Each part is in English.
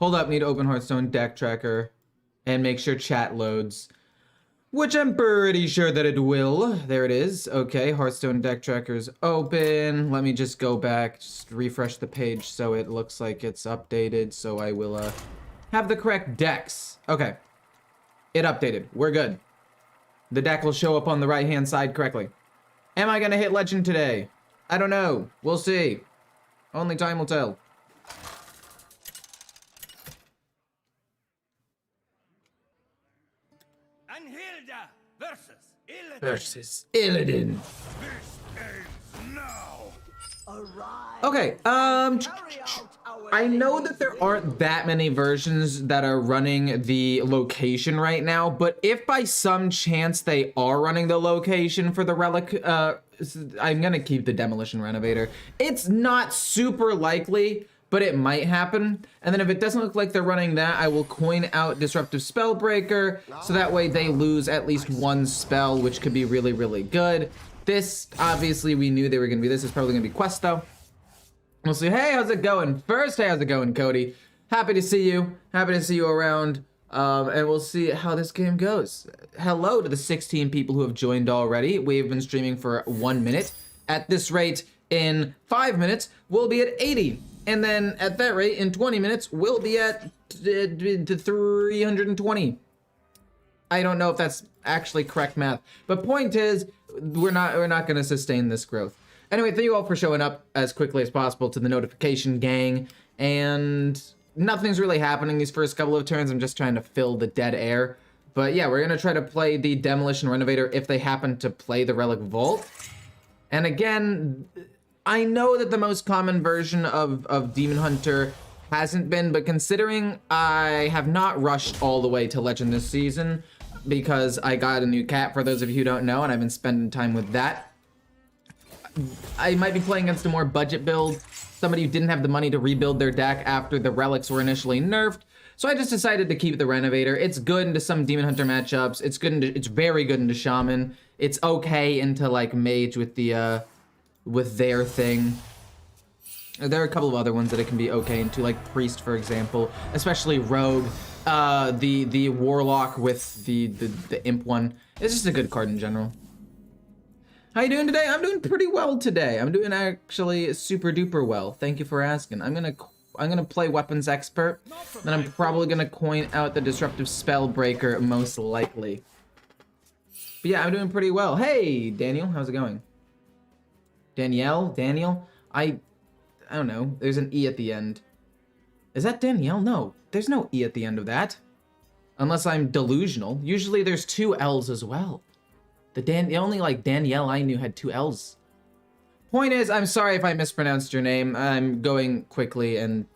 Hold up, need to open Hearthstone deck tracker and make sure chat loads, which I'm pretty sure that it will. There it is. Okay, Hearthstone deck tracker's open. Let me just go back, just refresh the page so it looks like it's updated. So I will have the correct decks. Okay, it updated. We're good. The deck will show up on the right-hand side correctly. Am I gonna hit Legend today? I don't know. We'll see. Only time will tell. Versus Illidan. Okay, I know that there aren't that many versions that are running the location right now, but if by some chance they are running the location for the relic, I'm gonna keep the Demolition Renovator. It's not super likely, but it might happen. And then if it doesn't look like they're running that, I will coin out Disruptive Spellbreaker, so that way they lose at least one spell, which could be really, really good. This, obviously, we knew they were gonna be this. It's probably gonna be Quest, though. We'll see. Hey, how's it going? First, hey, how's it going, Cody? Happy to see you. Happy to see you around. And we'll see how this game goes. Hello to the 16 people who have joined already. We've been streaming for 1 minute. At this rate, in 5 minutes, we'll be at 80. And then at that rate, in 20 minutes, we'll be at 320. I don't know if that's actually correct math, but point is, we're not going to sustain this growth. Anyway, thank you all for showing up as quickly as possible to the notification gang. And nothing's really happening these first couple of turns. I'm just trying to fill the dead air. But yeah, we're going to try to play the Demolition Renovator if they happen to play the Relic Vault. And again, I know that the most common version of Demon Hunter hasn't been, but considering I have not rushed all the way to Legend this season because I got a new cat, for those of you who don't know, and I've been spending time with that, I might be playing against a more budget build, somebody who didn't have the money to rebuild their deck after the relics were initially nerfed. So I just decided to keep the Renovator. It's good into some Demon Hunter matchups. It's good into, it's very good into Shaman. It's okay into like Mage with the with their thing. There are a couple of other ones that it can be okay into, like Priest, for example, especially Rogue. The Warlock with the Imp one. It's just a good card in general. How you doing today? I'm doing pretty well today. I'm doing actually super duper well. Thank you for asking. I'm gonna play Weapons Expert, then I'm probably gonna coin out the Disruptive Spellbreaker most likely. But yeah, I'm doing pretty well. Hey, Daniel, how's it going? Daniel? I don't know. There's an E at the end. Is that Danielle? No, there's no E at the end of that. Unless I'm delusional. Usually there's 2 L's as well. The only like Danielle I knew had 2 L's. Point is, I'm sorry if I mispronounced your name. I'm going quickly and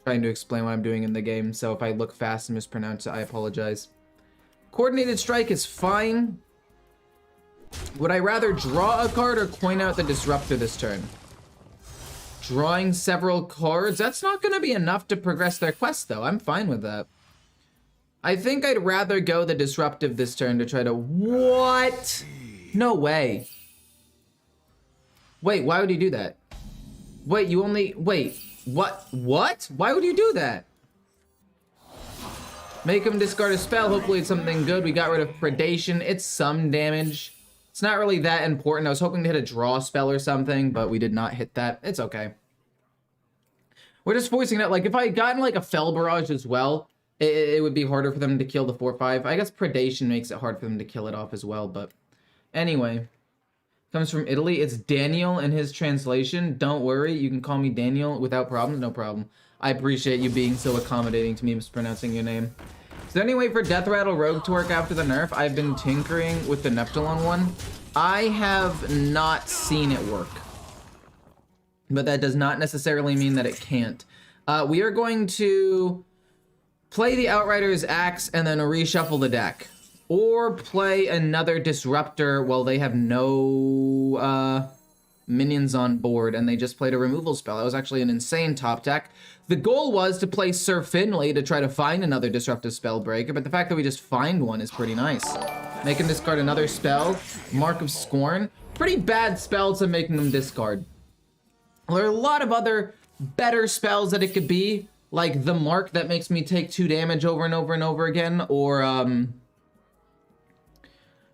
trying to explain what I'm doing in the game. So if I look fast and mispronounce it, I apologize. Coordinated Strike is fine. Would I rather draw a card or coin out the Disruptor this turn? Drawing several cards, that's not going to be enough to progress their quest, though. I'm fine with that. I think I'd rather go the Disruptive this turn to try to... What? No way. Wait, why would you do that? Wait, you only... Wait, what? What? Why would you do that? Make him discard a spell. Hopefully it's something good. We got rid of Predation. It's some damage. It's not really that important. I was hoping to hit a draw spell or something, but we did not hit that. It's okay. We're just voicing it. Like, if I had gotten, like, a Fell Barrage as well, it would be harder for them to kill the 4/5. I guess Predation makes it hard for them to kill it off as well, but... Anyway. Comes from Italy. It's Daniel in his translation. Don't worry. You can call me Daniel without problems. No problem. I appreciate you being so accommodating to me mispronouncing your name. Is there any way for Death Rattle Rogue to work after the nerf? I've been tinkering with the Neptulon one. I have not seen it work. But that does not necessarily mean that it can't. We are going to play the Outrider's Axe and then reshuffle the deck. Or play another Disruptor while they have no minions on board and they just played a removal spell. That was actually an insane top deck. The goal was to play Sir Finley to try to find another Disruptive Spellbreaker, but the fact that we just find one is pretty nice. Make him discard another spell. Mark of Scorn. Pretty bad spell to making them discard. There are a lot of other better spells that it could be, like the mark that makes me take 2 damage over and over and over again, or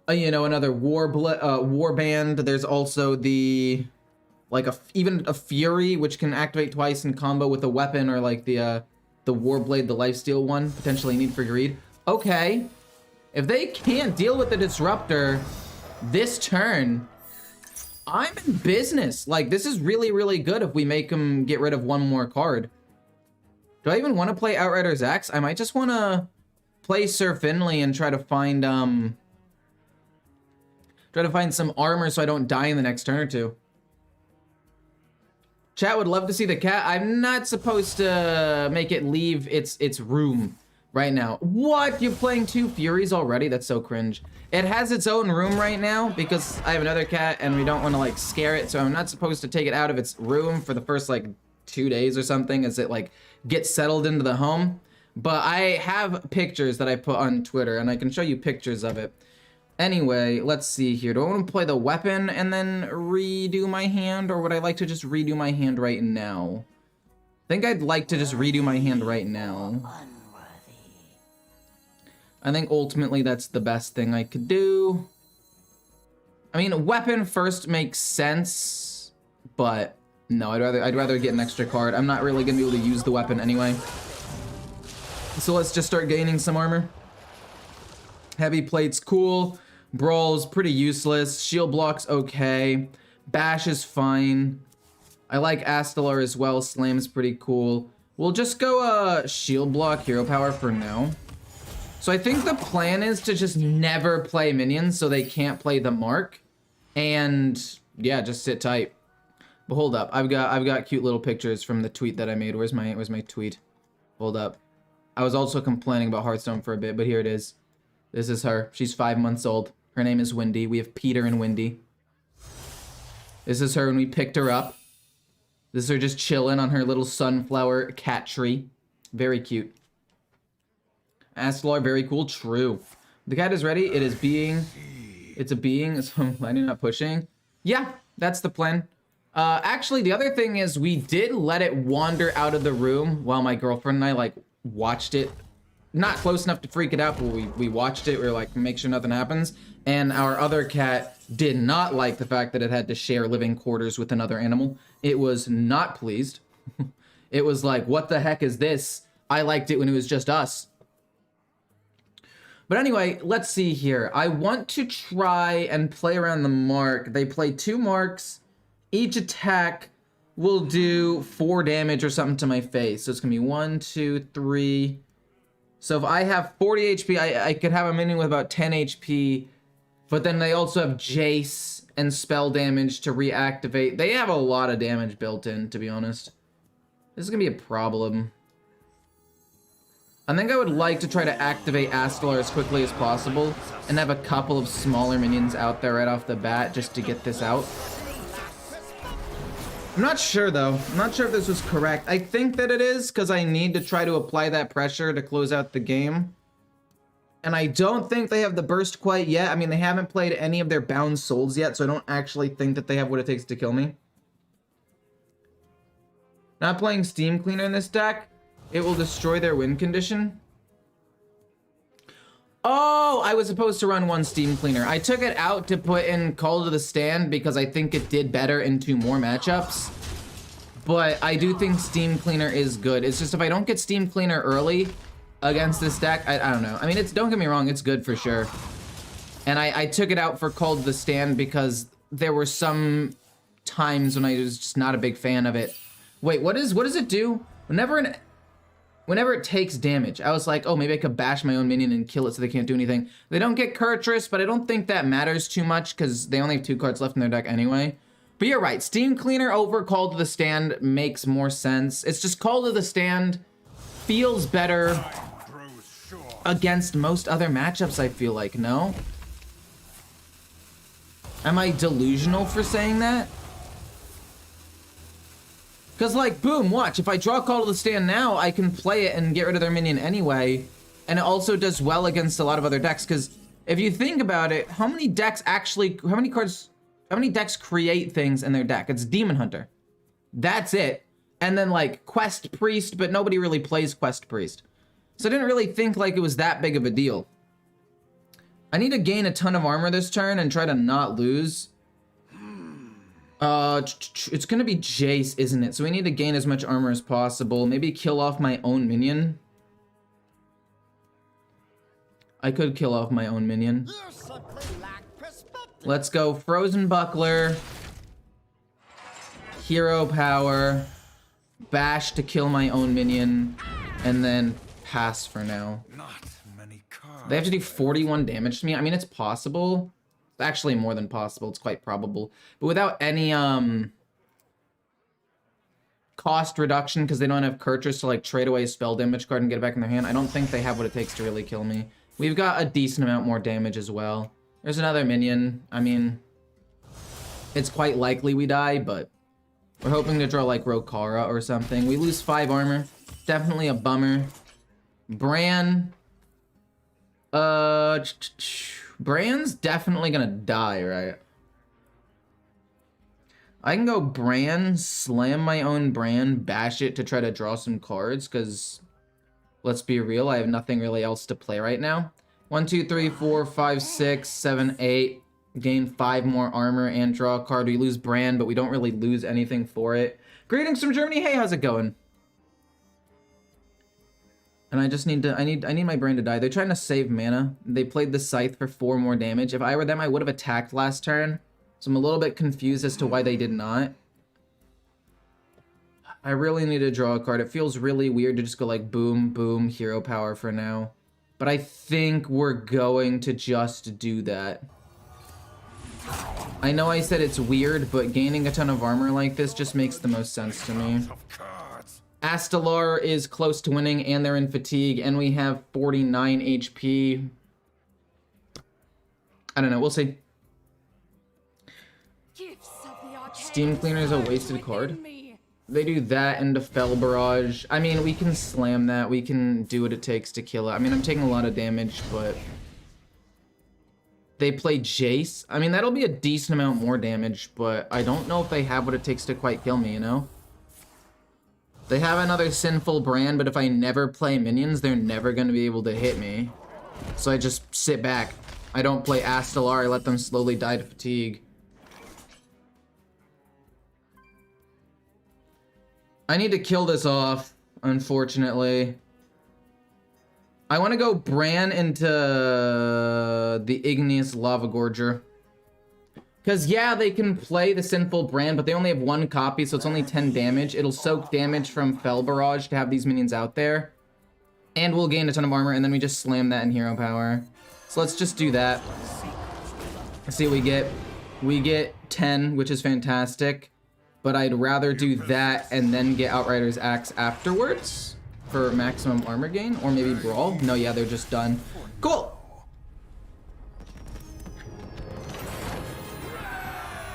you know, another war band. There's also the like even a fury, which can activate twice in combo with a weapon, or like the warblade, the lifesteal one, potentially need for greed. Okay, if they can't deal with the disruptor this turn, I'm in business. Like, this is really, really good if we make them get rid of one more card. Do I even want to play Outrider's X? I might just want to play Sir Finley and try to find some armor so I don't die in the next turn or two. Chat would love to see the cat. I'm not supposed to make it leave its room right now. What? You're playing 2 Furies already? That's so cringe. It has its own room right now because I have another cat and we don't want to like scare it, so I'm not supposed to take it out of its room for the first like 2 days or something as it like gets settled into the home. But I have pictures that I put on Twitter and I can show you pictures of it. Anyway, let's see here. Do I want to play the weapon and then redo my hand, or would I like to just redo my hand right now? I think I'd like to just redo my hand right now. I think ultimately that's the best thing I could do. I mean, weapon first makes sense, but no, I'd rather get an extra card. I'm not really gonna be able to use the weapon anyway. So let's just start gaining some armor. Heavy plate's cool. Brawl's pretty useless. Shield block's okay. Bash is fine. I like Astalar as well. Slam's pretty cool. We'll just go shield block hero power for now. So I think the plan is to just never play minions so they can't play the mark. And yeah, just sit tight. But hold up. I've got cute little pictures from the tweet that I made. Where's my tweet? Hold up. I was also complaining about Hearthstone for a bit, but here it is. This is her. She's 5 months old. Her name is Wendy. We have Peter and Wendy. This is her when we picked her up. This is her just chilling on her little sunflower cat tree. Very cute. Astalar, very cool. True. The cat is ready. It is being... It's a being. So I'm glad you're not pushing. Yeah, that's the plan. Actually, the other thing is we did let it wander out of the room while my girlfriend and I, like, watched it. Not close enough to freak it out, but we watched it. We were like, make sure nothing happens. And our other cat did not like the fact that it had to share living quarters with another animal. It was not pleased. It was like, what the heck is this? I liked it when it was just us. But anyway, let's see here. I want to try and play around the mark. They play 2 marks. Each attack will do 4 damage or something to my face. So it's gonna be 1, 2, 3. So if I have 40 HP, I could have a minion with about 10 HP. But then they also have Jace and spell damage to reactivate. They have a lot of damage built in, to be honest. This is gonna be a problem. I think I would like to try to activate Astalar as quickly as possible and have a couple of smaller minions out there right off the bat just to get this out. I'm not sure though. I'm not sure if this was correct. I think that it is because I need to try to apply that pressure to close out the game. And I don't think they have the burst quite yet. I mean, they haven't played any of their bound souls yet, so I don't actually think that they have what it takes to kill me. Not playing Steam Cleaner in this deck. It will destroy their win condition. Oh, I was supposed to run 1 Steam Cleaner. I took it out to put in Call to the Stand because I think it did better in 2 more matchups. But I do think Steam Cleaner is good. It's just if I don't get Steam Cleaner early against this deck, I don't know. I mean, don't get me wrong, it's good for sure. And I took it out for Call to the Stand because there were some times when I was just not a big fan of it. Wait, what does it do? Whenever it takes damage, I was like, oh, maybe I could bash my own minion and kill it so they can't do anything. They don't get Kurtrus, but I don't think that matters too much because they only have 2 cards left in their deck anyway. But you're right, Steam Cleaner over Call to the Stand makes more sense. It's just Call to the Stand feels better against most other matchups, I feel like, no? Am I delusional for saying that? Because, like, boom, watch. If I draw Call to the Stand now, I can play it and get rid of their minion anyway. And it also does well against a lot of other decks. Because if you think about it, how many decks create things in their deck? It's Demon Hunter. That's it. and then like Quest Priest, but nobody really plays Quest Priest. So I didn't really think like it was that big of a deal. I need to gain a ton of armor this turn and try to not lose. It's gonna be Jace, isn't it? So we need to gain as much armor as possible. Maybe kill off my own minion. I could kill off my own minion. Let's go Frozen Buckler. Hero Power. Bash to kill my own minion. And then pass for now. They have to do 41 damage to me. I mean, it's possible. It's actually more than possible. It's quite probable. But without any cost reduction, because they don't have Kurtrus to like trade away a spell damage card and get it back in their hand, I don't think they have what it takes to really kill me. We've got a decent amount more damage as well. There's another minion. I mean, it's quite likely we die, but we're hoping to draw like Rokara or something. We lose 5 armor. Definitely a bummer. Bran. Bran's definitely gonna die, right? I can go Bran, slam my own Bran, bash it to try to draw some cards, because let's be real, I have nothing really else to play right now. 1, 2, 3, 4, 5, 6, 7, 8. Gain 5 more armor and draw a card. We lose Bran, but we don't really lose anything for it. Greetings from Germany. Hey, how's it going? And I just need to, I need my brain to die. They're trying to save mana. They played the Scythe for 4 more damage. If I were them, I would have attacked last turn. So I'm a little bit confused as to why they did not. I really need to draw a card. It feels really weird to just go like boom, boom, hero power for now. But I think we're going to just do that. I know I said it's weird, but gaining a ton of armor like this just makes the most sense to me. Astalar is close to winning, and they're in fatigue, and we have 49 HP. I don't know, we'll see. Steam Cleaner is a wasted card. They do that into Fel Barrage. I mean, we can slam that. We can do what it takes to kill it. I mean, I'm taking a lot of damage, but they play Jace. I mean, that'll be a decent amount more damage, but I don't know if they have what it takes to quite kill me, you know? They have another Sinful Brand, but if I never play minions, they're never going to be able to hit me. So I just sit back. I don't play Astalar. I let them slowly die to fatigue. I need to kill this off, unfortunately. I want to go Bran into the Igneous Lava Gorger. Because, yeah, they can play the Sinful Brand, but they only have 1 copy, so it's only 10 damage. It'll soak damage from Fel Barrage to have these minions out there. And we'll gain a ton of armor, and then we just slam that in hero power. So let's just do that. Let's see what we get. We get 10, which is fantastic. But I'd rather do that and then get Outrider's Axe afterwards for maximum armor gain. Or maybe Brawl. No, yeah, they're just done. Cool!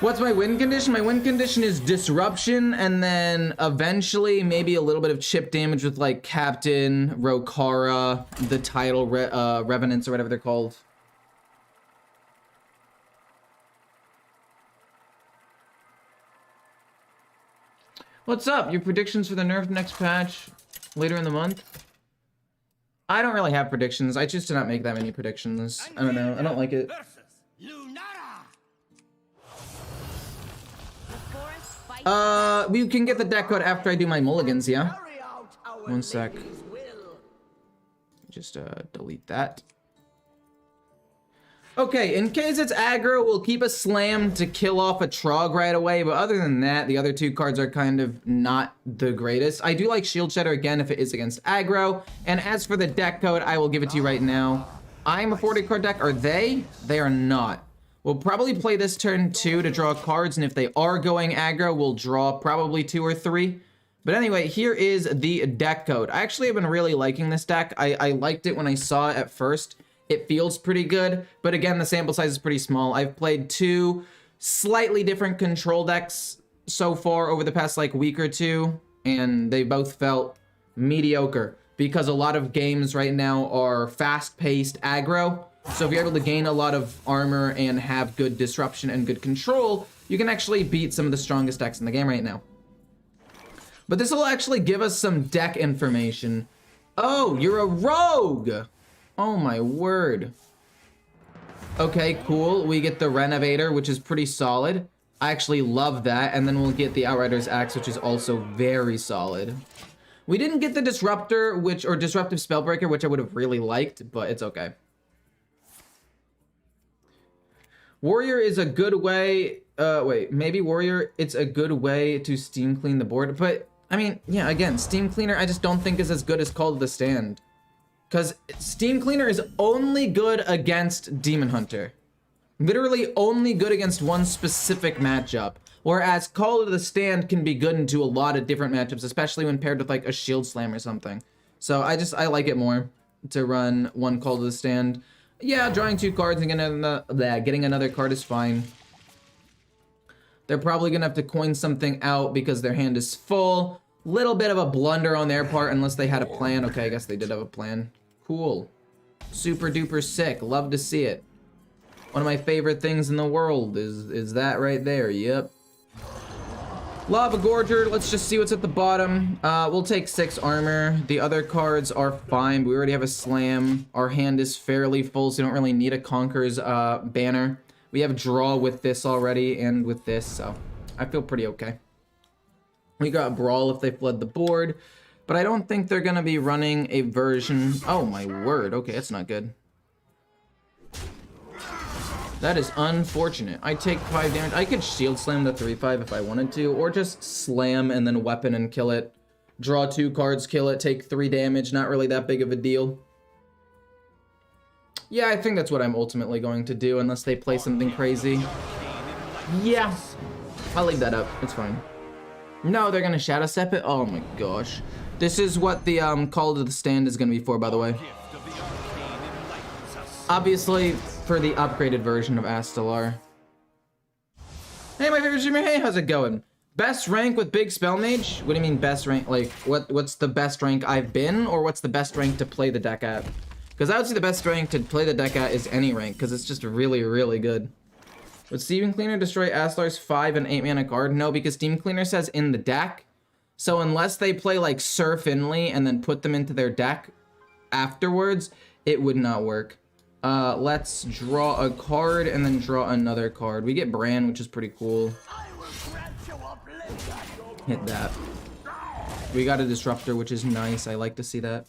What's my win condition? My win condition is Disruption, and then eventually maybe a little bit of chip damage with like Captain, Rokara, the title, Revenants, or whatever they're called. What's up? Your predictions for the nerf next patch later in the month? I don't really have predictions. I choose to not make that many predictions. I don't know. I don't like it. We can get the deck code after I do my mulligans, yeah? 1 sec. Just delete that. Okay, in case it's aggro, we'll keep a slam to kill off a Trog right away, but other than that, the other 2 cards are kind of not the greatest. I do like Shield Shatter again if it is against aggro, and as for the deck code, I will give it to you right now. I'm a 40 card deck. Are they? They are not. We'll probably play this turn 2 to draw cards, and if they are going aggro, we'll draw probably 2 or 3. But anyway, here is the deck code. I actually have been really liking this deck. I liked it when I saw it at first. It feels pretty good, but again, the sample size is pretty small. I've played 2 slightly different control decks so far over the past like week or 2, and they both felt mediocre because a lot of games right now are fast-paced aggro. So if you're able to gain a lot of armor and have good disruption and good control, you can actually beat some of the strongest decks in the game right now. But this will actually give us some deck information. Oh, you're a rogue! Oh my word. Okay, cool. We get the Renovator, which is pretty solid. I actually love that. And then we'll get the Outrider's Axe, which is also very solid. We didn't get the Disruptor, or Disruptive Spellbreaker, which I would have really liked, but it's okay. Warrior is a good way, maybe Warrior, it's a good way to steam clean the board, but, I mean, yeah, again, Steam Cleaner I just don't think is as good as Call to the Stand. Because Steam Cleaner is only good against Demon Hunter. Literally only good against one specific matchup. Whereas Call to the Stand can be good into a lot of different matchups, especially when paired with like a Shield Slam or something. So I like it more to run one Call to the Stand. Yeah, drawing 2 cards and getting another card is fine. They're probably gonna have to coin something out because their hand is full. Little bit of a blunder on their part unless they had a plan. Okay, I guess they did have a plan. Cool. Super duper sick. Love to see it. One of my favorite things in the world is that right there. Yep. Lava Gorger, let's just see what's at the bottom. We'll take 6 armor. The other cards are fine, but we already have a slam. Our hand is fairly full, so we don't really need a Conqueror's banner. We have draw with this already and with this, so I feel pretty okay. We got Brawl if they flood the board, but I don't think they're gonna be running a version. Oh my word, okay, that's not good. That is unfortunate. I take 5 damage. I could shield slam the 3/5 if I wanted to, or just slam and then weapon and kill it. Draw 2 cards, kill it, take 3 damage. Not really that big of a deal. Yeah, I think that's what I'm ultimately going to do, unless they play something crazy. Yeah, I'll leave that up. It's fine. No, they're gonna Shadow Step it? Oh my gosh. This is what the Call to the Stand is gonna be for, by the way. Obviously, for the upgraded version of Astalar. Hey, my favorite streamer. Hey, how's it going? Best rank with Big Spell Mage? What do you mean best rank? Like, what's the best rank I've been, or what's the best rank to play the deck at? Because I would say the best rank to play the deck at is any rank, because it's just really, really good. Would Steam Cleaner destroy Astalar's 5 and 8 mana card? No, because Steam Cleaner says in the deck. So unless they play like Sir Finley and then put them into their deck afterwards, it would not work. Let's draw a card and then draw another card. We get Bran, which is pretty cool. Hit that. We got a Disruptor, which is nice. I like to see that.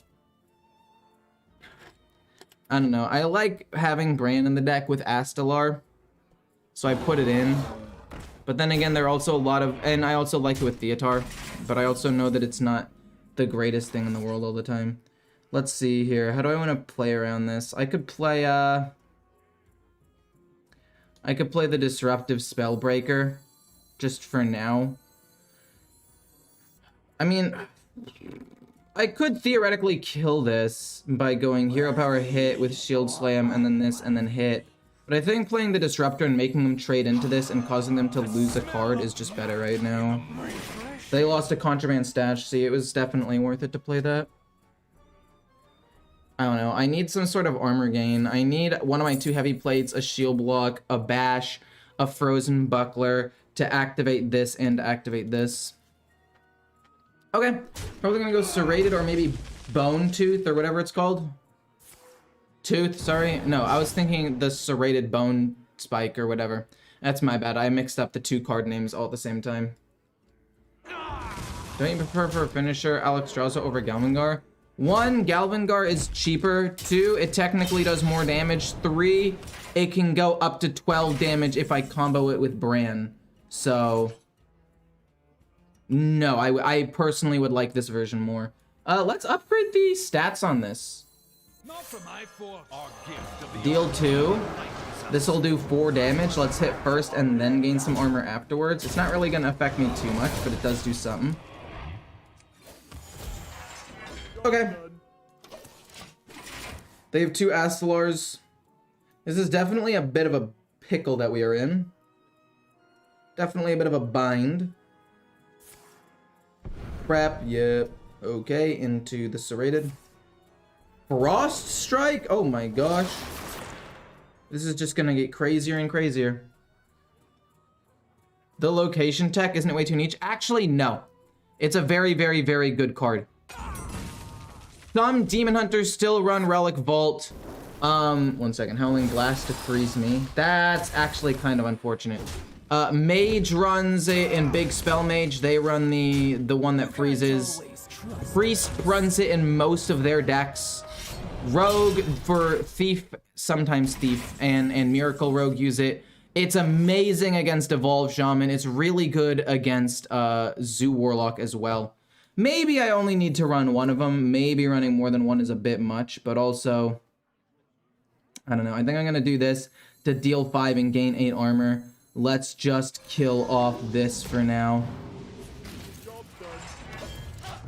I don't know. I like having Bran in the deck with Astalar, so I put it in. But then again, there are also a lot of... And I also like it with Theatar, but I also know that it's not the greatest thing in the world all the time. Let's see here. How do I want to play around this? I could play the Disruptive Spellbreaker, just for now. I mean, I could theoretically kill this by going Hero Power hit with Shield Slam and then this and then hit. But I think playing the Disruptor and making them trade into this and causing them to lose a card is just better right now. They lost a Contraband Stash, see, it was definitely worth it to play that. I don't know. I need some sort of armor gain. I need one of my 2 heavy plates, a shield block, a bash, a frozen buckler to activate this and activate this. Okay. Probably gonna go serrated or maybe bone tooth or whatever it's called. Tooth, sorry. No, I was thinking the serrated bone spike or whatever. That's my bad. I mixed up the 2 card names all at the same time. Don't you prefer for a finisher Alexstrasza over Galvangar? 1, Galvangar is cheaper. 2, it technically does more damage. 3, it can go up to 12 damage if I combo it with Bran. So, no, I personally would like this version more. Let's upgrade the stats on this. Deal 2. This will do 4 damage. Let's hit first and then gain some armor afterwards. It's not really going to affect me too much, but it does do something. Okay. They have 2 Astalars. This is definitely a bit of a pickle that we are in. Definitely a bit of a bind. Prep, yep. Okay, into the serrated. Frost Strike? Oh my gosh. This is just gonna get crazier and crazier. The location tech, isn't it way too niche? Actually, no. It's a very, very, very good card. Some Demon Hunters still run Relic Vault. One second. Howling Blast to freeze me. That's actually kind of unfortunate. Mage runs it, and Big Spell Mage, they run the one that freezes. Priest runs it in most of their decks. Rogue for Thief, sometimes Thief, and Miracle Rogue use it. It's amazing against Evolved Shaman. It's really good against Zoo Warlock as well. Maybe I only need to run one of them. Maybe running more than one is a bit much, but also, I don't know. I think I'm going to do this to deal 5 and gain 8 armor. Let's just kill off this for now.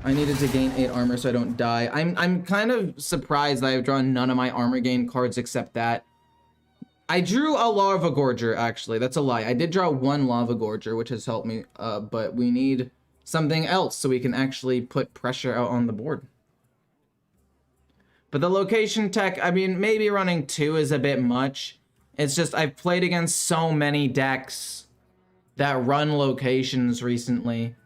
I needed to gain 8 armor so I don't die. I'm kind of surprised that I've drawn none of my armor gain cards except that. I drew a Lava Gorger, actually. That's a lie. I did draw 1 Lava Gorger, which has helped me, but we need something else so we can actually put pressure out on the board. But the location tech, I mean, maybe running 2 is a bit much. It's just I've played against so many decks that run locations recently,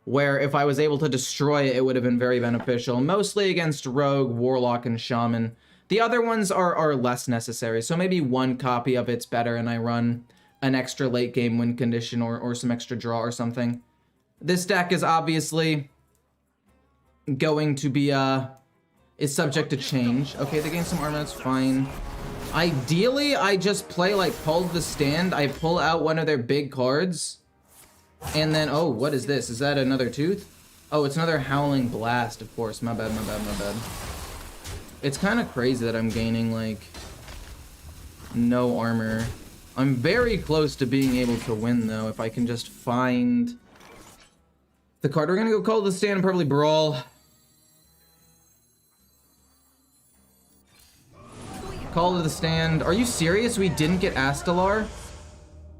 where if I was able to destroy it, it would have been very beneficial. Mostly against Rogue, Warlock, and Shaman. The other ones are less necessary, so maybe 1 copy of it's better and I run an extra late game win condition or some extra draw or something. This deck is obviously going to be, is subject to change. Okay, they gain some armor, that's fine. Ideally, I just play like Call to the Stand. I pull out one of their big cards. And then, oh, what is this? Is that another tooth? Oh, it's another Howling Blast, of course. My bad, my bad, my bad. It's kind of crazy that I'm gaining, like, no armor. I'm very close to being able to win, though, if I can just find the card. We're going to go Call to the Stand and probably Brawl. Call to the Stand. Are you serious? We didn't get Astalar?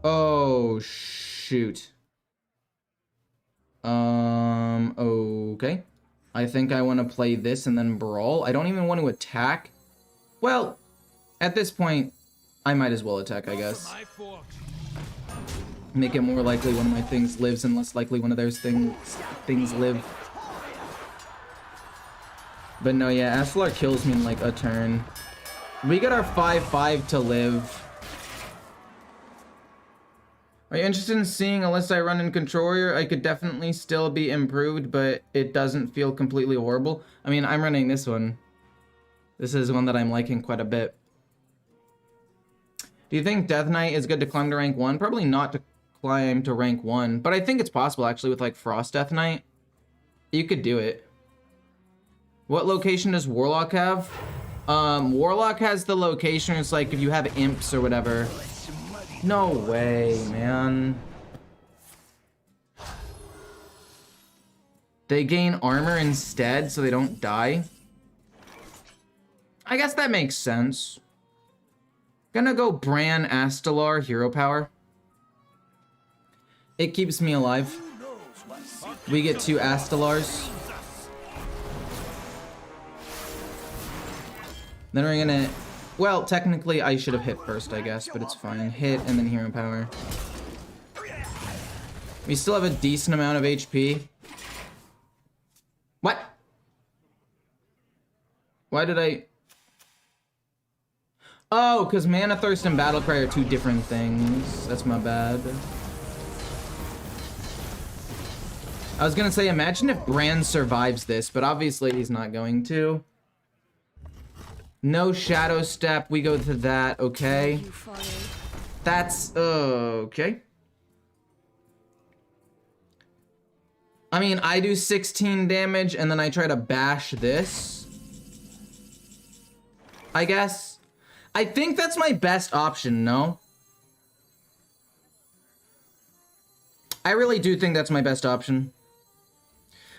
Oh, shoot. Okay. I think I want to play this and then Brawl. I don't even want to attack. Well, at this point, I might as well attack, I guess. Make it more likely one of my things lives and less likely one of those things live. But no, yeah, Astalar kills me in like a turn. We get our 5/5 to live. Are you interested in seeing a list I run in Control Warrior? I could definitely still be improved, but it doesn't feel completely horrible. I mean, I'm running this one. This is one that I'm liking quite a bit. Do you think Death Knight is good to climb to rank 1? Probably not to climb to rank 1, but I think it's possible actually with like Frost Death Knight. You could do it. What location does Warlock have? Warlock has the location, it's like if you have imps or whatever. No way, man. They gain armor instead so they don't die. I guess that makes sense. Gonna go Bran Astalar Hero Power. It keeps me alive. We get 2 Astalars. Then we're gonna... Well, technically I should have hit first, I guess, but it's fine. Hit and then Hero Power. We still have a decent amount of HP. What? Why did I... Oh, because Mana Thirst and Battle Cry are 2 different things. That's my bad. I was gonna say, imagine if Bran survives this, but obviously he's not going to. No Shadow Step, we go to that, okay. That's, okay. I mean, I do 16 damage, and then I try to bash this. I guess. I think that's my best option, no? I really do think that's my best option.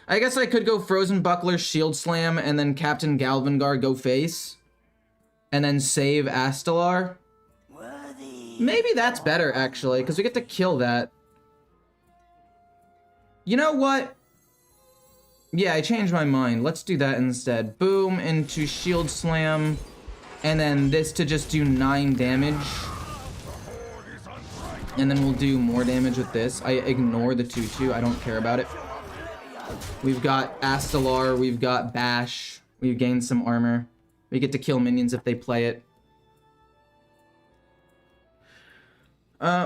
I guess I could go Frozen Buckler, Shield Slam, and then Captain Galvangar go face. And then save Astalar. Maybe that's better, actually, because we get to kill that. You know what? Yeah, I changed my mind. Let's do that instead. Boom, into Shield Slam. And then this to just do 9 damage. And then we'll do more damage with this. I ignore the 2/2. I don't care about it. We've got Astalar, we've got Bash. We've gained some armor. We get to kill minions if they play it.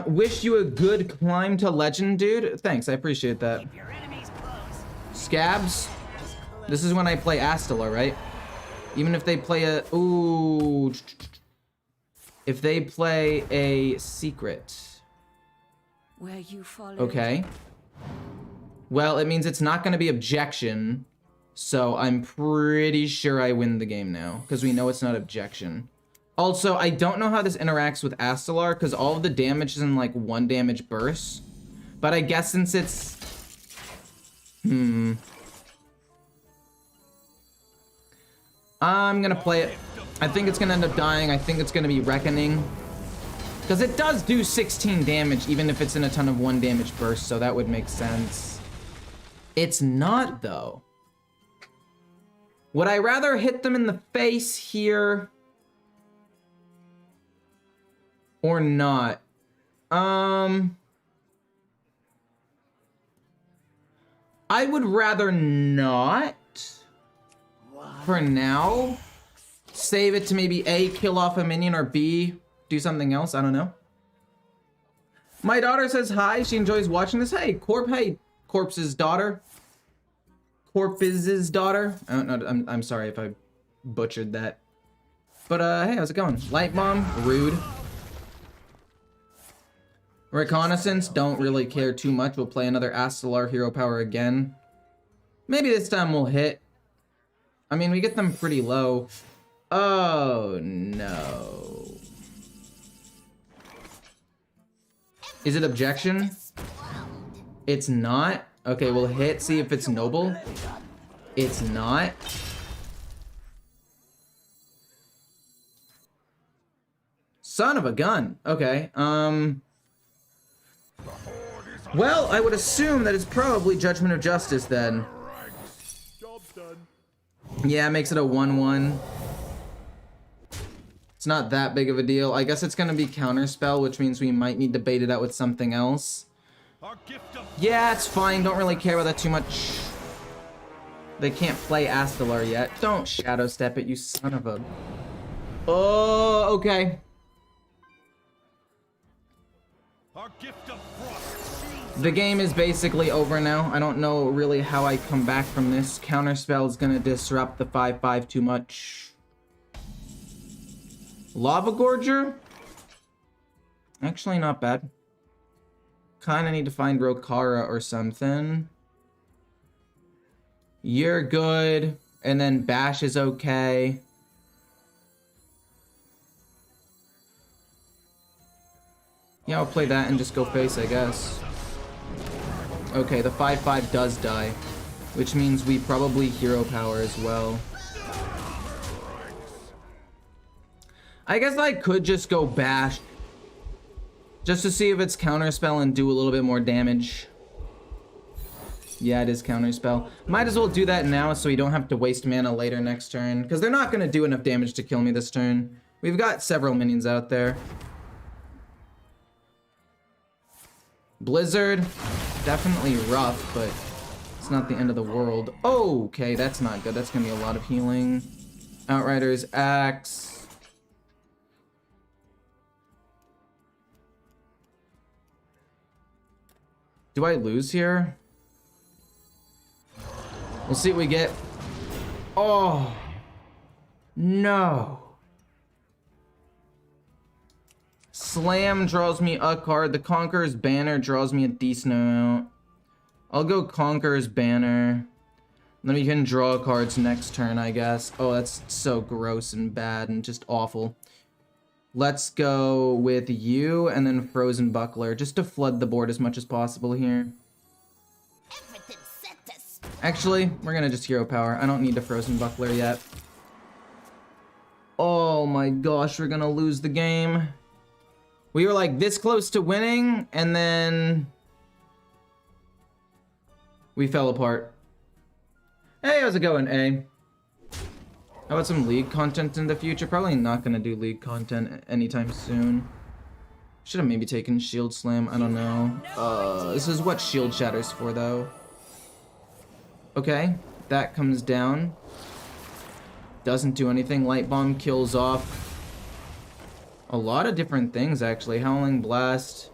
Wish you a good climb to legend, dude. Thanks, I appreciate that. Keep your enemies close. Scabs. This is when I play Astalar, right? Even if they play a... Ooh. If they play a secret. Where you follow. Okay. Well, it means it's not going to be objection. So I'm pretty sure I win the game now. Because we know it's not objection. Also, I don't know how this interacts with Astalar. Because all of the damage is in like 1 damage bursts. But I guess since it's... I'm going to play it. I think it's going to end up dying. I think it's going to be Reckoning. Because it does do 16 damage, even if it's in a ton of 1 damage bursts, so that would make sense. It's not, though. Would I rather hit them in the face here? Or not? I would rather not. For now. Save it to maybe A, kill off a minion, or B, do something else. I don't know. My daughter says hi. She enjoys watching this. Hey, hey, Corpse's daughter. Corpse's daughter. I don't know. I'm sorry if I butchered that. But hey, how's it going? Light bomb, rude. Reconnaissance, don't really care too much. We'll play another Astalar hero power again. Maybe this time we'll hit. I mean, we get them pretty low. Oh no. Is it objection? It's not? Okay, we'll hit, see if it's noble. It's not. Son of a gun. Okay, well, I would assume that it's probably Judgment of Justice then. Yeah, it makes it a 1-1. It's not that big of a deal. I guess it's gonna be Counterspell, which means we might need to bait it out with something else. Yeah, it's fine. Don't really care about that too much. They can't play Astalar yet. Don't Shadow Step it, you son of a... Oh, okay. The game is basically over now. I don't know really how I come back from this. Counterspell is gonna disrupt the 5/5 too much. Lava Gorger? Actually, not bad. Kinda need to find Rokara or something. You're good. And then Bash is okay. Yeah, I'll play that and just go face, I guess. Okay, the 5/5 does die. Which means we probably hero power as well. I guess I could just go Bash. Just to see if it's Counterspell and do a little bit more damage. Yeah, it is Counterspell. Might as well do that now so we don't have to waste mana later next turn. Because they're not going to do enough damage to kill me this turn. We've got several minions out there. Blizzard. Definitely rough, but it's not the end of the world. Oh, okay, that's not good. That's going to be a lot of healing. Outrider's Axe. Do I lose here? We'll see what we get. Oh, no. Slam draws me a card. The Conqueror's Banner draws me a decent amount. I'll go Conqueror's Banner. Then we can draw cards next turn, I guess. Oh, that's so gross and bad and just awful. Let's go with you and then Frozen Buckler, just to flood the board as much as possible here. Actually, we're gonna just hero power. I don't need a Frozen Buckler yet. Oh my gosh, we're gonna lose the game. We were like this close to winning, and then we fell apart. Hey, how's it going, A? How about some League content in the future? Probably not gonna do League content anytime soon. Should have maybe taken Shield Slam, I don't know. This is what Shield Shatter's for, though. Okay, that comes down. Doesn't do anything. Light Bomb kills off a lot of different things, actually. Howling Blast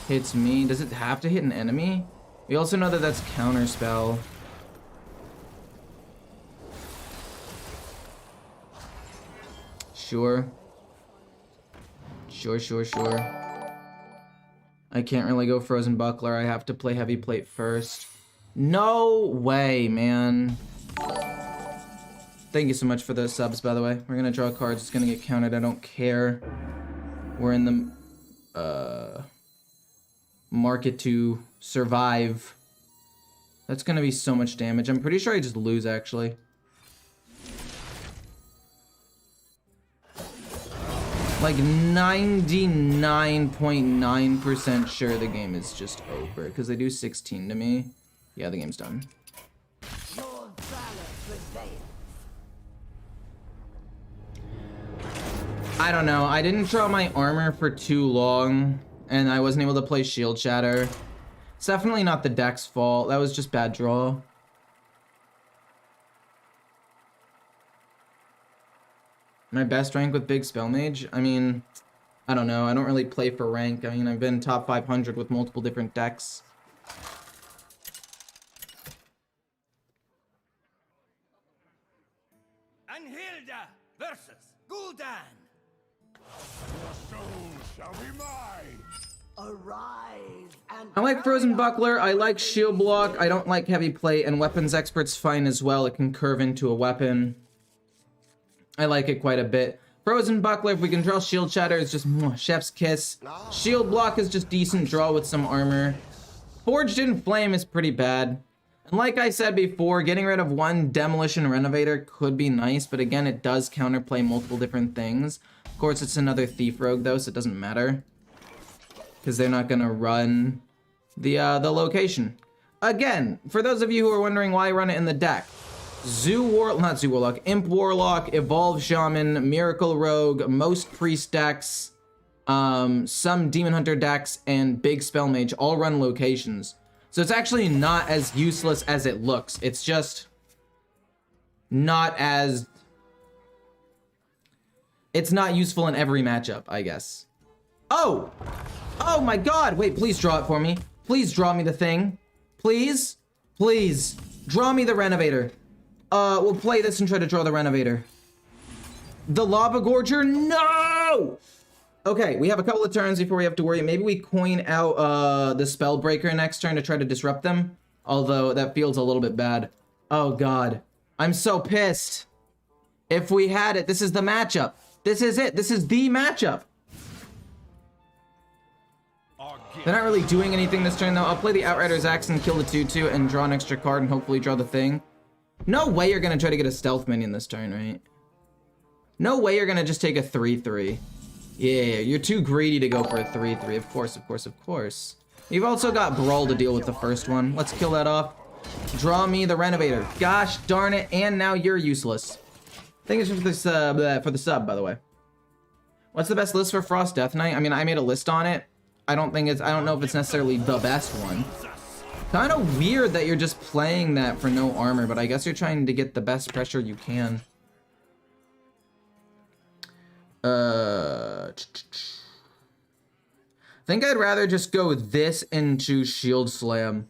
hits me. Does it have to hit an enemy? We also know that that's Counterspell. Sure. Sure. I can't really go Frozen Buckler. I have to play Heavy Plate first. No way, man. Thank you so much for those subs, by the way. We're gonna draw cards. It's gonna get counted. I don't care. We're in the market to survive. That's gonna be so much damage. I'm pretty sure I just lose, actually. Like 99.9% sure the game is just over because they do 16 to me. Yeah, the game's done. I don't know. I didn't draw my armor for too long and I wasn't able to play Shield Shatter. It's definitely not the deck's fault. That was just bad draw. My best rank with Big Spell Mage? I mean, I don't know. I don't really play for rank. I mean, I've been top 500 with multiple different decks. Anhilda versus Gul'dan. Your soul shall be mine. Arise and I like Frozen Buckler. I like Shield Block. I don't like Heavy Plate, and Weapons Expert's fine as well. It can curve into a weapon. I like it quite a bit. Frozen Buckler, if we can draw Shield Shatter, is just chef's kiss. Shield Block is just decent draw with some armor. Forged in Flame is pretty bad. And like I said before, getting rid of one Demolition Renovator could be nice, but again, it does counterplay multiple different things. Of course, it's another Thief Rogue though, so it doesn't matter. Because they're not gonna run the location. Again, for those of you who are wondering why I run it in the deck, Imp Warlock, Evolve Shaman, Miracle Rogue, most Priest decks, some Demon Hunter decks, and Big Spell Mage all run locations. So it's actually not as useless as it looks. It's just not as... It's not useful in every matchup, I guess. Oh! Oh my god! Wait, please draw it for me. Please draw me the thing. Please? Please. Draw me the Renovator. We'll play this and try to draw the Renovator. The Lava Gorger? No! Okay, we have a couple of turns before we have to worry. Maybe we coin out the Spellbreaker next turn to try to disrupt them. Although that feels a little bit bad. Oh god. I'm so pissed. If we had it, this is the matchup. This is it. This is the matchup. They're not really doing anything this turn though. I'll play the Outrider's Axe and kill the 2/2 and draw an extra card and hopefully draw the thing. No way you're gonna try to get a stealth minion this turn, right? No way you're gonna just take a 3/3. Yeah, you're too greedy to go for a 3/3. Of course, of course, of course. You've also got Brawl to deal with the first one. Let's kill that off. Draw me the Renovator. Gosh darn it, and now you're useless. Thank you for the sub, by the way. What's the best list for Frost Death Knight? I mean, I made a list on it. I don't know if it's necessarily the best one. Kind of weird that you're just playing that for no armor, but I guess you're trying to get the best pressure you can. I think I'd rather just go this into Shield Slam.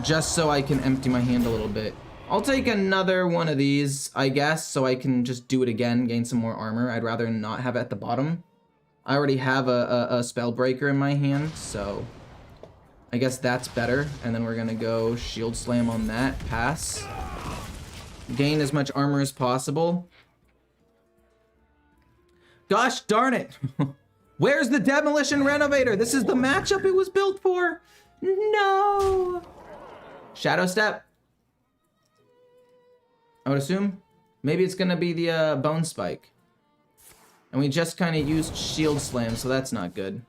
Just so I can empty my hand a little bit. I'll take another one of these, I guess, so I can just do it again, gain some more armor. I'd rather not have it at the bottom. I already have a Spellbreaker in my hand, so I guess that's better. And then we're gonna go Shield Slam on that, pass. Gain as much armor as possible. Gosh darn it! Where's the Demolition Renovator? This is the matchup it was built for! No! Shadow Step? I would assume. Maybe it's gonna be the Bone Spike. And we just kind of used Shield Slam, so that's not good.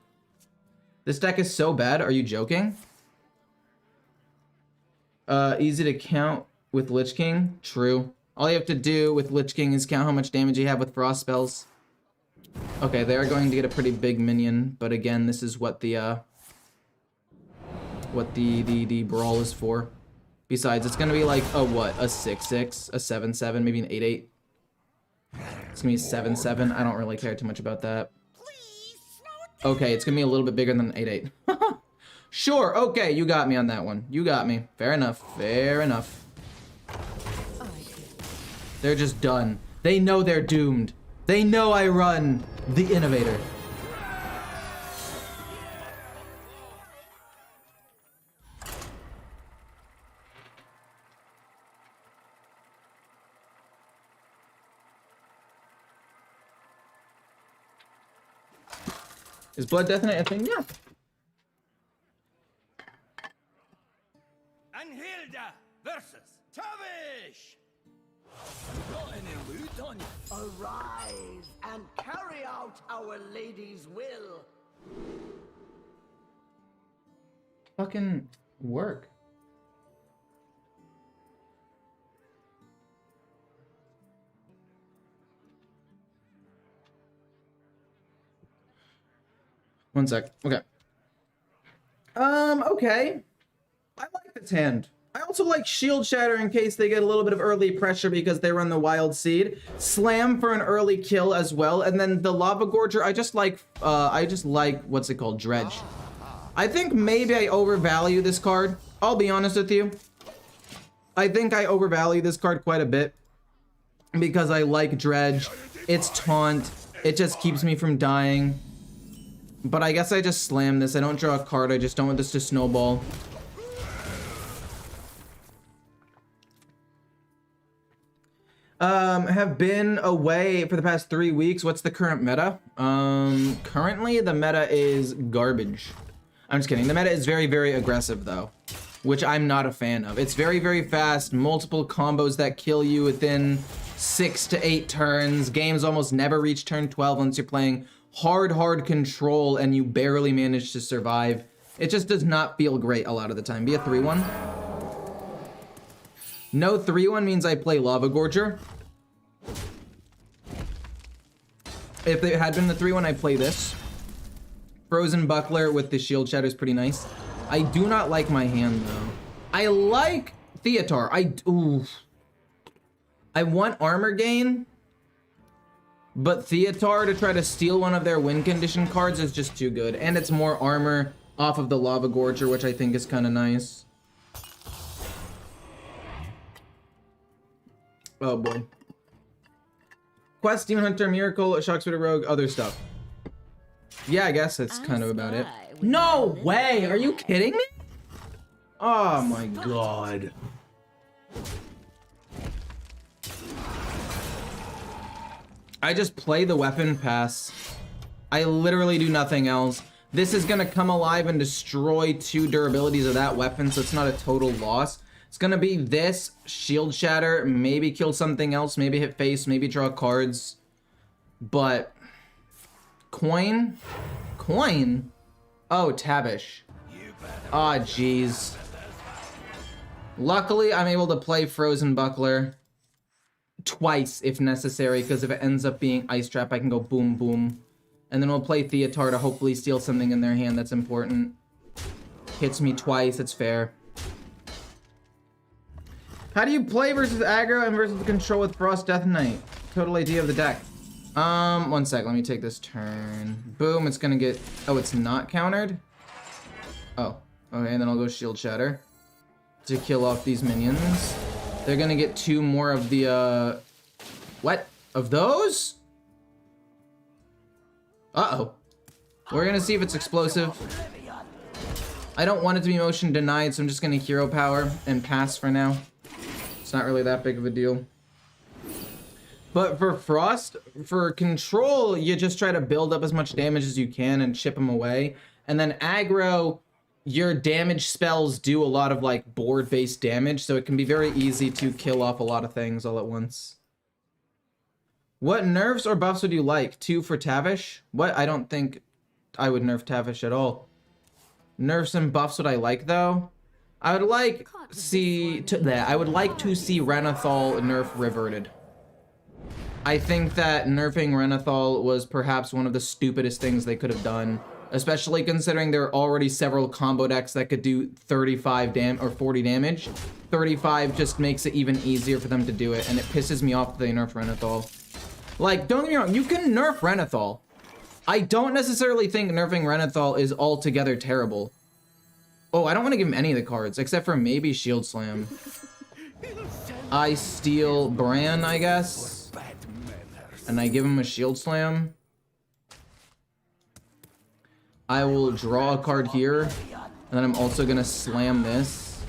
This deck is so bad, are you joking? Easy to count with Lich King, true. All you have to do with Lich King is count how much damage you have with Frost spells. Okay, they are going to get a pretty big minion, but again, this is what the Brawl is for. Besides, it's gonna be like a what? A 6-6, a 7-7, maybe an 8-8. It's gonna be a 7-7. I don't really care too much about that. Okay, it's gonna be a little bit bigger than an 8-8. Sure, okay, you got me on that one. You got me. Fair enough. Fair enough. They're just done. They know they're doomed. They know I run the innovator. Is Blood Death Knight a thing? Yeah. Anhilda versus Tavish. Got any loot on you? Arise and carry out our lady's will. Fucking work. One sec. Okay. Okay. I like this hand. I also like Shield Shatter in case they get a little bit of early pressure because they run the Wild Seed. Slam for an early kill as well. And then the Lava Gorger, I just like, what's it called? Dredge. I think maybe I overvalue this card. I'll be honest with you. I think I overvalue this card quite a bit because I like Dredge. It's taunt. It just keeps me from dying. But I guess I just slam this. I don't draw a card. I just don't want this to snowball. Have been away for the past 3 weeks. What's the current meta? Currently the meta is garbage. I'm just kidding. The meta is very, very aggressive though, which I'm not a fan of. It's very, very fast. Multiple combos that kill you within 6 to 8 turns. Games almost never reach turn 12 unless you're playing hard control and you barely manage to survive. It just does not feel great a lot of the time. Be a 3-1. No 3-1 means I play Lava Gorger. If it had been the 3-1, I'd play this. Frozen Buckler with the Shield Shatter is pretty nice. I do not like my hand though. I like Theatar. I want armor gain, but Theatar to try to steal one of their win condition cards is just too good. And it's more armor off of the Lava Gorger, which I think is kind of nice. Oh boy. Quest, Demon Hunter, Miracle, Shockspitter Rogue, other stuff. Yeah, I guess that's kind of about it. No way! Are you kidding me? Oh my god. I just play the weapon pass. I literally do nothing else. This is gonna come alive and destroy 2 durabilities of that weapon, so it's not a total loss. It's gonna be this, Shield Shatter, maybe kill something else, maybe hit face, maybe draw cards. But coin? Coin? Oh, Tavish. Ah, jeez. Luckily, I'm able to play Frozen Buckler twice if necessary, because if it ends up being Ice Trap, I can go boom, boom. And then we'll play Theatar to hopefully steal something in their hand that's important. Hits me twice, it's fair. How do you play versus aggro and versus control with Frost Death Knight? Total idea of the deck. One sec, let me take this turn. Boom, it's gonna get, oh, it's not countered? Oh, okay, and then I'll go Shield Shatter to kill off these minions. They're gonna get 2 more of the, what? Of those? Uh-oh. We're gonna see if it's explosive. I don't want it to be motion denied, so I'm just gonna hero power and pass for now. It's not really that big of a deal. But for Frost, for control, you just try to build up as much damage as you can and chip them away. And then aggro, your damage spells do a lot of like board-based damage, so it can be very easy to kill off a lot of things all at once. What nerfs or buffs would you like? 2 for Tavish? What? I don't think I would nerf Tavish at all. Nerfs and buffs would I like though? I would like to see Renathal nerf reverted. I think that nerfing Renathal was perhaps one of the stupidest things they could have done especially considering there are already several combo decks that could do 35 or 40 damage. 35 just makes it even easier for them to do it, and it pisses me off that they nerf Renathal. Like, don't get me wrong, you can nerf Renathal. I don't necessarily think nerfing Renathal is altogether terrible. Oh, I don't want to give him any of the cards, except for maybe Shield Slam. I steal Bran, I guess. And I give him a Shield Slam. I will draw a card here. And then I'm also going to slam this.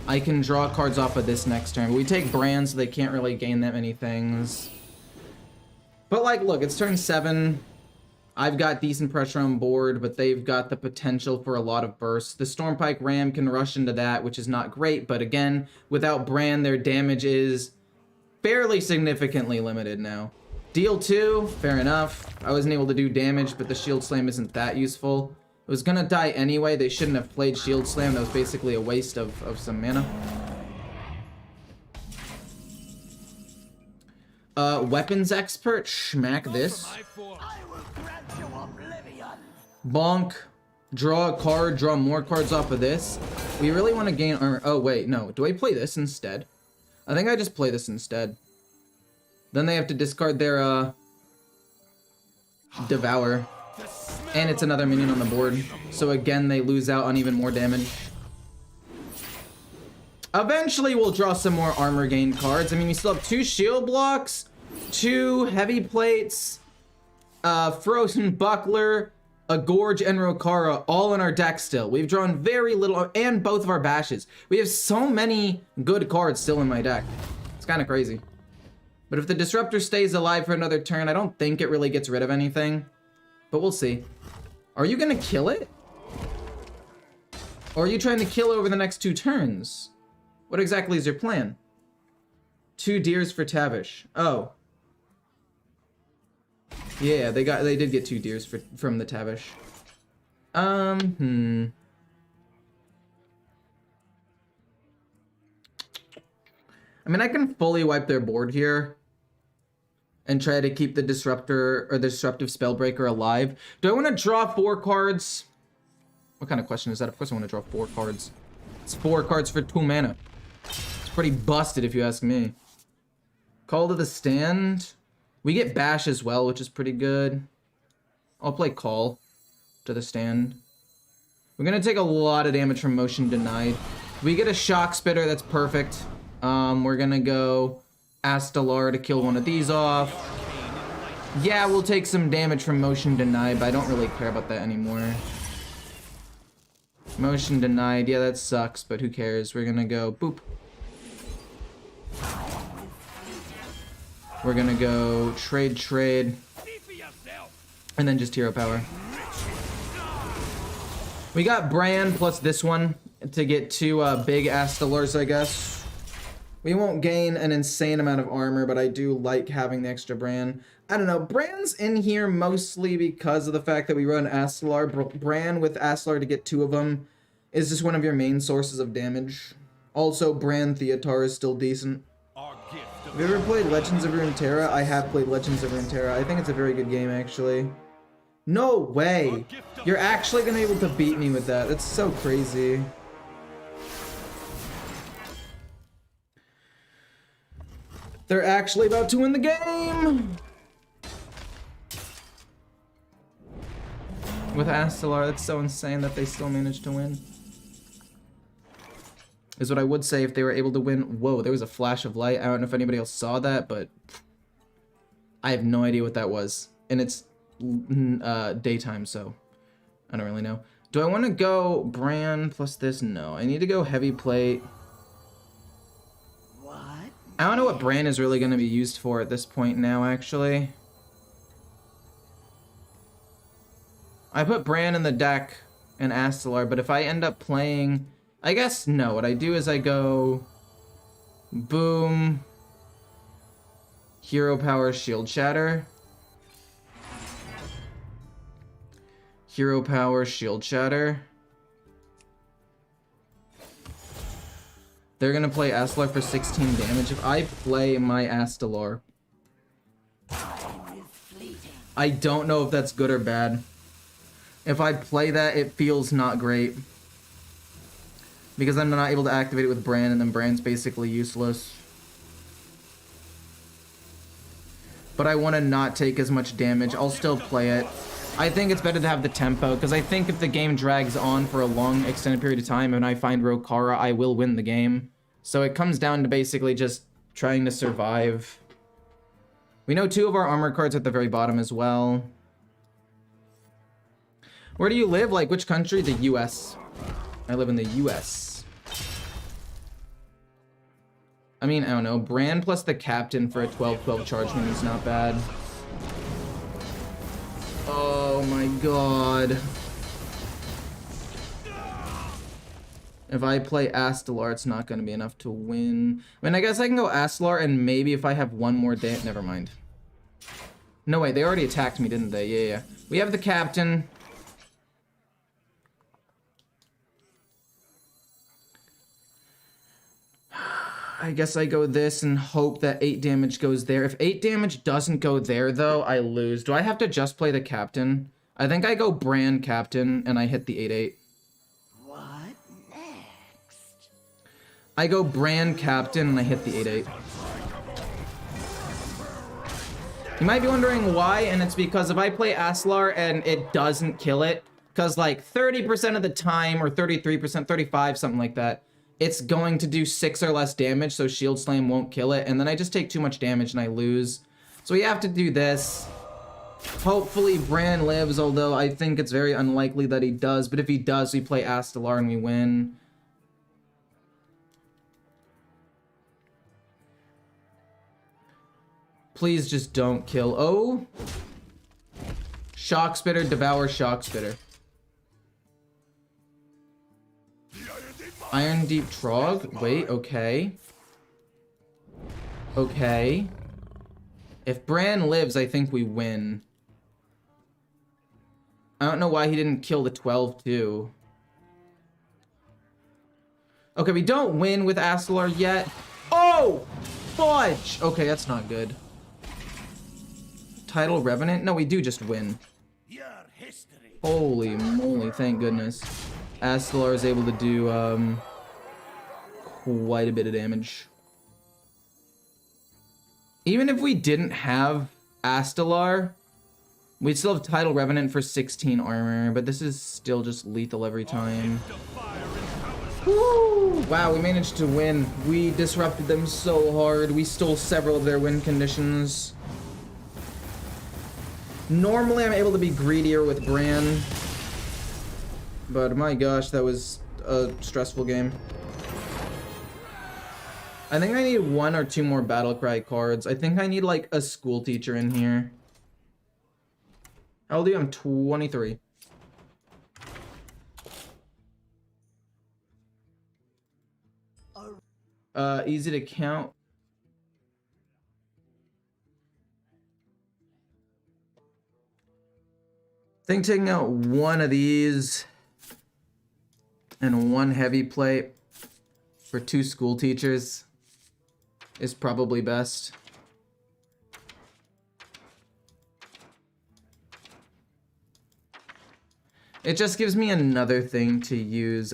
I can draw cards off of this next turn. But we take Bran, so they can't really gain that many things. But, like, look, it's turn 7. I've got decent pressure on board, but they've got the potential for a lot of bursts. The Stormpike Ram can rush into that, which is not great. But, again, without Bran, their damage is fairly significantly limited now. Deal 2, fair enough. I wasn't able to do damage, but the Shield Slam isn't that useful. It was gonna die anyway. They shouldn't have played Shield Slam. That was basically a waste of some mana. Weapons Expert, schmack this. Bonk. Draw a card, draw more cards off of this. We really want to gain armor. Oh, wait, no. Do I play this instead? I think I just play this instead. Then they have to discard their, Devour. And it's another minion on the board. So again, they lose out on even more damage. Eventually, we'll draw some more armor gain cards. I mean, we still have 2 shield blocks, 2 heavy plates, Frozen Buckler, a Gorge, and Rokara, all in our deck still. We've drawn very little, and both of our bashes. We have so many good cards still in my deck. It's kind of crazy. But if the Disruptor stays alive for another turn, I don't think it really gets rid of anything. But we'll see. Are you gonna kill it? Or are you trying to kill over the next 2 turns? What exactly is your plan? 2 deers for Tavish. Oh. Yeah, they did get 2 deers from the Tavish. I mean, I can fully wipe their board here and try to keep the Disruptor or the Disruptive Spellbreaker alive. Do I want to draw 4 cards? What kind of question is that? Of course I want to draw 4 cards. It's 4 cards for 2 mana. It's pretty busted if you ask me. Call to the Stand. We get Bash as well, which is pretty good. I'll play Call to the Stand. We're going to take a lot of damage from Motion Denied. We get a Shock Spitter, that's perfect. We're going to go Astalar to kill one of these off. Yeah, we'll take some damage from Motion Denied, but I don't really care about that anymore. Motion Denied, yeah, that sucks, but who cares? We're gonna go boop. We're gonna go trade, and then just hero power. We got Bran plus this one to get 2 big Astalars, I guess. We won't gain an insane amount of armor, but I do like having the extra Bran. I don't know, Bran's in here mostly because of the fact that we run Astalar. Bran with Astalar to get 2 of them is just one of your main sources of damage. Also, Bran Theotar is still decent. Have you ever played Legends of Runeterra? I have played Legends of Runeterra. I think it's a very good game, actually. No way! You're actually gonna be able to beat me with that. That's so crazy. They're actually about to win the game! With Astalar, that's so insane that they still managed to win. Is what I would say if they were able to win. Whoa, there was a flash of light. I don't know if anybody else saw that, but I have no idea what that was. And it's daytime, so I don't really know. Do I want to go Bran plus this? No, I need to go heavy plate. What? I don't know what Bran is really going to be used for at this point now, actually. I put Bran in the deck and Astalar, but if I end up playing... I guess, no. What I do is I go... Boom. Hero Power, Shield Shatter. Hero Power, Shield Shatter. They're gonna play Astalar for 16 damage. If I play my Astalar, I don't know if that's good or bad. If I play that, it feels not great. Because I'm not able to activate it with Bran, and then Bran's basically useless. But I want to not take as much damage. I'll still play it. I think it's better to have the tempo, because I think if the game drags on for a long, extended period of time and I find Rokara, I will win the game. So it comes down to basically just trying to survive. We know 2 of our armor cards at the very bottom as well. Where do you live? Like, which country? The US. I live in the US. I mean, I don't know. Bran plus the captain for a 12-12 charge mean is not bad. Oh my god. If I play Astalar, it's not going to be enough to win. I mean, I guess I can go Astalar, and maybe if I have one more day... Never mind. No, wait, they already attacked me, didn't they? Yeah. We have the captain. I guess I go this and hope that 8 damage goes there. If 8 damage doesn't go there, though, I lose. Do I have to just play the captain? I think I go Bran captain, and I hit the 8-8. What next? I go Bran captain, and I hit the 8-8. You might be wondering why, and it's because if I play Aslar and it doesn't kill it, because like 30% of the time, or 33%, 35, something like that, it's going to do 6 or less damage, so Shield Slam won't kill it, and then I just take too much damage and I lose. So we have to do this. Hopefully Bran lives, although I think it's very unlikely that he does, but if he does, we play Astalar and we win. Please just don't kill. Oh! Shock Spitter, devour Shock Spitter. Iron Deep Trog? Wait, okay. Okay. If Bran lives, I think we win. I don't know why he didn't kill the 12 too. Okay, we don't win with Astalar yet. Oh! Fudge! Okay, that's not good. Title Revenant? No, we do just win. Holy moly, thank goodness. Astalar is able to do quite a bit of damage. Even if we didn't have Astalar, we'd still have Title Revenant for 16 armor, but this is still just lethal every time. Woo! Wow, we managed to win. We disrupted them so hard. We stole several of their win conditions. Normally I'm able to be greedier with Bran, but my gosh, that was a stressful game. I think I need 1 or 2 more Battlecry cards. I think I need like a school teacher in here. How old are you? I'm 23. Easy to count. I think taking out 1 of these and 1 heavy plate for 2 school teachers is probably best. It just gives me another thing to use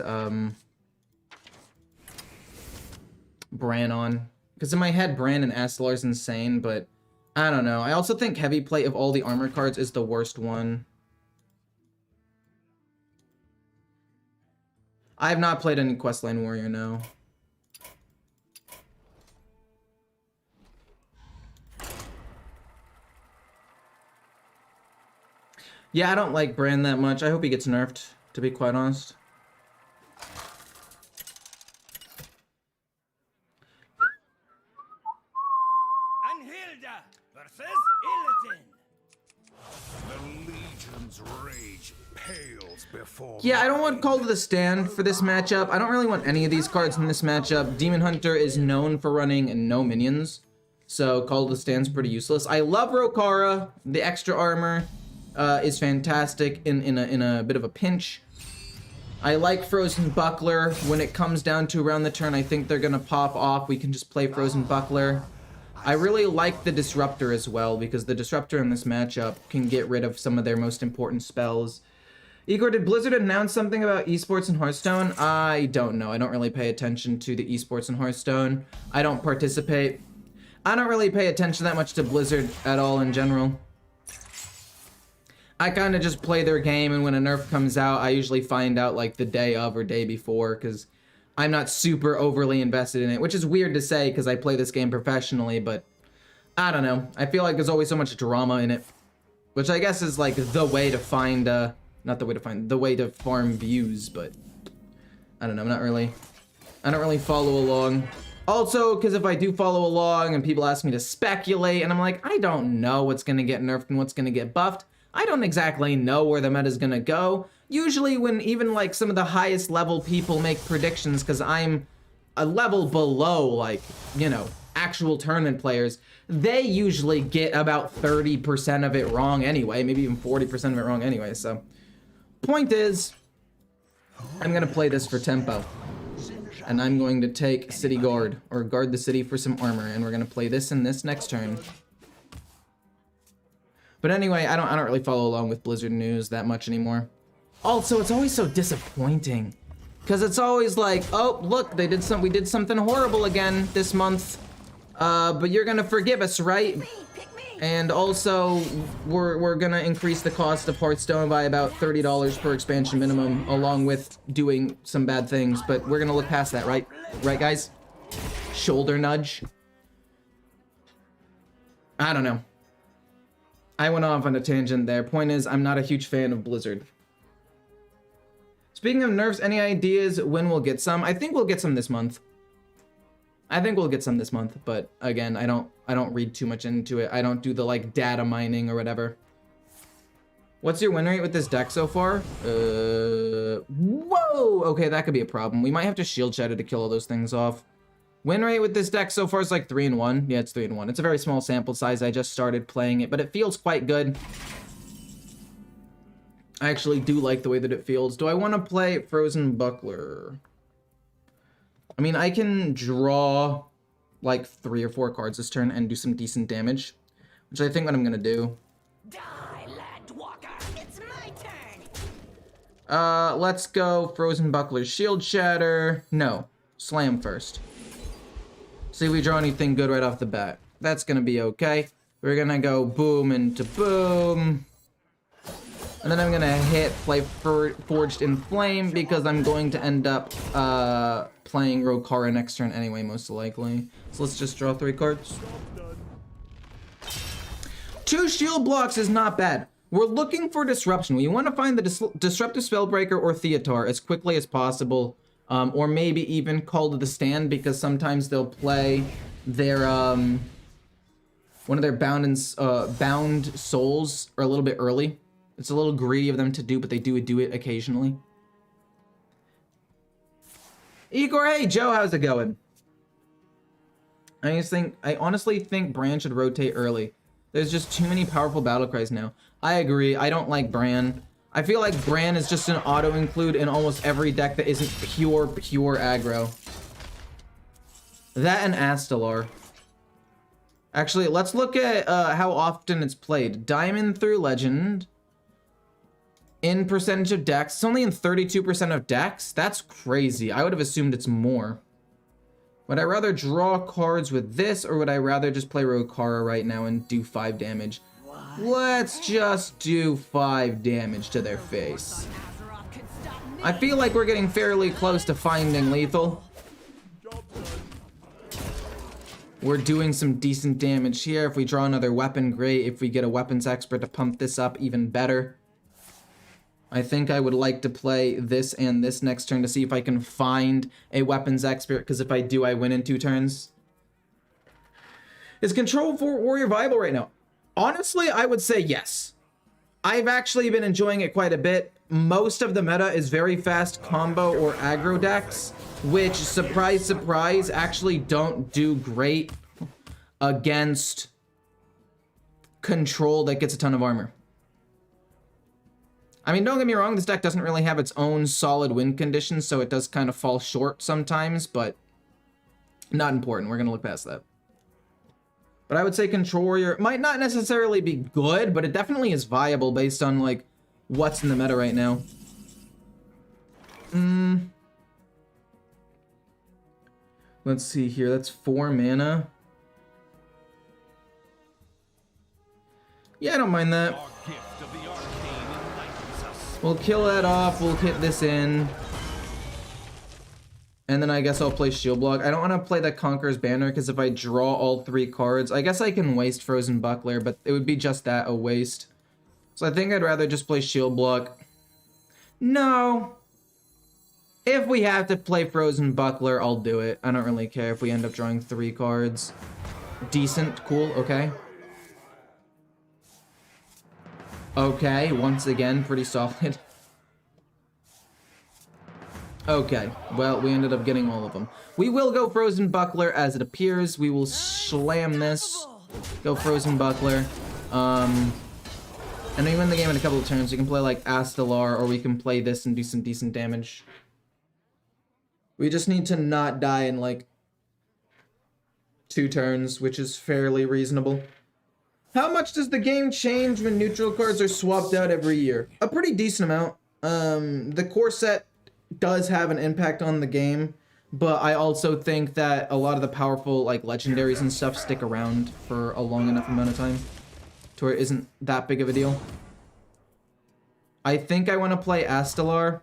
Bran on. Because in my head, Bran and Astalar is insane, but I don't know. I also think heavy plate of all the armor cards is the worst one. I have not played any Questline Warrior, no. Yeah, I don't like Bran that much. I hope he gets nerfed, to be quite honest. Anhilda versus Illidan. The Legion's rage pales before. Yeah, I don't want Call to the Stand for this matchup. I don't really want any of these cards in this matchup. Demon Hunter is known for running no minions, so Call to the Stand's pretty useless. I love Rokara. The extra armor is fantastic in a bit of a pinch. I like Frozen Buckler. When it comes down to around the turn, I think they're gonna pop off. We can just play Frozen Buckler. I really like the Disruptor as well, because the Disruptor in this matchup can get rid of some of their most important spells. Igor, did Blizzard announce something about esports in Hearthstone? I don't know. I don't really pay attention to the esports in Hearthstone. I don't participate. I don't really pay attention that much to Blizzard at all in general. I kind of just play their game, and when a nerf comes out, I usually find out like the day of or day before, because I'm not super overly invested in it, which is weird to say because I play this game professionally, but I don't know. I feel like there's always so much drama in it, which I guess is like the way to find, not the way to find, the way to farm views, but I don't know, I don't really follow along. Also, because if I do follow along and people ask me to speculate, and I'm like, I don't know what's gonna get nerfed and what's gonna get buffed, I don't exactly know where the meta's gonna go. Usually when even like some of the highest level people make predictions, because I'm a level below like, you know, actual tournament players, they usually get about 30% of it wrong anyway, maybe even 40% of it wrong anyway, so. Point is, I'm gonna play this for tempo. And I'm going to take City Guard, or guard the city for some armor, and we're gonna play this in this next turn. But anyway, I don't really follow along with Blizzard news that much anymore. Also, it's always so disappointing, because it's always like, oh, look, we did something horrible again this month, but you're gonna forgive us, right? And also, we're gonna increase the cost of Hearthstone by about $30 per expansion minimum, along with doing some bad things, but we're gonna look past that, right? Right, guys? Shoulder nudge. I don't know. I went off on a tangent there. Point is, I'm not a huge fan of Blizzard. Speaking of nerfs, any ideas when we'll get some? I think we'll get some this month. But again, I don't read too much into it. I don't do the like data mining or whatever. What's your win rate with this deck so far? Whoa! Okay, that could be a problem. We might have to shield shatter to kill all those things off. Win rate with this deck so far is like 3-1. Yeah, it's 3-1. It's a very small sample size. I just started playing it, but it feels quite good. I actually do like the way that it feels. Do I want to play Frozen Buckler? I mean, I can draw like 3 or 4 cards this turn and do some decent damage, which I think what I'm gonna do. Die, Landwalker! It's my turn! Let's go Frozen Buckler, Shield Shatter. No, Slam first. See if we draw anything good right off the bat. That's gonna be okay. We're gonna go boom into boom. And then I'm gonna play Forged in Flame, because I'm going to end up playing Rokara next turn anyway, most likely. So let's just draw 3 cards. 2 shield blocks is not bad. We're looking for disruption. We want to find the Disruptive Spellbreaker or Theatar as quickly as possible. Or maybe even Call to the Stand, because sometimes they'll play their one of their bound souls a little bit early. It's a little greedy of them to do, but they do it occasionally. Igor, hey Joe, how's it going? I honestly think Bran should rotate early. There's just too many powerful battle cries now. I agree. I don't like Bran. I feel like Bran is just an auto-include in almost every deck that isn't pure aggro. That and Astalar. Actually, let's look at how often it's played. Diamond through Legend. In percentage of decks. It's only in 32% of decks? That's crazy. I would have assumed it's more. Would I rather draw cards with this, or would I rather just play Rokara right now and do 5 damage? Let's just do 5 damage to their face. I feel like we're getting fairly close to finding lethal. We're doing some decent damage here. If we draw another weapon, great. If we get a weapons expert to pump this up, even better. I think I would like to play this and this next turn to see if I can find a weapons expert, because if I do, I win in 2 turns. Is Control for Warrior viable right now? Honestly, I would say yes. I've actually been enjoying it quite a bit. Most of the meta is very fast combo or aggro decks, which, surprise, surprise, actually don't do great against Control that gets a ton of armor. I mean, don't get me wrong, this deck doesn't really have its own solid win conditions, so it does kind of fall short sometimes, but not important. We're going to look past that. But I would say Control Warrior might not necessarily be good, but it definitely is viable based on, like, what's in the meta right now. Let's see here. That's 4 mana. Yeah, I don't mind that. We'll kill that off. We'll hit this in. And then I guess I'll play Shield Block. I don't want to play the Conqueror's Banner because if I draw all 3 cards, I guess I can waste Frozen Buckler, but it would be just that, a waste. So I think I'd rather just play Shield Block. No. If we have to play Frozen Buckler, I'll do it. I don't really care if we end up drawing 3 cards. Decent, cool, okay. Okay, once again, pretty solid. Okay, well, we ended up getting all of them. We will go Frozen Buckler as it appears. We will slam this. Go Frozen Buckler. And we win the game in a couple of turns. We can play like Astalar, or we can play this and do some decent damage. We just need to not die in like 2 turns, which is fairly reasonable. How much does the game change when neutral cards are swapped out every year? A pretty decent amount. The core set does have an impact on the game, but I also think that a lot of the powerful like legendaries and stuff stick around for a long enough amount of time to where it isn't that big of a deal. I think I want to play Astalar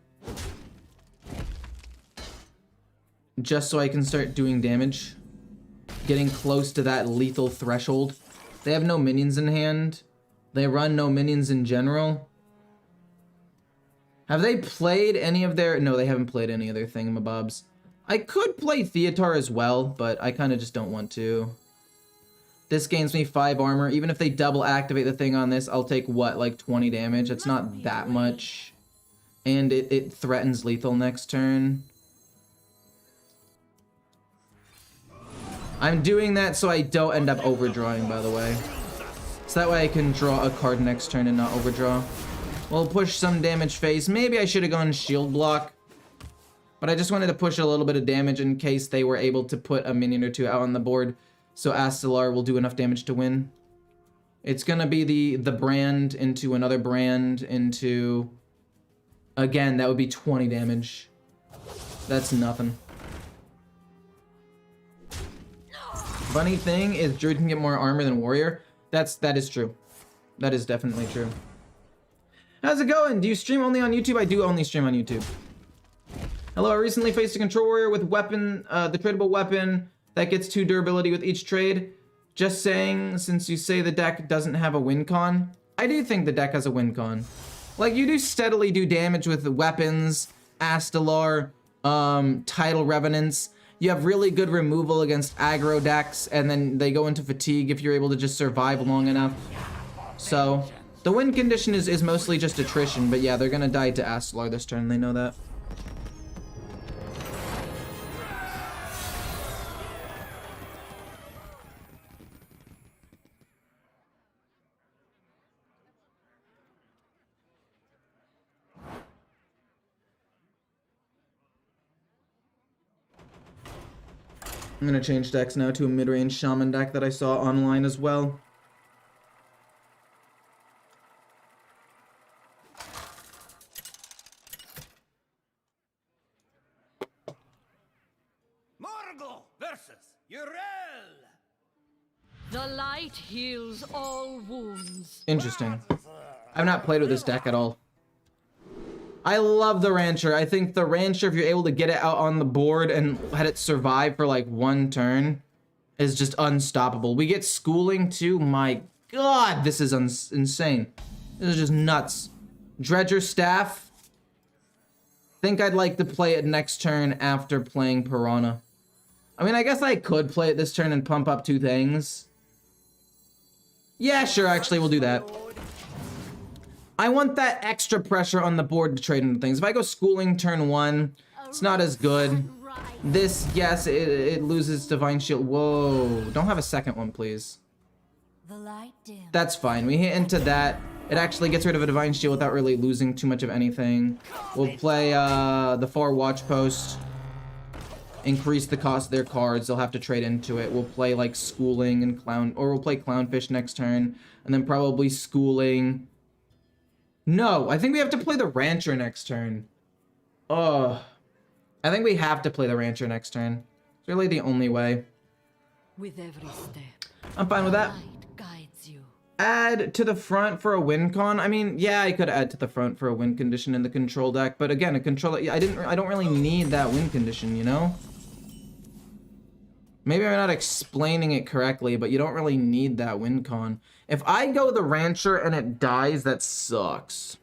just so I can start doing damage, getting close to that lethal threshold. They have no minions in hand. They run no minions in general. Have they played any of their... No, they haven't played any of their thingamabobs. I could play Theatar as well, but I kind of just don't want to. This gains me 5 armor. Even if they double activate the thing on this, I'll take, what, like 20 damage? It's not that much. And it threatens lethal next turn. I'm doing that so I don't end up overdrawing, by the way. So that way I can draw a card next turn and not overdraw. We'll push some damage phase. Maybe I should have gone Shield Block. But I just wanted to push a little bit of damage in case they were able to put a minion or 2 out on the board. So Astalar will do enough damage to win. It's gonna be the brand into another brand into... Again, that would be 20 damage. That's nothing. Funny thing is Druid can get more armor than Warrior. That is true. That is definitely true. How's it going? Do you stream only on YouTube? I do only stream on YouTube. Hello, I recently faced a Control Warrior with weapon, the tradable weapon that gets 2 durability with each trade. Just saying, since you say the deck doesn't have a win con. I do think the deck has a win con. Like, you do steadily do damage with weapons, Astalar, Tidal Revenants. You have really good removal against aggro decks, and then they go into fatigue if you're able to just survive long enough. So, the win condition is mostly just attrition, but yeah, they're gonna die to Astalar this turn, they know that. I'm gonna change decks now to a mid-range Shaman deck that I saw online as well. Morgul versus Uriel. The light heals all wounds. Interesting. I've not played with this deck at all. I love the Rancher. I think the Rancher, if you're able to get it out on the board and let it survive for like 1 turn, is just unstoppable. We get Schooling too. My god, this is insane. This is just nuts. Dredger Staff. Think I'd like to play it next turn after playing Piranha. I mean, I guess I could play it this turn and pump up 2 things. Yeah, sure, actually, we'll do that. I want that extra pressure on the board to trade into things. If I go Schooling turn 1, it's not as good. This, yes, it loses Divine Shield. Whoa, don't have a second one, please. That's fine. We hit into that. It actually gets rid of a Divine Shield without really losing too much of anything. We'll play the Far Watch Post. Increase the cost of their cards. They'll have to trade into it. We'll play like Schooling and Clown, or we'll play Clownfish next turn, and then probably Schooling. No, I think we have to play the Rancher next turn. Oh, I think we have to play the Rancher next turn. It's really the only way. With every step, I'm fine with that. light guides you. Add to the front for a win con. I mean, yeah, I could add to the front for a win condition in the control deck, but again, a control. I don't really need that win condition, you know? Maybe I'm not explaining it correctly, but you don't really need that win con. If I go the Rancher and it dies, that sucks.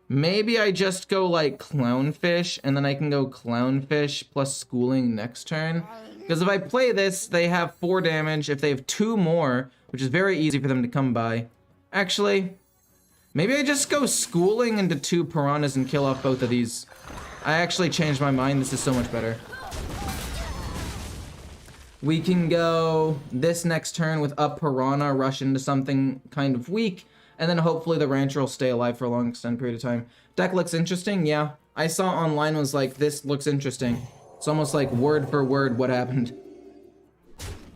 Maybe I just go like Clownfish, and then I can go Clownfish plus Schooling next turn. Because if I play this, they have 4 damage. If they have 2 more, which is very easy for them to come by. Actually, maybe I just go Schooling into 2 Piranhas and kill off both of these. I actually changed my mind. This is so much better. We can go this next turn with a Piranha, rush into something kind of weak, and then hopefully the Rancher will stay alive for a long extended period of time. Deck looks interesting, yeah. I saw online was like, this looks interesting. It's almost like word for word what happened.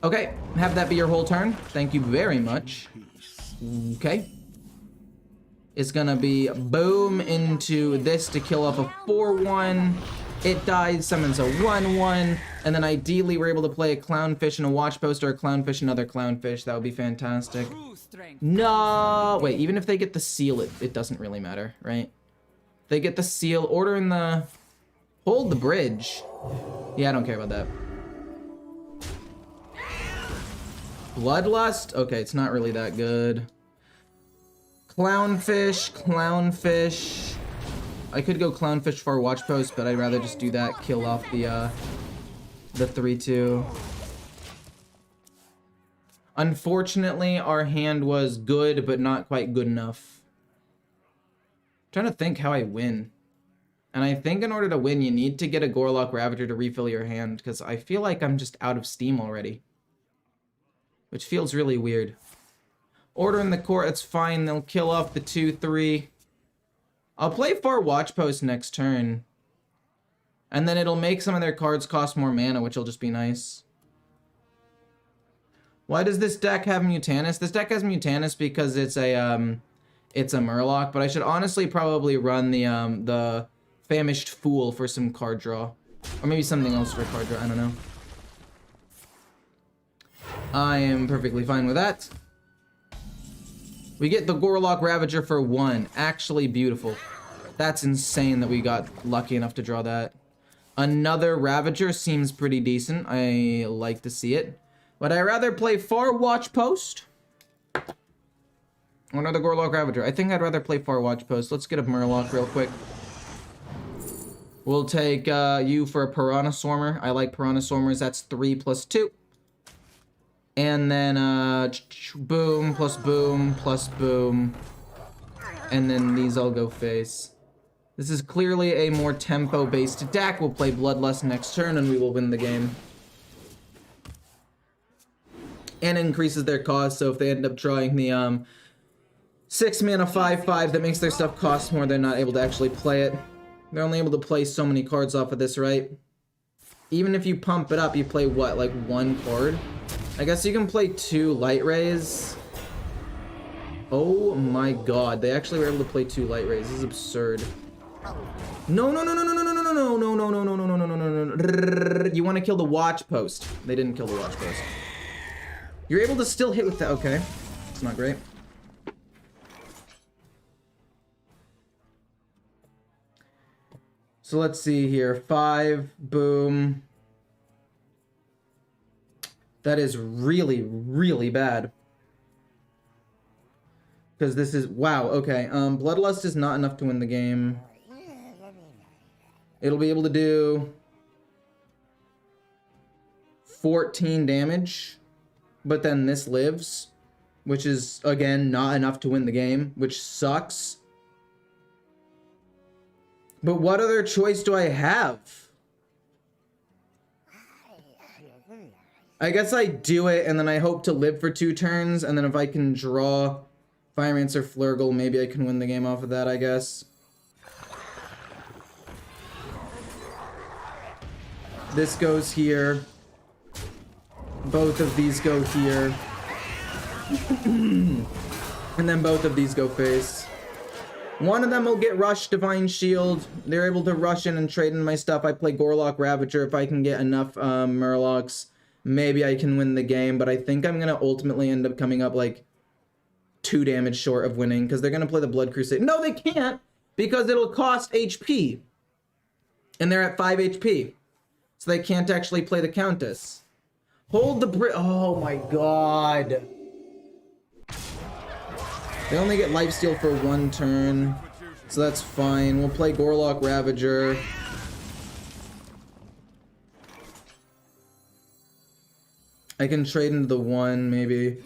Okay, have that be your whole turn. Thank you very much. Okay. It's gonna be boom into this to kill off a 4/1. It dies, summons a 1/1, and then ideally we're able to play a Clownfish and a Watch Post, or a Clownfish and another Clownfish. That would be fantastic. No, wait, even if they get the seal, it doesn't really matter, right? They get the seal, order in the... Hold the bridge. Yeah, I don't care about that. Bloodlust? Okay, it's not really that good. Clownfish, Clownfish. I could go Clownfish for a Watch Post, but I'd rather just do that, kill off the 3/2. Unfortunately, our hand was good, but not quite good enough. I'm trying to think how I win. And I think in order to win, you need to get a Gorlock Ravager to refill your hand, because I feel like I'm just out of steam already. Which feels really weird. Order in the court, it's fine. They'll kill off the 2/3. I'll play 4 Watch Posts next turn. And then it'll make some of their cards cost more mana, which will just be nice. Why does this deck have Mutanus? This deck has Mutanus because it's a Murloc, but I should honestly probably run the Famished Fool for some card draw. Or maybe something else for card draw, I don't know. I am perfectly fine with that. We get the Gorlock Ravager for 1. Actually beautiful. That's insane that we got lucky enough to draw that. Another Ravager seems pretty decent. I like to see it. Would I rather play 4 Watch Post? Or another Gorlock Ravager? I think I'd rather play 4 Watch Post. Let's get a Murloc real quick. We'll take you for a Piranha Swarmer. I like Piranha Swarmers. That's 3 plus 2. And then, boom, plus boom, plus boom. And then these all go face. This is clearly a more tempo-based deck. We'll play Bloodlust next turn and we will win the game. And increases their cost, so if they end up drawing the 6 mana 5/5 that makes their stuff cost more, they're not able to actually play it. They're only able to play so many cards off of this, right? Even if you pump it up, you play what, like 1 card? I guess you can play 2 Light Rays. Oh my god, they actually were able to play 2 Light Rays. This is absurd. No, no, no, no, no, no, no, no, no, no, no, no, no, no, no, no, no, no. You want to kill the Watch Post. They didn't kill the Watch Post. You're able to still hit with that. Okay. It's not great. So let's see here. 5, boom. That is really, really bad. Because this is... Wow, okay. Bloodlust is not enough to win the game. It'll be able to do 14 damage. But then this lives. Which is, again, not enough to win the game. Which sucks. But what other choice do I have? I guess I do it, and then I hope to live for 2 turns, and then if I can draw Firemance or Flurgle, maybe I can win the game off of that, I guess. This goes here. Both of these go here. And then both of these go face. One of them will get Rush Divine Shield. They're able to rush in and trade in my stuff. I play Gorlock Ravager. If I can get enough Murlocs, maybe I can win the game. But I think I'm going to ultimately end up coming up like 2 damage short of winning, because they're going to play the Blood Crusade. No, they can't, because it'll cost HP. And they're at 5 HP. So they can't actually play the Countess. Hold the oh my god. They only get lifesteal for 1 turn, so that's fine. We'll play Gorlock Ravager. I can trade into the 1, maybe.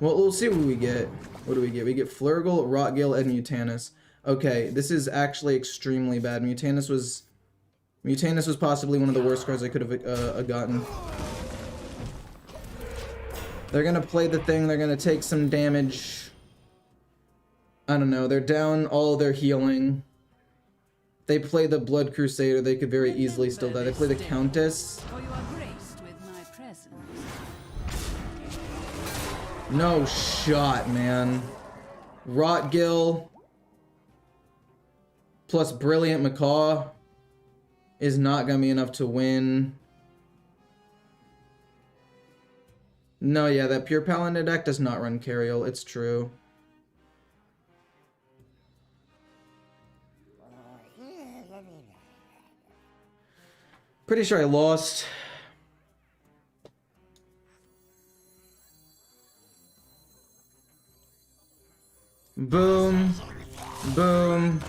Well, we'll see what we get. What do we get? We get Flurgle, Rotgill, and Mutanus. Okay, this is actually extremely bad. Mutanus was possibly one of the worst cards I could have gotten. They're gonna play the thing. They're gonna take some damage. I don't know. They're down all their healing. They play the Blood Crusader. They could very easily still die. They play the Countess. For you are graced with my presence. No shot, man. Rotgill plus Brilliant Macaw is not gonna be enough to win. No, yeah, that Pure Paladin deck does not run Cariel. It's true. Pretty sure I lost. Boom. Boom.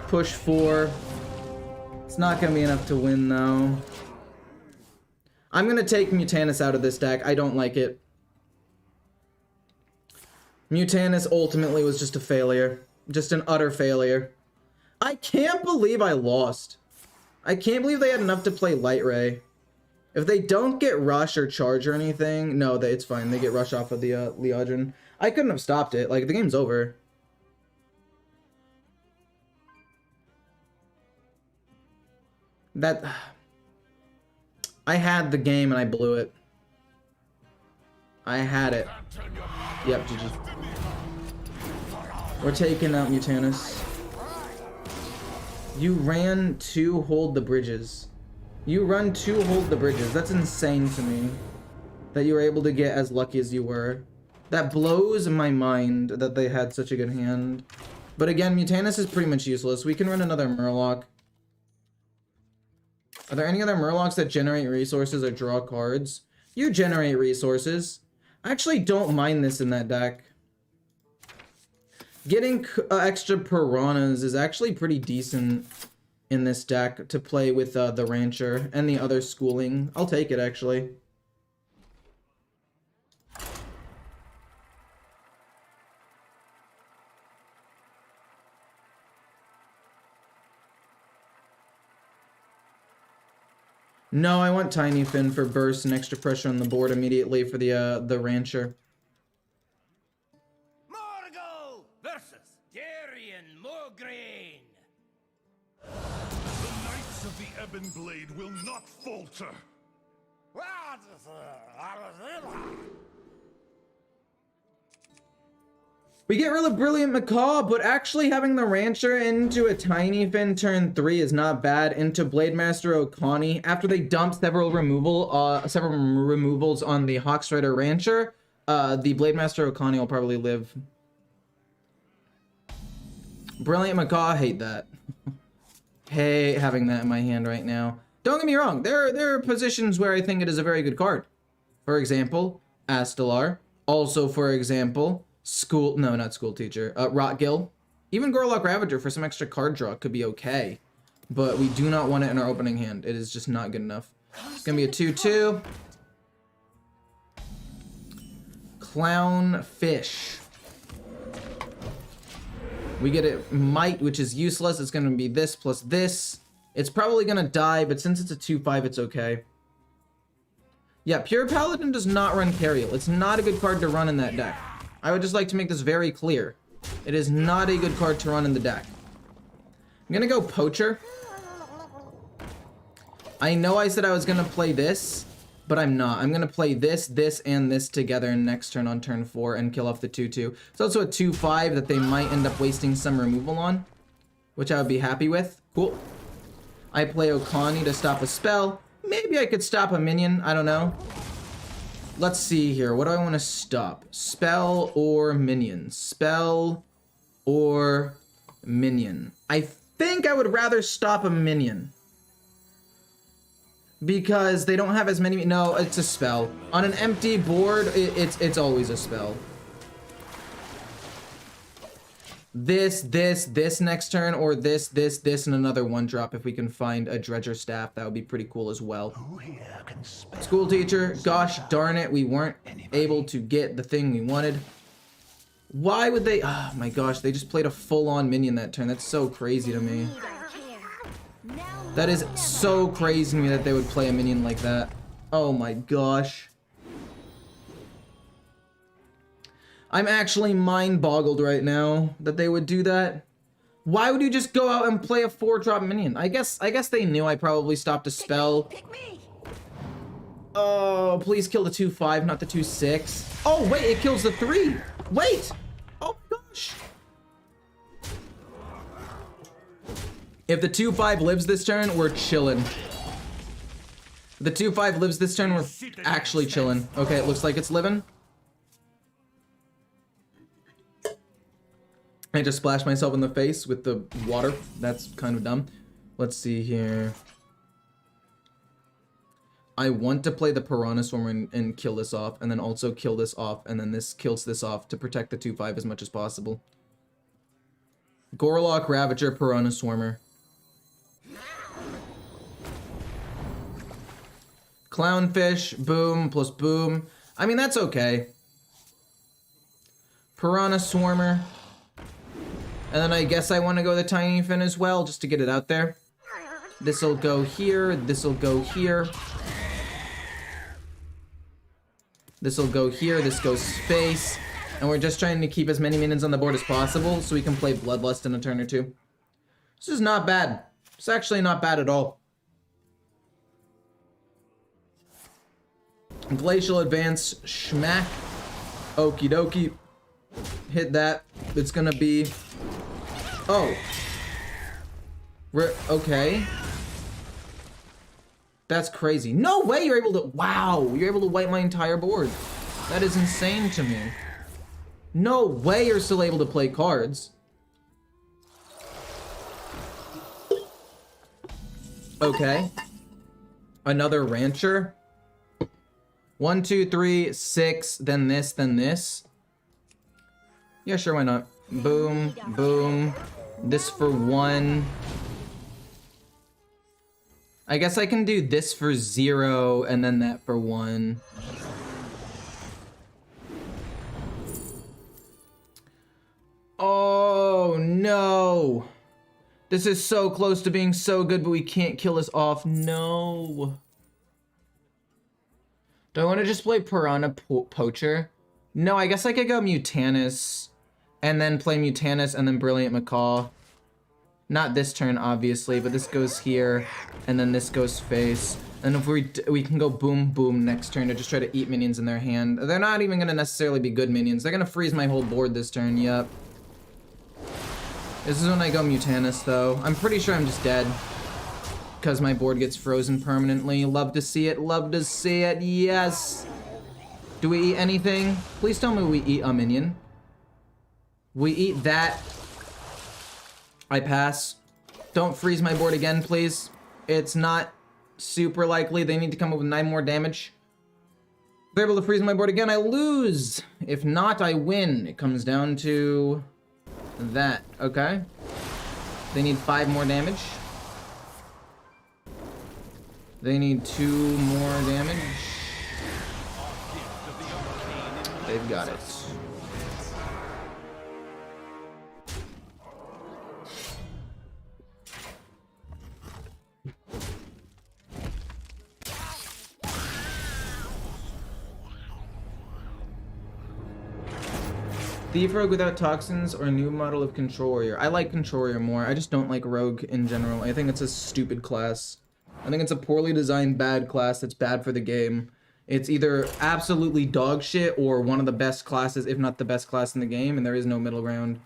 Push 4. It's not gonna be enough to win, though. I'm gonna take Mutanus out of this deck. I don't like it. Mutanus ultimately was just a failure. Just an utter failure. I can't believe I lost. I can't believe they had enough to play Light Ray. If they don't get Rush or Charge or anything, no, it's fine. They get Rush off of the Leodrin. I couldn't have stopped it. Like, the game's over. That... I had the game and I blew it. I had it. Yep, GG. We're taking out Mutanus. You ran to hold the bridges. You run to hold the bridges. That's insane to me. That you were able to get as lucky as you were. That blows my mind that they had such a good hand. But again, Mutanus is pretty much useless. We can run another Murloc. Are there any other Murlocs that generate resources or draw cards? You generate resources. I actually don't mind this in that deck. Getting extra Piranhas is actually pretty decent in this deck to play with the Rancher and the other schooling. I'll take it, actually. No, I want Tiny Fin for burst and extra pressure on the board immediately for the Rancher. Morgul versus Darien Mograine. The Knights of the Ebon Blade will not falter. We get rid of Brilliant Macaw, but actually having the Rancher into a Tiny Fin turn 3 is not bad. Into Blademaster Okani after they dump several removals on the Hawkstrider Rancher. The Blademaster Okani will probably live. Brilliant Macaw, hate that. Hate having that in my hand right now. Don't get me wrong, there are positions where I think it is a very good card. For example, Astelar. Also, for example, not School Teacher. Rotgill. Even Gorlock Ravager for some extra card draw could be okay. But we do not want it in our opening hand. It is just not good enough. It's gonna be a 2/2. Clownfish. We get it Might, which is useless. It's gonna be this plus this. It's probably gonna die, but since it's a 2/5, it's okay. Yeah, Pure Paladin does not run Cariel. It's not a good card to run in that deck. I would just like to make this very clear. It is not a good card to run in the deck. I'm gonna go Poacher. I know I said I was gonna play this, But I'm not. I'm gonna play this, this, and this together next turn on turn 4 and kill off the 2/2. It's also a 2/5 that they might end up wasting some removal on, which I would be happy with. Cool. I play Okani to stop a spell. Maybe I could stop a minion. I don't know. Let's see here. What do I want to stop? Spell or minion? Spell or minion? I think I would rather stop a minion. Because they don't have as many... No, it's a spell. On an empty board, it's always a spell. This next turn, or this, and another 1-drop if we can find a Dredger Staff. That would be pretty cool as well. School teacher, gosh darn it, we weren't able to get the thing we wanted. Why would they... Oh my gosh, they just played a full-on minion that turn. That's so crazy to me. That is so crazy to me that they would play a minion like that. Oh my gosh. I'm actually mind-boggled right now that they would do that. Why would you just go out and play a 4-drop minion? I guess they knew I probably stopped a spell. Oh, please kill the 2/5, not the 2/6. Oh, wait, it kills the 3. Wait! Oh my gosh. If the 2/5 lives this turn, we're chillin'. If the 2/5 lives this turn, we're actually chillin'. Okay, it looks like it's living. I just splashed myself in the face with the water. That's kind of dumb. Let's see here. I want to play the Piranha Swarmer and kill this off, and then also kill this off, and then this kills this off to protect the 2/5 as much as possible. Gorlock, Ravager, Piranha Swarmer. Clownfish, boom, plus boom. I mean, that's okay. Piranha Swarmer. And then I guess I want to go the Tiny Fin as well, just to get it out there. This'll go here, this'll go here. This'll go here, this goes space. And we're just trying to keep as many minions on the board as possible so we can play Bloodlust in a turn or two. This is not bad. It's actually not bad at all. Glacial Advance, schmack. Okie dokie. Hit that. It's gonna be... Oh. Okay. That's crazy. No way you're able to... Wow, you're able to wipe my entire board. That is insane to me. No way you're still able to play cards. Okay. Another Rancher. 1, 2, 3, 6, then this, then this. Yeah, sure, why not? Boom, boom. This for 1. I guess I can do this for 0 and then that for 1. Oh no. This is so close to being so good, but we can't kill this off. No. Do I want to just play Piranha Poacher? No, I guess I could go Mutanus and then play Mutanus and then Brilliant Macaw. Not this turn, obviously, but this goes here and then this goes face. And if we can go boom boom next turn to just try to eat minions in their hand. They're not even going to necessarily be good minions. They're going to freeze my whole board this turn, yep. This is when I go Mutanus, though. I'm pretty sure I'm just dead. Because my board gets frozen permanently. Love to see it, love to see it, yes! Do we eat anything? Please tell me we eat a minion. We eat that. I pass. Don't freeze my board again, please. It's not super likely. They need to come up with 9 more damage. If they're able to freeze my board again, I lose. If not, I win. It comes down to that. Okay. They need 5 more damage. They need 2 more damage. They've got it. Thief Rogue without toxins or a new model of Control Warrior? I like Control Warrior more. I just don't like Rogue in general. I think it's a stupid class. I think it's a poorly designed bad class that's bad for the game. It's either absolutely dog shit or one of the best classes, if not the best class in the game, and there is no middle ground.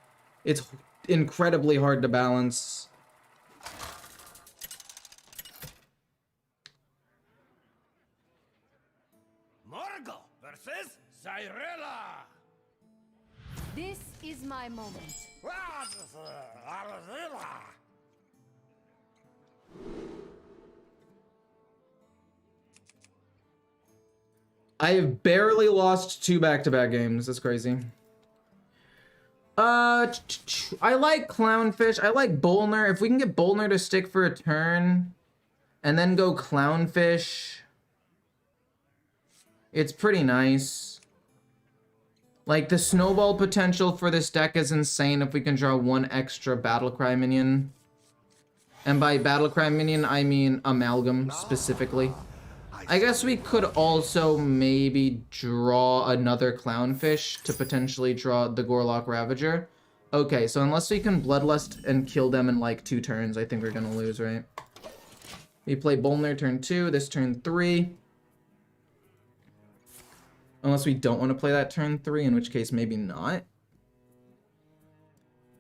It's incredibly hard to balance. Morgul versus Zyrella. This is my moment. I have barely lost 2 back-to-back games. That's crazy. I like Clownfish. I like Bolner. If we can get Bolner to stick for a turn and then go Clownfish, it's pretty nice. Like, the snowball potential for this deck is insane if we can draw 1 extra Battlecry minion. And by Battlecry minion, I mean Amalgam, specifically. I guess we could also maybe draw another Clownfish to potentially draw the Gorlock Ravager. Okay, so unless we can Bloodlust and kill them in, like, 2 turns, I think we're gonna lose, right? We play Bolner turn 2, this turn 3. Unless we don't want to play that turn 3, in which case maybe not.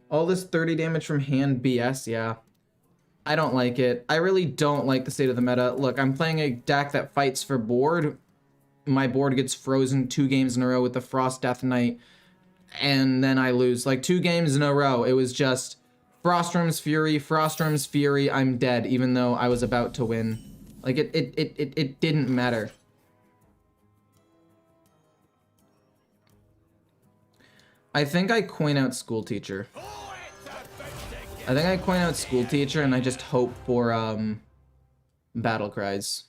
All this 30 damage from hand BS, yeah. I don't like it. I really don't like the state of the meta. Look, I'm playing a deck that fights for board. My board gets frozen 2 games in a row with the Frost Death Knight, and then I lose. Like, 2 games in a row, it was just Frostworm's Fury, I'm dead, even though I was about to win. Like, it didn't matter. I think I coin out School Teacher. I think I coin out School Teacher and I just hope for Battle Cries.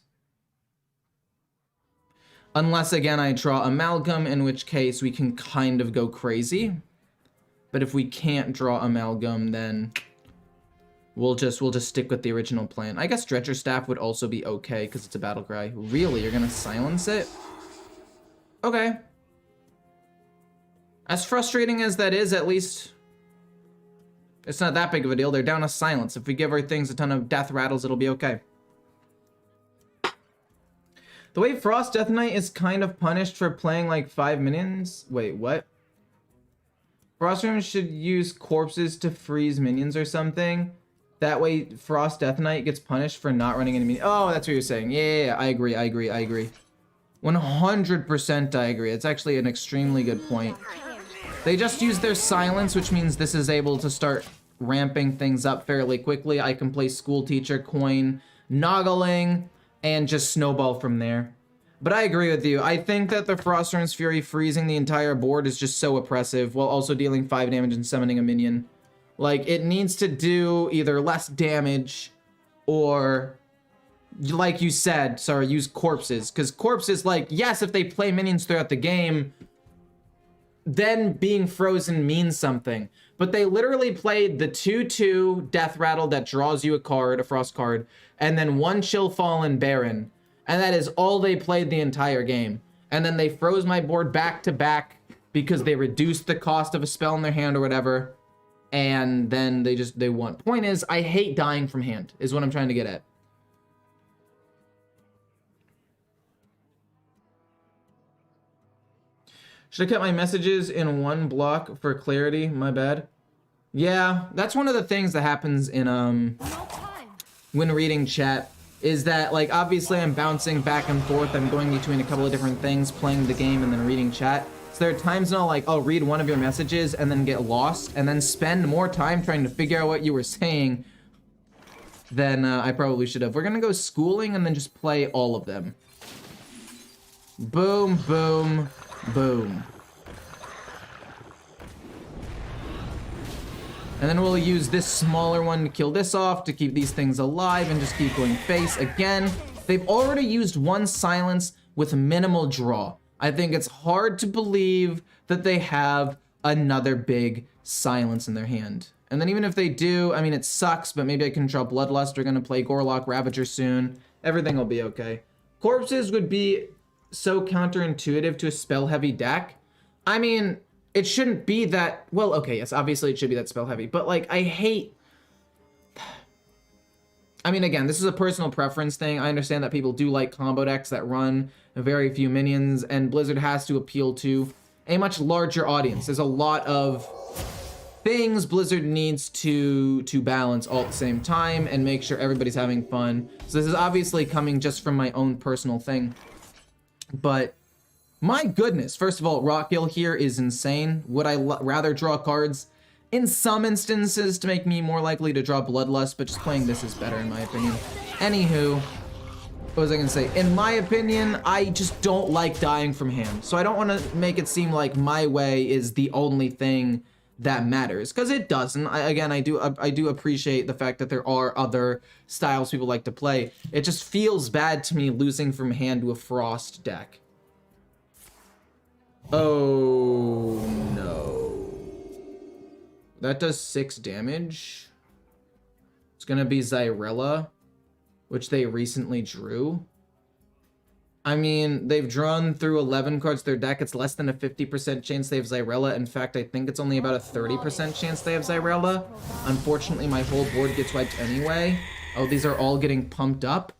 Unless again I draw Amalgam, in which case we can kind of go crazy. But if we can't draw Amalgam, then we'll just stick with the original plan. I guess Dredger Staff would also be okay because it's a Battle Cry. Really? You're gonna silence it? Okay. As frustrating as that is, at least it's not that big of a deal. They're down to silence. If we give our things a ton of death rattles, it'll be okay. The way Frost Death Knight is kind of punished for playing like 5 minions. Wait, what? Frostworm should use corpses to freeze minions or something. That way Frost Death Knight gets punished for not running any minions. Oh, that's what you're saying. Yeah, I agree. 100% I agree. It's actually an extremely good point. They just use their silence, which means this is able to start ramping things up fairly quickly. I can play School Teacher, coin, Noggling, and just snowball from there. But I agree with you. I think that the Frostworm's Fury freezing the entire board is just so oppressive, while also dealing 5 damage and summoning a minion. Like, it needs to do either less damage, or, like you said, sorry, use corpses. Because corpses, like, yes, if they play minions throughout the game, then being frozen means something. But they literally played the 2/2 Death Rattle that draws you a card, a Frost card, and then 1 Chill Fallen Baron. And that is all they played the entire game. And then they froze my board back to back because they reduced the cost of a spell in their hand or whatever. And then they won. Point is, I hate dying from hand, is what I'm trying to get at. Should I cut my messages in 1 block for clarity? My bad. Yeah, that's one of the things that happens in when reading chat, is that, like, obviously I'm bouncing back and forth. I'm going between a couple of different things, playing the game and then reading chat. So there are times when I'll read one of your messages and then get lost and then spend more time trying to figure out what you were saying than I probably should have. We're gonna go Schooling and then just play all of them. Boom, boom, boom. And then we'll use this smaller one to kill this off, to keep these things alive, and just keep going face again. They've already used 1 silence with minimal draw. I think it's hard to believe that they have another big silence in their hand. And then even if they do, I mean, it sucks, but maybe I can draw Bloodlust. We're gonna play Gorlock Ravager soon. Everything will be okay. Corpses would be so counterintuitive to a spell-heavy deck. I mean, it shouldn't be that, well, okay, yes, obviously it should be that spell heavy, but like, I hate, I mean, again, this is a personal preference thing. I understand that people do like combo decks that run very few minions, and Blizzard has to appeal to a much larger audience. There's a lot of things Blizzard needs to balance all at the same time and make sure everybody's having fun. So this is obviously coming just from my own personal thing. But my goodness, first of all, Rockgill here is insane. Would I rather draw cards in some instances to make me more likely to draw Bloodlust, but just playing this is better in my opinion. Anywho, what was I gonna say? In my opinion, I just don't like dying from hand. So I don't want to make it seem like my way is the only thing that matters, because it doesn't. I do appreciate the fact that there are other styles people like to play. It just feels bad to me losing from hand to a Frost deck. Oh no. That does 6 damage. It's gonna be Xyrella, which they recently drew. I mean, they've drawn through 11 cards their deck. It's less than a 50% chance they have Xyrella. In fact, I think it's only about a 30% chance they have Xyrella. Unfortunately, my whole board gets wiped anyway. Oh, these are all getting pumped up.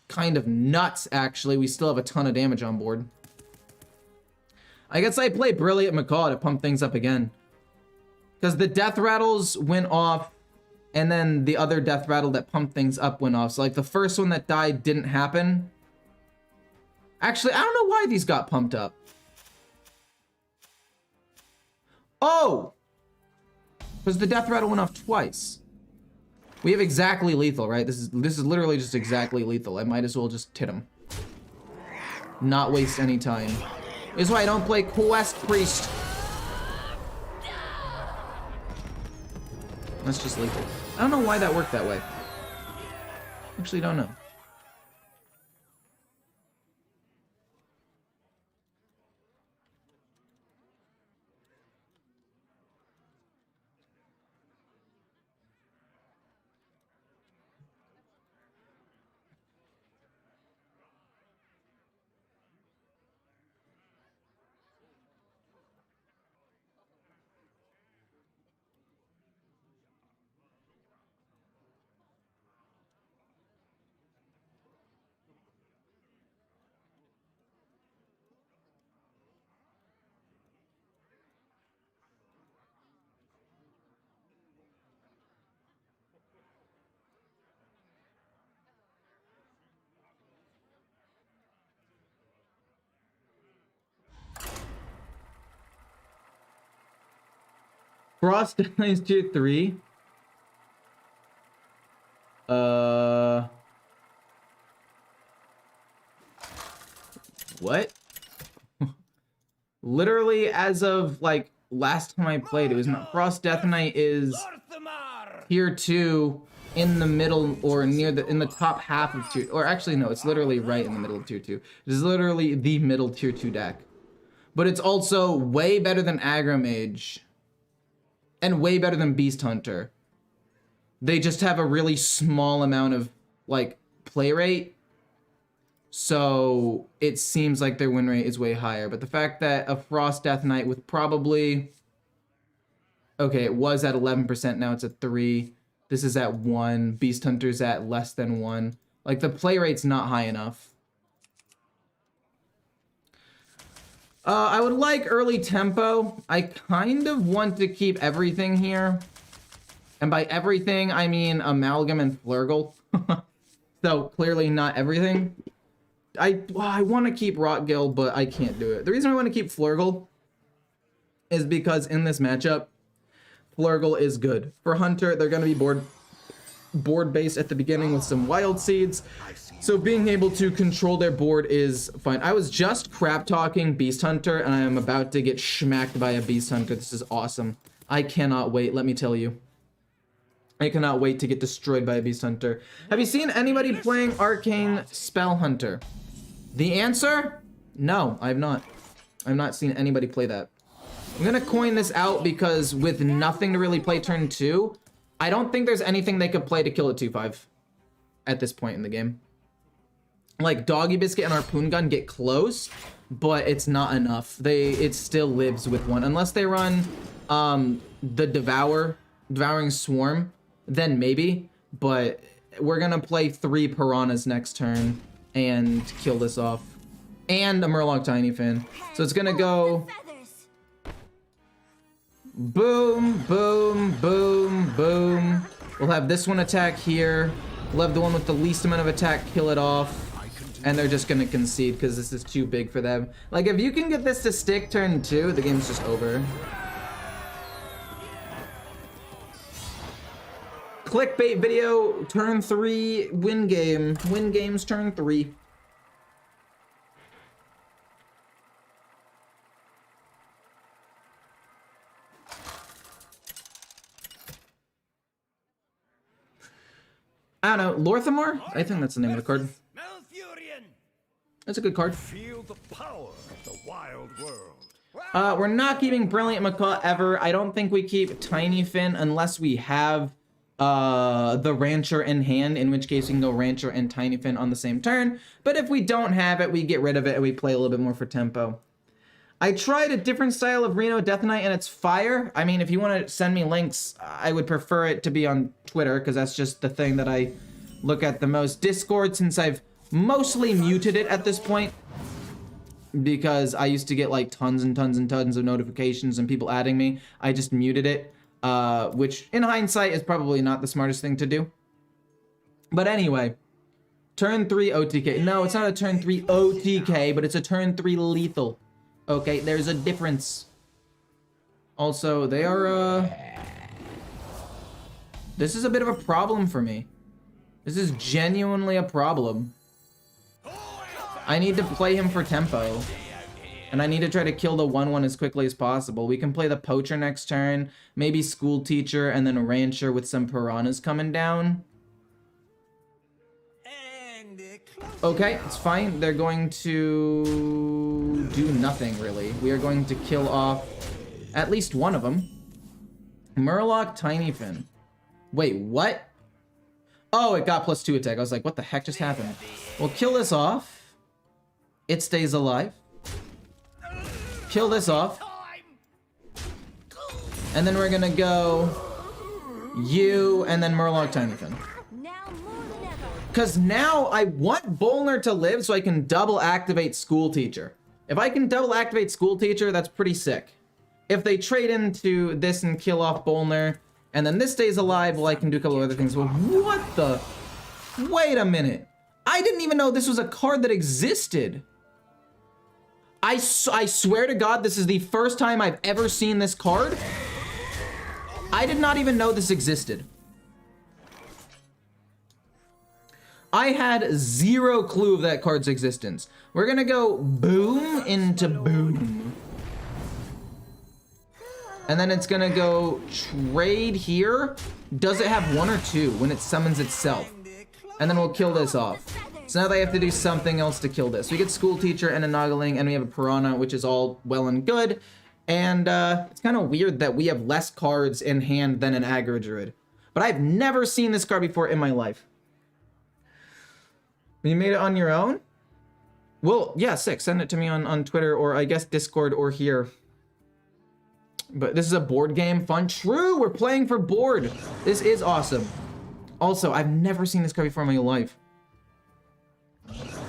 Kind of nuts, actually. We still have a ton of damage on board. I guess I play Brilliant Macaw to pump things up again. Because the death rattles went off, and then the other death rattle that pumped things up went off. So like the first one that died didn't happen. Actually, I don't know why these got pumped up. Oh! Because the death rattle went off twice. We have exactly lethal, right? This is literally just exactly lethal. I might as well just hit him. Not waste any time. This is why I don't play Quest Priest. That's just lethal. I don't know why that worked that way. Actually, don't know. Frost is tier 3. What? Literally, as of like last time I played, it was not. Frost Death Knight is tier 2 in the middle or near in the top half of tier, or actually no, it's literally right in the middle of tier 2. It is literally the middle tier 2 deck. But it's also way better than Aggro Mage. And way better than Beast Hunter. They just have a really small amount of, like, play rate. So it seems like their win rate is way higher. But the fact that a Frost Death Knight with probably... Okay, it was at 11%, now it's at 3. This is at 1. Beast Hunter's at less than 1. Like, the play rate's not high enough. I would like early tempo. I kind of want to keep everything here. And by everything, I mean Amalgam and Flurgle. So, clearly not everything. I want to keep Rockgill, but I can't do it. The reason I want to keep Flurgle is because in this matchup, Flurgle is good. For Hunter, they're going to be board-based at the beginning with some Wild Seeds. So being able to control their board is fine. I was just crap talking Beast Hunter, and I am about to get schmacked by a Beast Hunter. This is awesome. I cannot wait, let me tell you. I cannot wait to get destroyed by a Beast Hunter. Have you seen anybody playing Arcane Spell Hunter? The answer? No, I have not. I've not seen anybody play that. I'm gonna coin this out because with nothing to really play turn 2, I don't think there's anything they could play to kill a 2/5 at this point in the game. Like Doggy Biscuit and Harpoon Gun get close, but it's not enough. It still lives with 1 unless they run the Devouring Swarm, then maybe. But we're gonna play 3 piranhas next turn and kill this off. And a Murloc Tiny Fin. So it's gonna go boom, boom, boom, boom. We'll have this one attack here. We'll have the one with the least amount of attack kill it off. And they're just gonna concede because this is too big for them. Like, if you can get this to stick turn 2, the game's just over. Clickbait video, turn 3, win game. Win games, turn 3. I don't know, Lorthamar? I think that's the name of the card. That's a good card. Feel the power of the wild world. We're not keeping Brilliant Macaw ever. I don't think we keep Tiny Fin unless we have the Rancher in hand, in which case we can go Rancher and Tiny Fin on the same turn. But if we don't have it, we get rid of it and we play a little bit more for tempo. I tried a different style of Reno Death Knight and it's fire. I mean, if you want to send me links, I would prefer it to be on Twitter because that's just the thing that I look at the most. Discord, since I've mostly muted it at this point, because I used to get like tons and tons and tons of notifications and people adding me. I just muted it, which in hindsight is probably not the smartest thing to do. But anyway, turn 3 OTK. No, it's not a turn 3 OTK, but it's a turn 3 lethal. Okay, there's a difference. Also, they are, this is a bit of a problem for me. This is genuinely a problem. I need to play him for tempo. And I need to try to kill the 1/1 as quickly as possible. We can play the Poacher next turn, maybe School Teacher, and then a Rancher with some Piranhas coming down. Okay, it's fine. They're going to do nothing, really. We are going to kill off at least one of them. Murloc Tiny Fin. Wait, what? Oh, it got +2 attack. I was like, what the heck just happened? We'll kill this off. It stays alive. Kill this off. And then we're gonna go you and then Murloc Tiny Fin. Because now I want Bolner to live so I can double activate School Teacher. If I can double activate School Teacher, that's pretty sick. If they trade into this and kill off Bolner, and then this stays alive, well, I can do a couple of other things. Well, what the? Wait a minute. I didn't even know this was a card that existed. I swear to God, this is the first time I've ever seen this card. I did not even know this existed. I had zero clue of that card's existence. We're gonna go boom into boom. And then it's gonna go trade here. Does it have 1 or 2 when it summons itself? And then we'll kill this off. So now they have to do something else to kill this. We get School Teacher and a Noggling, and we have a Piranha, which is all well and good. And it's kind of weird that we have less cards in hand than an Aggro Druid. But I've never seen this card before in my life. You made it on your own? Well, yeah, sick. Send it to me on Twitter or I guess Discord or here. But this is a board game. Fun. True, we're playing for board. This is awesome. Also, I've never seen this card before in my life.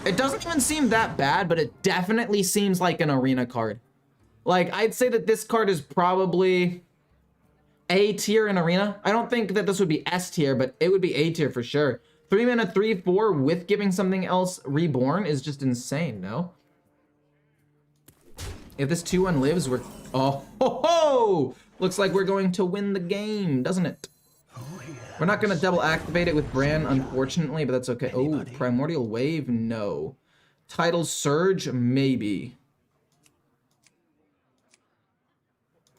It doesn't even seem that bad, but it definitely seems like an arena card. Like, I'd say that this card is probably A tier in arena. I don't think that this would be S tier, but it would be A tier for sure. 3 mana, 3/4 with giving something else reborn is just insane, no? If this 2/1 lives, we're... Oh, ho, ho! Looks like we're going to win the game, doesn't it? We're not going to double activate it with Bran, unfortunately, but that's okay. Oh, Primordial Wave? No. Tidal Surge? Maybe.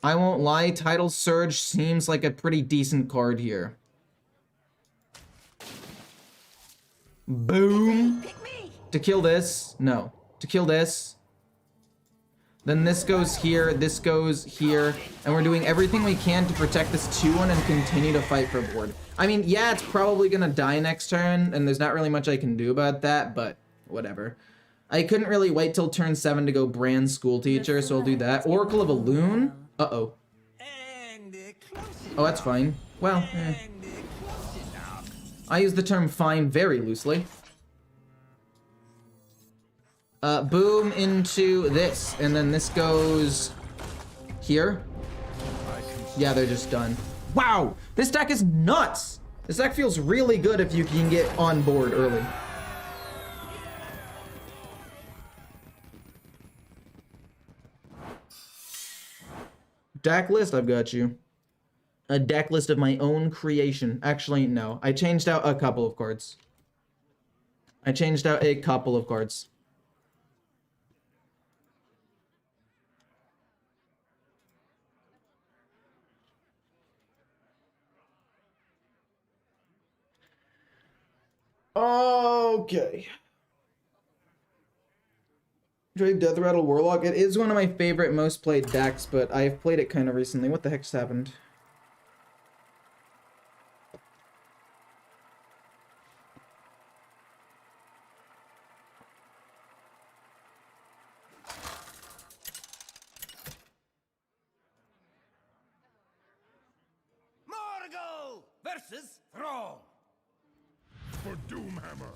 I won't lie, Tidal Surge seems like a pretty decent card here. Boom. To kill this. No. To kill this. Then this goes here, this goes here, and we're doing everything we can to protect this 2/1 and continue to fight for board. I mean, yeah, it's probably gonna die next turn, and there's not really much I can do about that, but whatever. I couldn't really wait till turn 7 to go Brand School Teacher, so I'll do that. Oracle of Elune? Uh-oh. Oh, that's fine. Well, I use the term fine very loosely. Boom into this, and then this goes here. Yeah, they're just done. Wow, this deck is nuts. This deck feels really good if you can get on board early. Deck list, I've got you. A deck list of my own creation. Actually, no. I changed out a couple of cards. Okay. Drake Death Rattle Warlock. It is one of my favorite, most played decks, but I've played it kind of recently. What the heck just happened? Morgul versus Thrall. For Doomhammer.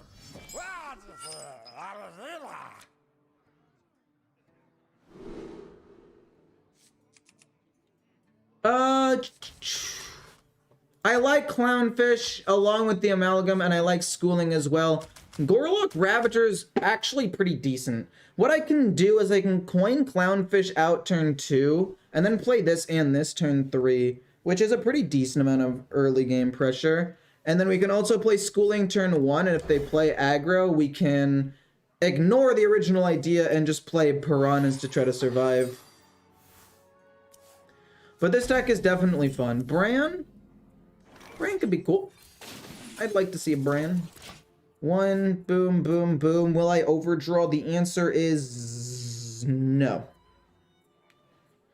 I like Clownfish along with the Amalgam, and I like Schooling as well. Gorlock Ravager's actually pretty decent. What I can do is I can coin Clownfish out turn 2, and then play this and this turn 3, which is a pretty decent amount of early game pressure. And then we can also play Schooling turn 1, and if they play aggro, we can ignore the original idea and just play Piranhas to try to survive. But this deck is definitely fun. Bran could be cool. I'd like to see a Bran. 1, boom, boom, boom. Will I overdraw? The answer is no.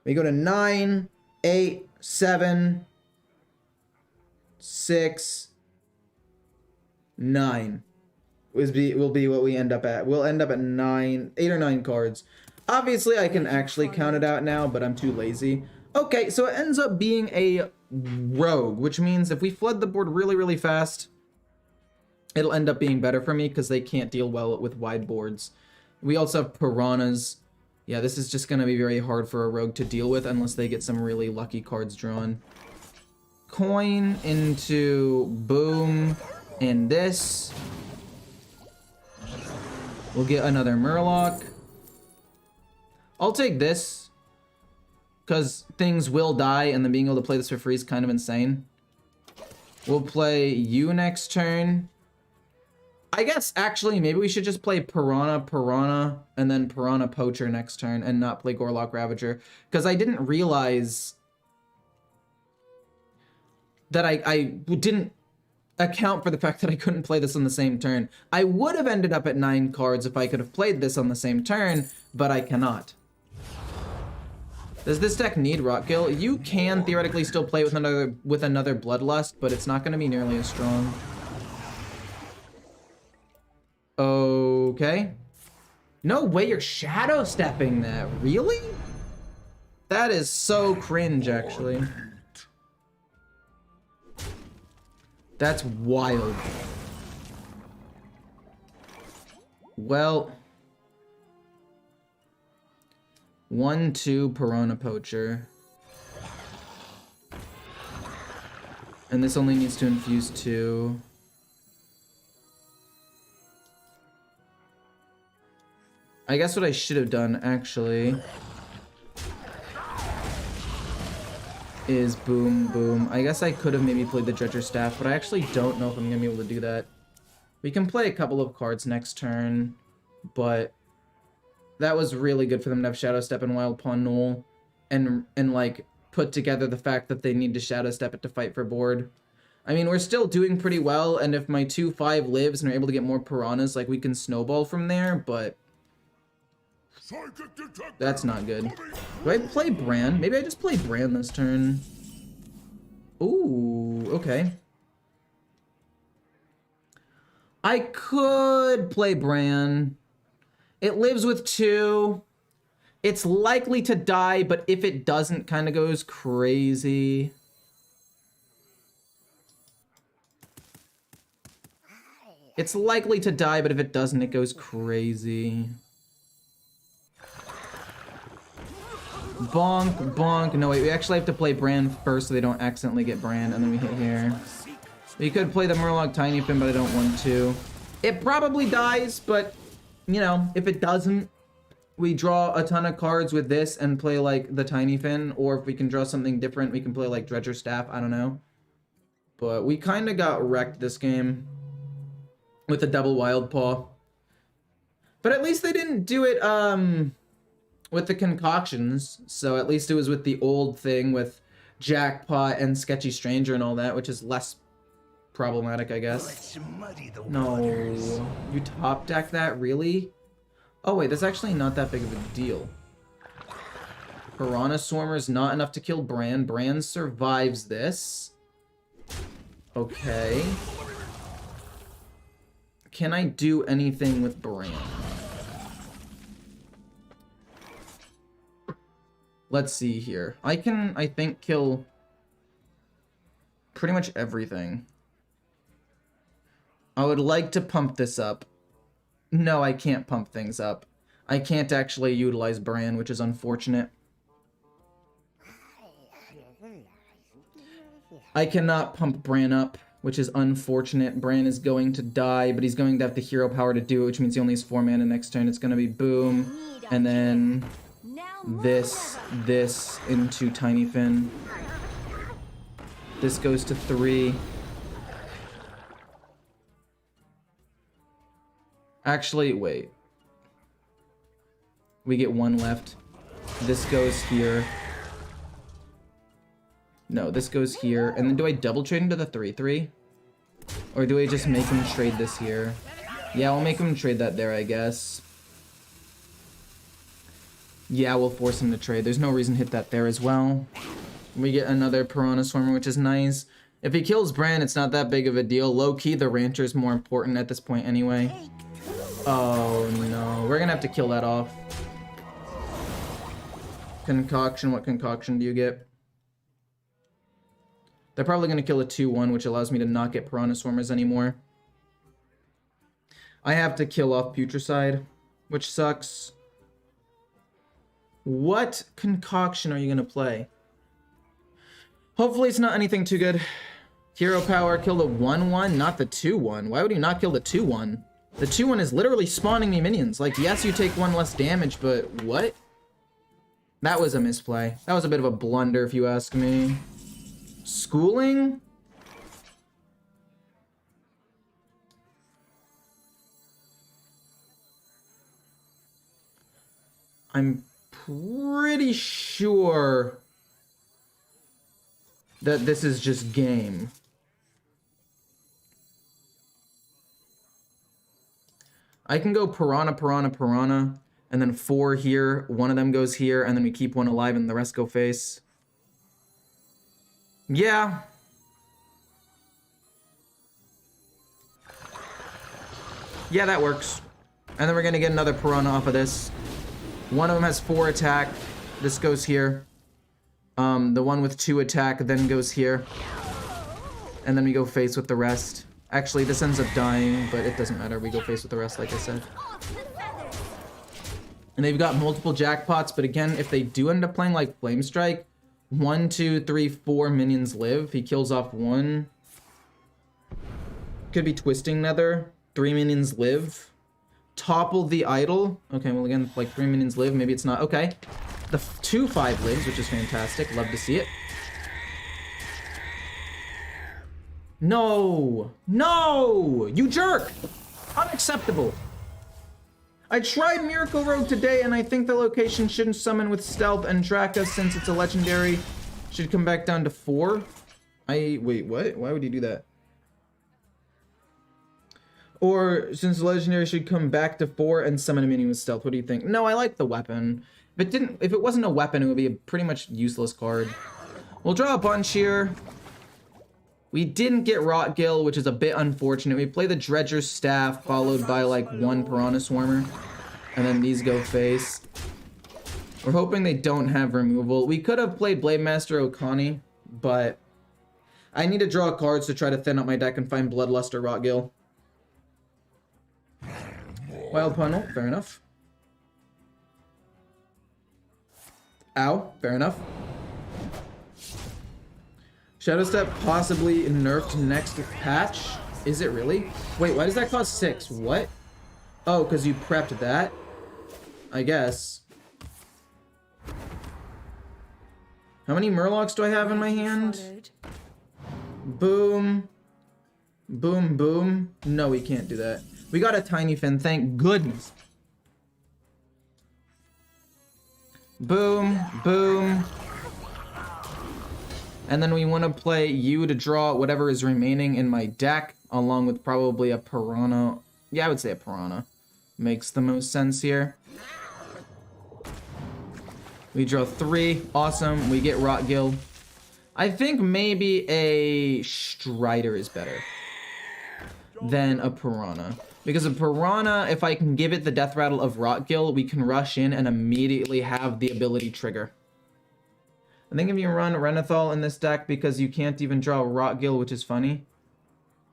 We go to 9, 8, 7, 6, 9. Will be what we end up at. We'll end up at 8 or 9 cards. Obviously, I can actually count it out now, but I'm too lazy. Okay, so it ends up being a rogue, which means if we flood the board really, really fast, it'll end up being better for me because they can't deal well with wide boards. We also have Piranhas. Yeah, this is just going to be very hard for a rogue to deal with unless they get some really lucky cards drawn. Coin into boom and this. We'll get another Murloc. I'll take this, because things will die, and then being able to play this for free is kind of insane. We'll play you next turn. I guess, actually, maybe we should just play Piranha, and then Piranha Poacher next turn, and not play Gorlock Ravager. Because I didn't realize that I didn't account for the fact that I couldn't play this on the same turn. I would have ended up at 9 cards if I could have played this on the same turn, but I cannot. Does this deck need Rotgill? You can theoretically still play with another Bloodlust, but it's not going to be nearly as strong. Okay. No way you're shadow stepping that. Really? That is so cringe, actually. That's wild. Well, 1, 2, Piranha Poacher. And this only needs to infuse 2. I guess what I should have done, actually, is boom, boom. I guess I could have maybe played the Dredger Staff, but I actually don't know if I'm going to be able to do that. We can play a couple of cards next turn, but that was really good for them to have Shadow Step and Wild Pawn Null, and like, put together the fact that they need to Shadow Step it to fight for board. I mean, we're still doing pretty well, and if my 2/5 lives and we're able to get more Piranhas, like, we can snowball from there, but that's not good. Do I play Bran? Maybe I just play Bran this turn. Ooh, okay. I could play Bran. It lives with 2. It's likely to die, but if it doesn't, kind of goes crazy. It's likely to die, but if it doesn't, it goes crazy. Bonk, bonk. No, wait, we actually have to play Brand first so they don't accidentally get Brand, and then we hit here. We could play the Murloc Tiny Fin, but I don't want to. It probably dies, but, you know, if it doesn't, we draw a ton of cards with this and play, like, the Tiny Fin, or if we can draw something different, we can play, like, Dredger Staff, I don't know. But we kind of got wrecked this game with a double Wild Paw. But at least they didn't do it, with the concoctions, so at least it was with the old thing with Jackpot and Sketchy Stranger and all that, which is less problematic, I guess. No, you top deck that, really? Oh wait, that's actually not that big of a deal. Piranha Swarmer is not enough to kill Bran. Bran survives this. Okay. Can I do anything with Bran? Let's see here. I can, I think, kill pretty much everything. I would like to pump this up. No, I can't pump things up. I can't actually utilize Bran, which is unfortunate. I cannot pump Bran up, which is unfortunate. Bran is going to die, but he's going to have the hero power to do it, which means he only has 4 mana next turn. It's going to be boom, and then this into Tiny Fin. This goes to 3. Actually, wait. We get 1 left. This goes here. No, this goes here. And then do I double trade into the 3/3? Or do I just make him trade this here? Yeah, I'll make him trade that there, I guess. Yeah, we'll force him to trade. There's no reason to hit that there as well. We get another Piranha Swarmer, which is nice. If he kills Bran, it's not that big of a deal. Low-key, the Rancher's more important at this point anyway. Oh, no. We're gonna have to kill that off. Concoction. What concoction do you get? They're probably gonna kill a 2/1, which allows me to not get Piranha Swarmers anymore. I have to kill off Putricide, which sucks. What concoction are you gonna play? Hopefully it's not anything too good. Hero power, kill the 1/1, not the 2/1. Why would you not kill the 2/1? The 2/1 is literally spawning me minions. Like, yes, you take 1 less damage, but what? That was a misplay. That was a bit of a blunder, if you ask me. Schooling? I'm pretty sure that this is just game. I can go Piranha, Piranha, Piranha, and then 4 here. 1 of them goes here, and then we keep 1 alive, and the rest go face. Yeah. Yeah, that works. And then we're gonna get another Piranha off of this. 1 of them has 4 attack. This goes here. The one with 2 attack then goes here. And then we go face with the rest. Actually, this ends up dying, but it doesn't matter. We go face with the rest, like I said. And they've got multiple jackpots, but again, if they do end up playing like Flame Strike, 1, 2, 3, 4 minions live. He kills off 1. Could be Twisting Nether. 3 minions live. Topple the idol. Okay, well again, like 3 minions live. Maybe it's not. Okay. The 2/5 lives, which is fantastic. Love to see it. No! No! You jerk! Unacceptable. I tried Miracle Rogue today, and I think the location shouldn't summon with stealth and track us since it's a legendary. Should come back down to 4. Wait, what? Why would you do that? Or since the legendary should come back to 4 and summon a minion with stealth. What do you think? No, I like the weapon. If it wasn't a weapon, it would be a pretty much useless card. We'll draw a bunch here. We didn't get Rotgill, which is a bit unfortunate. We play the Dredger's Staff, followed by like 1 Piranha Swarmer. And then these go face. We're hoping they don't have removal. We could have played Blade Master Okani, but I need to draw cards to try to thin out my deck and find Bloodlust or Rotgill. Wild Pummel, fair enough. Ow, fair enough. Shadow Step possibly nerfed next patch. Is it really? Wait, why does that cost 6? What? Oh, because you prepped that? I guess. How many Murlocs do I have in my hand? Boom. Boom, boom. No, we can't do that. We got a Tiny Fin, thank goodness. Boom, boom. And then we want to play you to draw whatever is remaining in my deck, along with probably a Piranha. Yeah, I would say a Piranha. Makes the most sense here. We draw 3. Awesome. We get Rotgill. I think maybe a Strider is better than a Piranha. Because a Piranha, if I can give it the death rattle of Rotgill, we can rush in and immediately have the ability trigger. I think if you run Renathal in this deck because you can't even draw Rotgill, which is funny.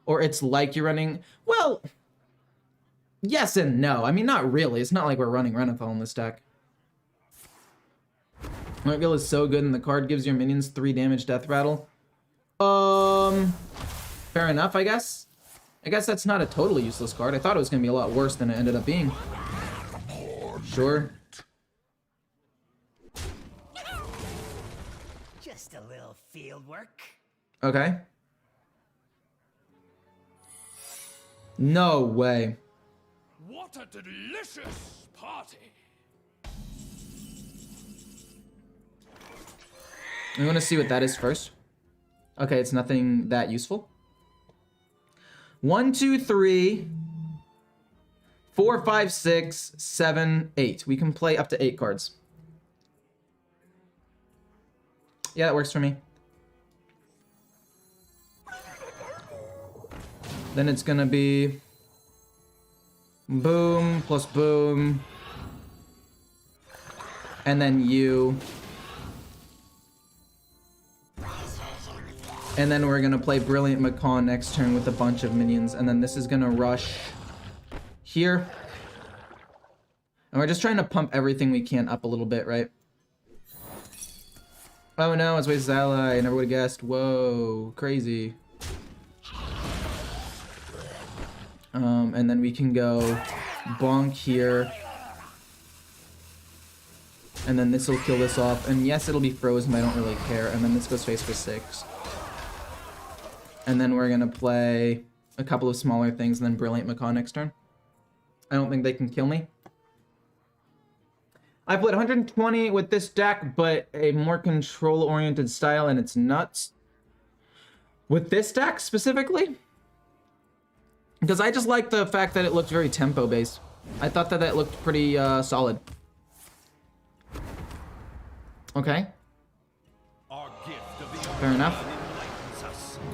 Or it's like you're running... Well, yes and no. I mean, not really. It's not like we're running Renathal in this deck. Rotgill is so good and the card gives your minions 3 damage death rattle. Fair enough, I guess. I guess that's not a totally useless card. I thought it was going to be a lot worse than it ended up being. Sure. Just a little field work. Okay. No way. What a delicious party! I want to see what that is first. Okay, it's nothing that useful. 1, 2, 3, 4, 5, 6, 7, 8. We can play up to 8 cards. Yeah, that works for me. Then it's gonna be boom plus boom. And then you. And then we're gonna play Brilliant Macaw next turn with a bunch of minions, and then this is gonna rush here. And we're just trying to pump everything we can up a little bit, right? Oh no, it's Waste's ally, I never would've guessed. Whoa, crazy. And then we can go bonk here. And then this will kill this off. And yes, it'll be frozen, but I don't really care. And then this goes face for 6. And then we're gonna play a couple of smaller things and then Brilliant Macaw next turn. I don't think they can kill me. I played 120 with this deck, but a more control-oriented style, and it's nuts. With this deck specifically? Because I just like the fact that it looked very tempo-based. I thought that that looked pretty solid. Okay. Fair enough.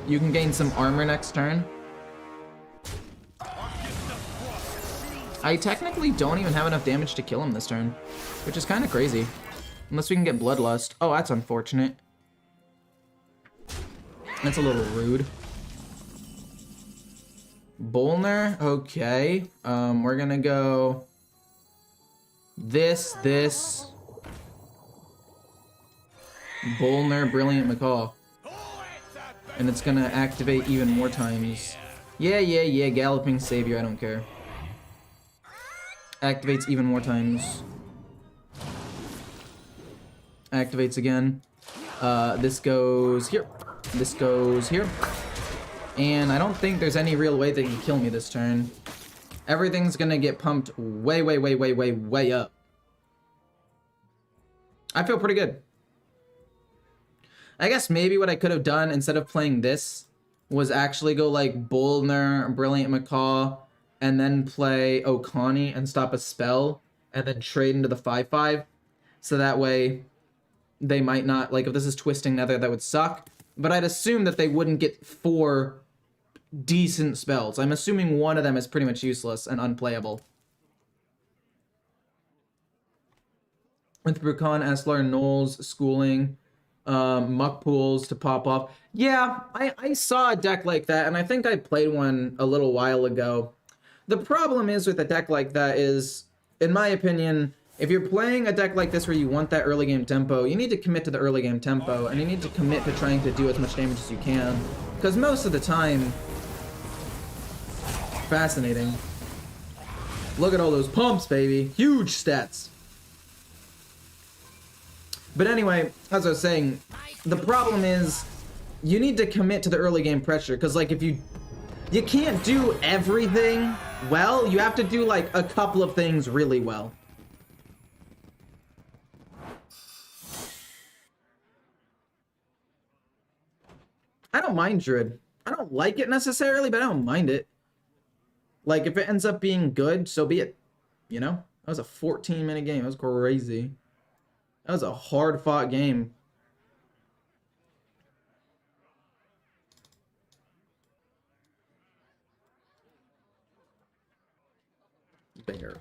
You can gain some armor next turn. I technically don't even have enough damage to kill him this turn, which is kind of crazy. Unless we can get Bloodlust. Oh, that's unfortunate. That's a little rude. Bolner, okay. We're gonna go this. Bolner, Brilliant Macaw. And it's gonna activate even more times. Yeah, Galloping Savior, I don't care. Activates even more times. Activates again. This goes here. This goes here. And I don't think there's any real way they can kill me this turn. Everything's gonna get pumped way up. I feel pretty good. I guess maybe what I could have done instead of playing this was actually go like Bolner, Brilliant Macaw, and then play Okani and stop a spell, and then trade into the 5/5. So that way they might not, like if this is Twisting Nether, that would suck. But I'd assume that they wouldn't get 4 decent spells. I'm assuming one of them is pretty much useless and unplayable. With Brukan, Eslar, Knowles, Schooling, Muck Pools to pop off. Yeah, I saw a deck like that, and I think I played one a little while ago. The problem is with a deck like that is, in my opinion, if you're playing a deck like this where you want that early game tempo, you need to commit to the early game tempo, and you need to commit to trying to do as much damage as you can. Because most of the time... Fascinating. Look at all those pumps, baby. Huge stats. But anyway, as I was saying, the problem is you need to commit to the early game pressure, because like if you can't do everything well, you have to do like a couple of things really well. I don't mind Druid. I don't like it necessarily, but I don't mind it. Like, if it ends up being good, so be it. You know? That was a 14-minute game. That was crazy. That was a hard-fought game. Bear.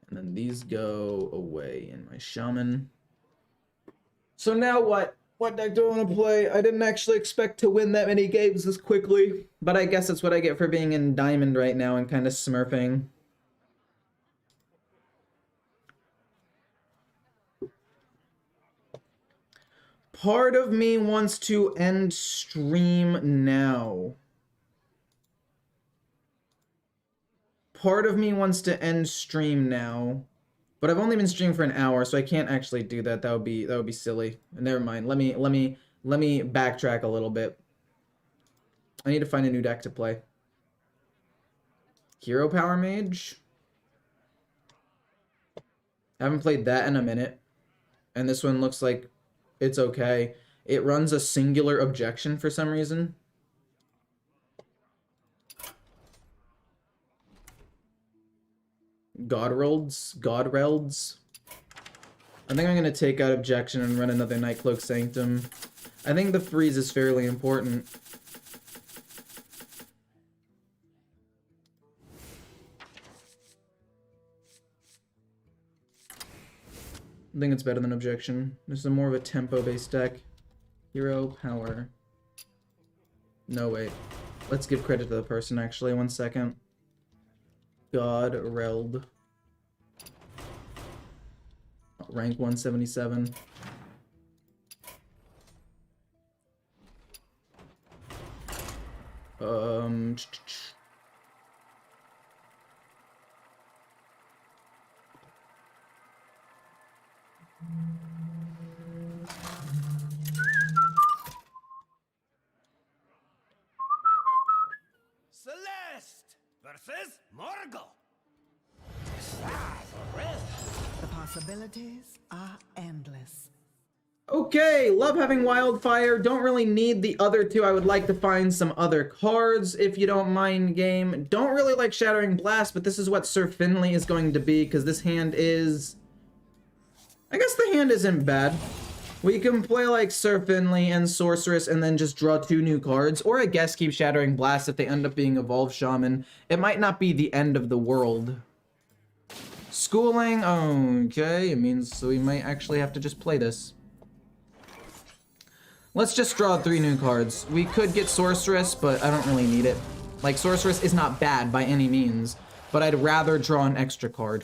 And then these go away in my shaman. So now what? What deck do I want to play? I didn't actually expect to win that many games this quickly, but I guess that's what I get for being in Diamond right now and kind of smurfing. Part of me wants to end stream now. Part of me wants to end stream now. But I've only been streaming for an hour, so I can't actually do that. That would be silly. Never mind. Let me backtrack a little bit. I need to find a new deck to play. Hero Power Mage. I haven't played that in a minute. And this one looks like it's okay. It runs a singular objection for some reason. Godrelds. I think I'm going to take out Objection and run another Nightcloak Sanctum. I think the freeze is fairly important. I think it's better than Objection. This is more of a tempo-based deck. Hero, Power. No, wait. Let's give credit to the person, actually. 1 second. Godreld. Rank 177. Celeste versus Morgul. The possibilities are endless. Okay, love having Wildfire. Don't really need the other two. I would like to find some other cards, if you don't mind, game. Don't really like Shattering Blast, but this is what Sir Finley is going to be, because this hand is... I guess the hand isn't bad. We can play like Sir Finley and Sorceress and then just draw 2 new cards, or I guess keep Shattering Blast if they end up being Evolved Shaman. It might not be the end of the world. Schooling, okay, it means we might actually have to just play this. Let's just draw 3 new cards. We could get Sorceress, but I don't really need it. Like, Sorceress is not bad by any means, but I'd rather draw an extra card.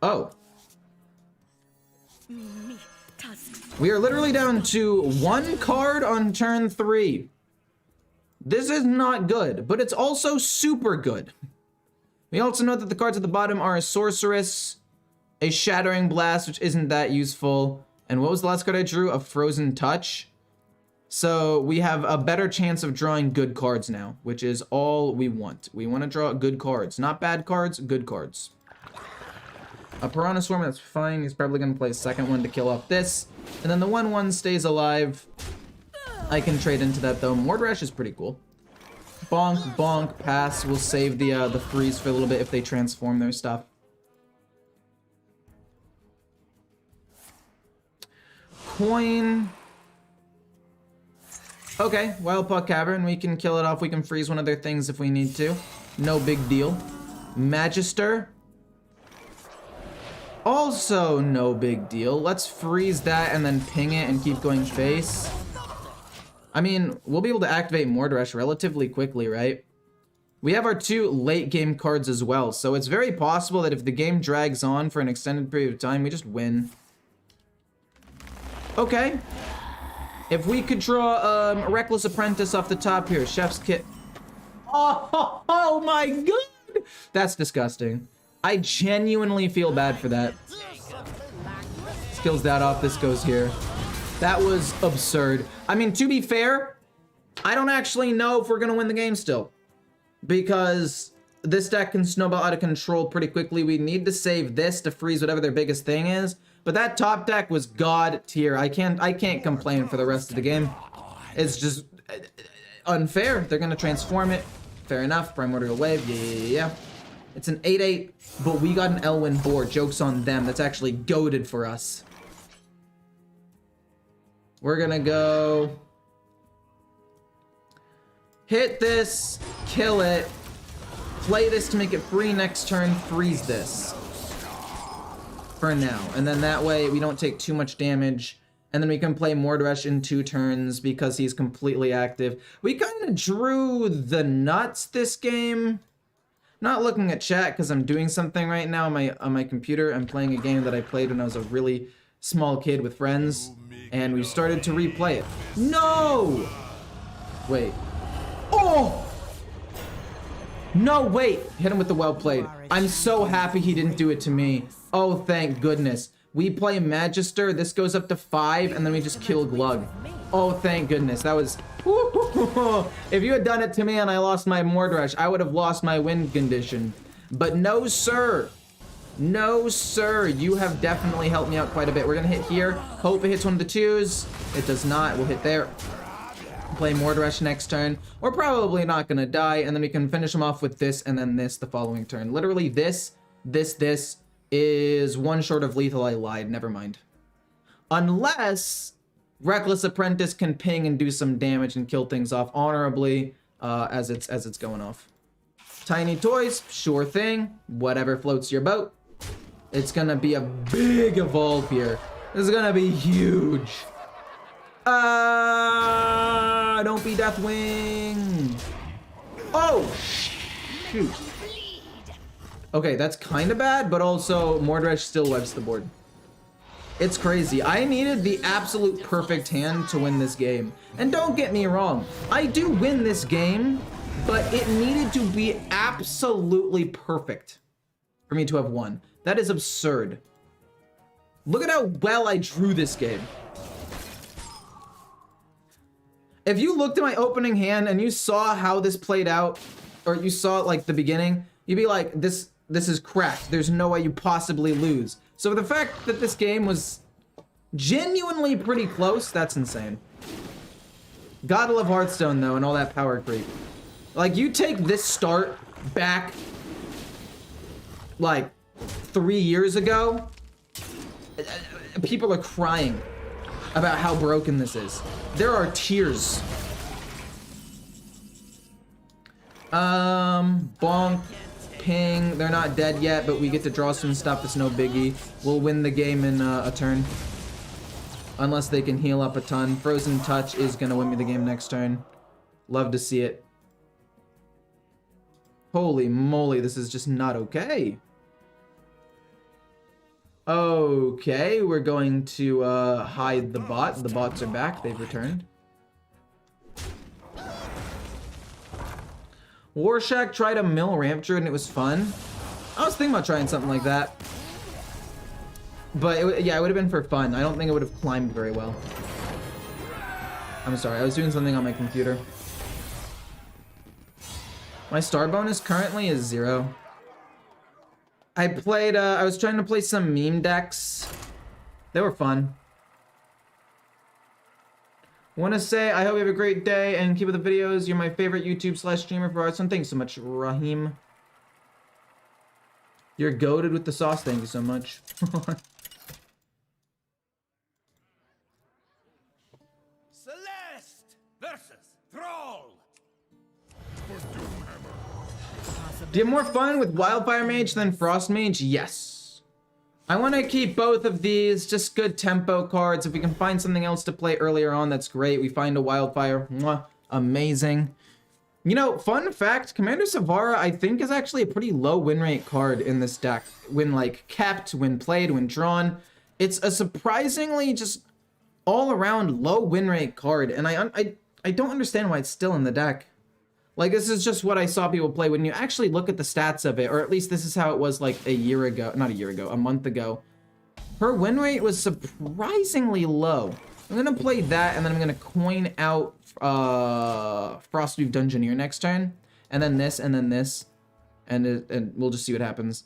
Oh. We are literally down to 1 card on turn 3. This is not good, but it's also super good. We also know that the cards at the bottom are a Sorceress, a Shattering Blast, which isn't that useful, and what was the last card I drew? A Frozen Touch. So we have a better chance of drawing good cards now, which is all we want. We want to draw good cards. Not bad cards, good cards. A Piranha Swarm, that's fine. He's probably going to play a second one to kill off this. And then the 1/1 stays alive. I can trade into that, though. Mordrash is pretty cool. Bonk, bonk, pass. We'll save the freeze for a little bit if they transform their stuff. Coin. Okay, Wildpaw Cavern. We can kill it off. We can freeze one of their things if we need to. No big deal. Magister. Also no big deal. Let's freeze that and then ping it and keep going face. I mean, we'll be able to activate Mordresh relatively quickly, right? We have our 2 late game cards as well, so it's very possible that if the game drags on for an extended period of time, we just win. Okay. If we could draw a Reckless Apprentice off the top here, Chef's Kit. Oh my god! That's disgusting. I genuinely feel bad for that. Skills that off, this goes here. That was absurd. I mean, to be fair, I don't actually know if we're gonna win the game still. Because this deck can snowball out of control pretty quickly. We need to save this to freeze whatever their biggest thing is. But that top deck was god tier. I can't complain for the rest of the game. It's just unfair. They're gonna transform it. Fair enough. Primordial Wave. Yeah. It's an 8/8, but we got an Elwyn board. Joke's on them. That's actually goated for us. We're gonna go hit this, kill it, play this to make it free next turn, freeze this for now. And then that way we don't take too much damage. And then we can play Mordresh in 2 turns because he's completely active. We kind of drew the nuts this game. Not looking at chat because I'm doing something right now on my computer. I'm playing a game that I played when I was a really small kid with friends. And we started to replay it. No! Wait. Oh! No, wait. Hit him with the well played. I'm so happy he didn't do it to me. Oh, thank goodness. We play Magister. This goes up to 5, and then we just kill Glug. Oh, thank goodness. That was... If you had done it to me and I lost my Mordresh, I would have lost my win condition. But no, sir. No, sir. You have definitely helped me out quite a bit. We're going to hit here. Hope it hits one of the 2s. It does not. We'll hit there. Play Mordresh next turn. We're probably not going to die. And then we can finish him off with this and then this the following turn. Literally this is 1 short of lethal. I lied. Never mind. Unless Reckless Apprentice can ping and do some damage and kill things off honorably as it's going off. Tiny toys, sure thing. Whatever floats your boat. It's gonna be a big evolve here. This is gonna be huge. Don't be Deathwing. Oh, shoot. Okay, that's kind of bad, but also Mordresh still webs the board. It's crazy. I needed the absolute perfect hand to win this game. And don't get me wrong, I do win this game, but it needed to be absolutely perfect for me to have won. That is absurd. Look at how well I drew this game. If you looked at my opening hand and you saw how this played out, or you saw like the beginning, you'd be like, this is cracked. There's no way you possibly lose. So the fact that this game was genuinely pretty close, that's insane. Gotta love Hearthstone though, and all that power creep. Like, you take this start back like 3 years ago, people are crying about how broken this is. There are tears. Bonk, ping, they're not dead yet, but we get to draw some stuff. It's no biggie. We'll win the game in a turn. Unless they can heal up a ton. Frozen Touch is gonna win me the game next turn. Love to see it. Holy moly, this is just not okay. Okay, we're going to hide the bot. The bots are back. They've returned. Warshak tried a mill ramp druid and it was fun. I was thinking about trying something like that. But yeah, it would have been for fun. I don't think it would have climbed very well. I'm sorry, I was doing something on my computer. My star bonus currently is 0. I played, I was trying to play some meme decks. They were fun. Want to say, I hope you have a great day and keep up the videos. You're my favorite YouTube/streamer for Hearthstone. Thanks so much, Raheem. You're goated with the sauce. Thank you so much. Celeste versus Thrall. Do you have more fun with Wildfire Mage than Frost Mage? Yes. I want to keep both of these, just good tempo cards. If we can find something else to play earlier on, that's great. We find a Wildfire, mwah, amazing. You know, fun fact, Commander Savara, I think, is actually a pretty low win rate card in this deck. When, like, kept, when played, when drawn. It's a surprisingly just all-around low win rate card, and I don't understand why it's still in the deck. Like, this is just what I saw people play. When you actually look at the stats of it, or at least this is how it was like a year ago, not a year ago, a month ago, her win rate was surprisingly low. I'm gonna play that, and then I'm gonna coin out Frostweave Dungeoneer next turn, and then this, and we'll just see what happens.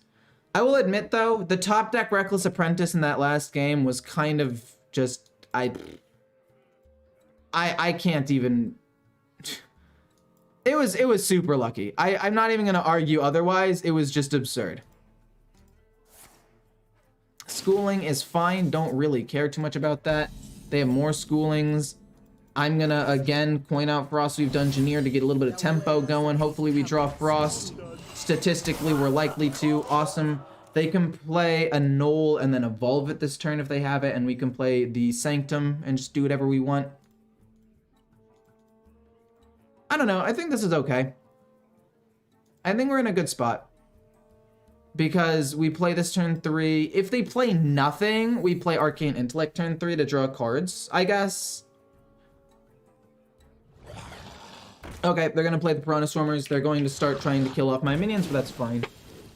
I will admit though, the top deck Reckless Apprentice in that last game was kind of just, I can't even. It was super lucky. I'm not even gonna argue otherwise. It was just absurd. Schooling is fine. Don't really care too much about that. They have more schoolings. I'm gonna again coin out Frostweave Dungeoneer to get a little bit of tempo going. Hopefully we draw Frost. Statistically, we're likely to. Awesome. They can play a Knoll and then evolve it this turn if they have it, and we can play the Sanctum and just do whatever we want. I don't know. I think this is okay. I think we're in a good spot. Because we play this turn 3. If they play nothing, we play Arcane Intellect turn 3 to draw cards, I guess. Okay, they're going to play the Piranha Swarmers. They're going to start trying to kill off my minions, but that's fine.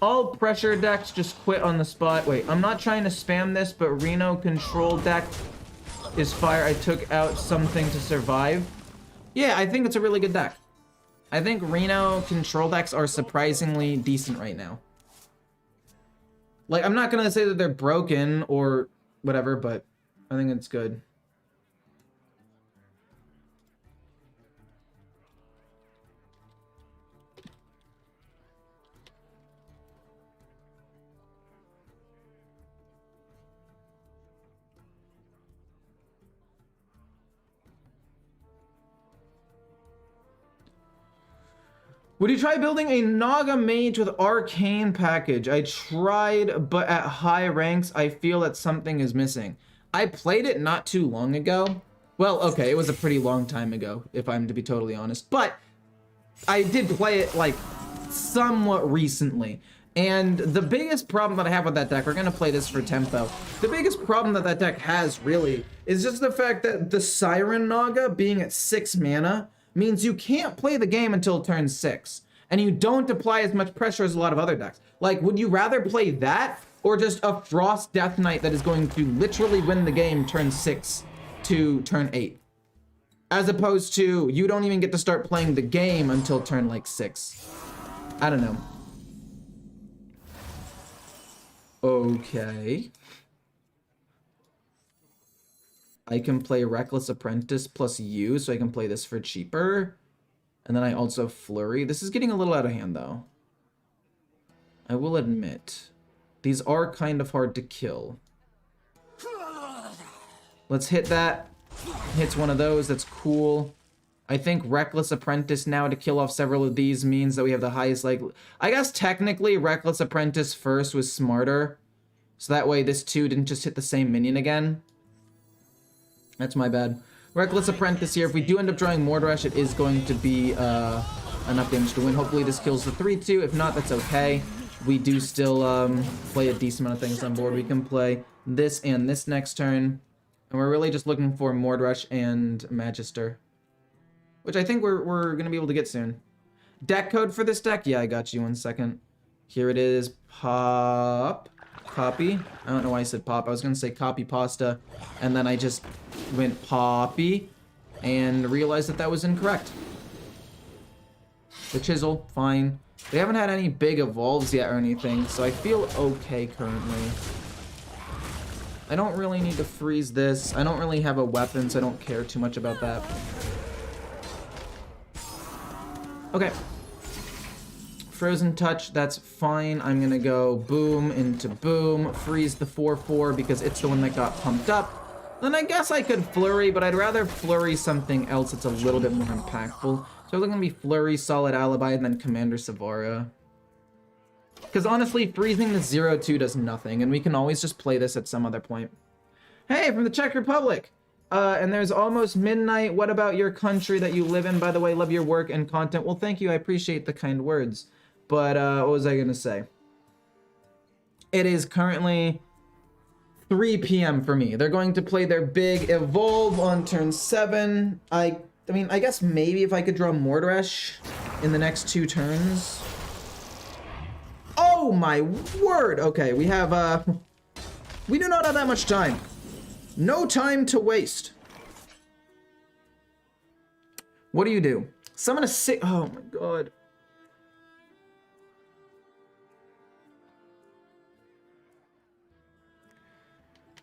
All pressure decks just quit on the spot. Wait, I'm not trying to spam this, but Reno control deck is fire. I took out something to survive. Yeah, I think it's a really good deck. I think Reno control decks are surprisingly decent right now. Like, I'm not gonna say that they're broken or whatever, but I think it's good. Would you try building a Naga Mage with Arcane package? I tried, but at high ranks, I feel that something is missing. I played it not too long ago. Well, okay, it was a pretty long time ago, if I'm to be totally honest. But I did play it, like, somewhat recently. And the biggest problem that I have with that deck, we're going to play this for tempo. The biggest problem that that deck has, really, is just the fact that the Siren Naga being at 6 mana means you can't play the game until turn 6. And you don't apply as much pressure as a lot of other decks. Like, would you rather play that, or just a Frost Death Knight that is going to literally win the game turn 6 to turn 8? As opposed to, you don't even get to start playing the game until turn, like, 6. I don't know. Okay. I can play Reckless Apprentice plus you, so I can play this for cheaper. And then I also Flurry. This is getting a little out of hand, though. I will admit. These are kind of hard to kill. Let's hit that. Hits one of those. That's cool. I think Reckless Apprentice now to kill off several of these means that we have the highest, like... I guess technically Reckless Apprentice first was smarter. So that way this 2 didn't just hit the same minion again. That's my bad. Reckless Apprentice here. If we do end up drawing Mordresh, it is going to be enough damage to win. Hopefully this kills the 3-2. If not, that's okay. We do still play a decent amount of things on board. We can play this and this next turn. And we're really just looking for Mordresh and Magister. Which I think we're going to be able to get soon. Deck code for this deck? Yeah, I got you. 1 second. Here it is. Pop. Copy. I don't know why I said pop. I was going to say copy pasta. And then I just went poppy. And realized that that was incorrect. The Chisel. Fine. They haven't had any big evolves yet or anything. So I feel okay currently. I don't really need to freeze this. I don't really have a weapon, so I don't care too much about that. Okay. Frozen Touch, that's fine. I'm gonna go boom into boom, freeze the 4/4 because it's the one that got pumped up. Then I guess I could Flurry, but I'd rather Flurry something else that's a little bit more impactful. So it's gonna be Flurry, Solid Alibi, and then Commander Savara. Because honestly, freezing the 0-2 does nothing, and we can always just play this at some other point. Hey, from the Czech Republic! And there's almost midnight. What about your country that you live in? By the way, love your work and content. Well, thank you. I appreciate the kind words. But what was I going to say? It is currently 3 p.m. for me. They're going to play their big Evolve on turn 7. I mean, I guess maybe if I could draw Mordresh in the next 2 turns. Oh my word! Okay, we have, we do not have that much time. No time to waste. What do you do? Summon a sick. Oh my god.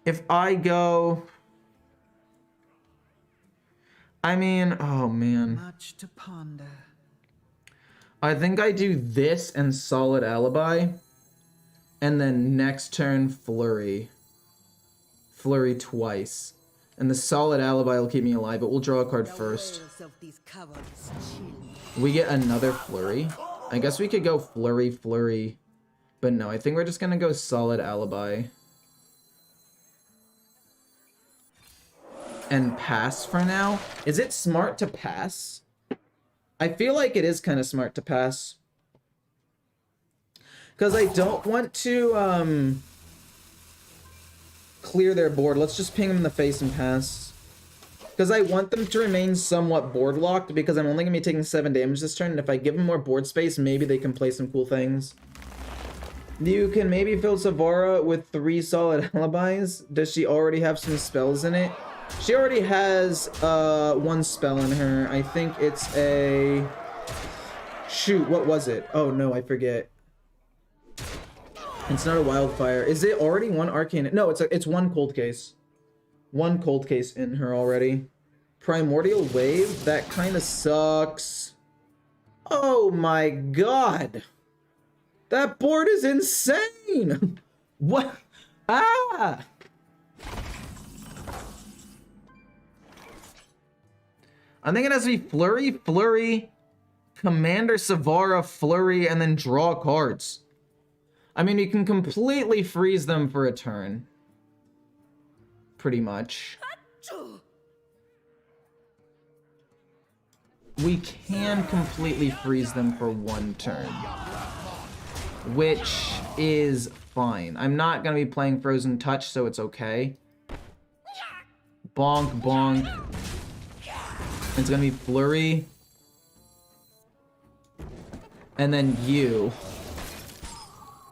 If I go. I mean, oh man. Much to ponder. I think I do this and Solid Alibi. And then next turn, Flurry. Flurry twice. And the Solid Alibi will keep me alive, but we'll draw a card first. We get another Flurry. I guess we could go Flurry, Flurry. But no, I think we're just gonna go Solid Alibi. And pass for now. Is it smart to pass? I feel like it is kind of smart to pass. Because I don't want to, clear their board. Let's just ping them in the face and pass. Because I want them to remain somewhat board locked, because I'm only going to be taking 7 damage this turn, and if I give them more board space, maybe they can play some cool things. You can maybe fill Savara with 3 Solid Alibis. Does she already have some spells in it? She already has 1 spell in her. I think it's a... Shoot, what was it? Oh no, I forget. It's not a wildfire. Is it already 1 arcane? No, it's 1 cold case. 1 cold case in her already. Primordial wave? That kind of sucks. Oh my god. That board is insane. What? Ah! I think it has to be Flurry, Flurry, Commander Savara, Flurry, and then draw cards. I mean, you can completely freeze them for a turn. Pretty much. We can completely freeze them for 1 turn. Which is fine. I'm not going to be playing Frozen Touch, so it's okay. Bonk, bonk. It's going to be Flurry. And then you.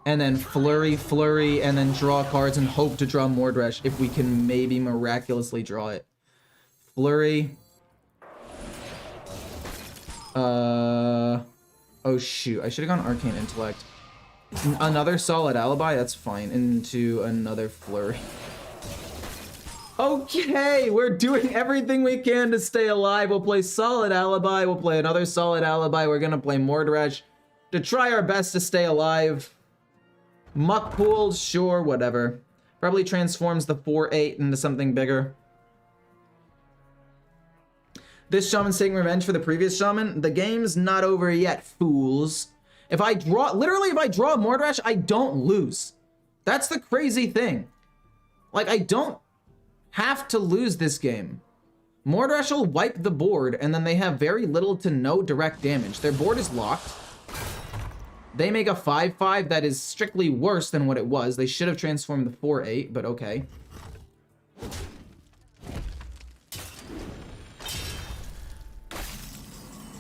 And then Flurry, Flurry, and then draw cards and hope to draw Mordresh if we can maybe miraculously draw it. Flurry. Oh shoot, I should have gone Arcane Intellect. Another Solid Alibi, that's fine. Into another Flurry. Okay, we're doing everything we can to stay alive. We'll play Solid Alibi, we'll play another Solid Alibi, we're gonna play Mordresh to try our best to stay alive. Muck pools, sure, whatever. Probably transforms the 4/8 into something bigger. This shaman's taking revenge for the previous shaman. The game's not over yet, fools. If I draw, literally if I draw Mordresh, I don't lose. That's the crazy thing. Like, I don't have to lose this game. Mordresh will wipe the board, and then they have very little to no direct damage. Their board is locked. They make a 5/5 that is strictly worse than what it was. They should have transformed the 4/8, but okay.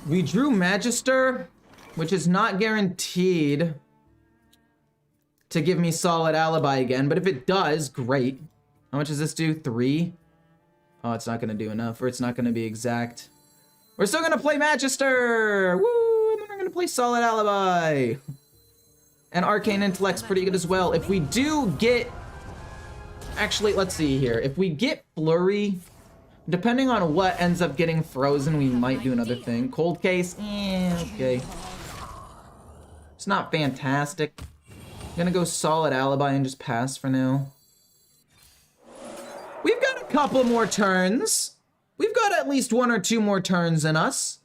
We drew Magister, which is not guaranteed to give me Solid Alibi again, but if it does, great. How much does this do? 3? Oh, it's not going to do enough, or it's not going to be exact. We're still going to play Magister! Woo! And then we're going to play Solid Alibi. And Arcane Intellect's pretty good as well. If we do get... Actually, let's see here. If we get Flurry, depending on what ends up getting frozen, we might do another thing. Cold Case? Okay. It's not fantastic. I'm gonna go Solid Alibi and just pass for now. We've got a couple more turns. We've got at least 1 or 2 more turns in us.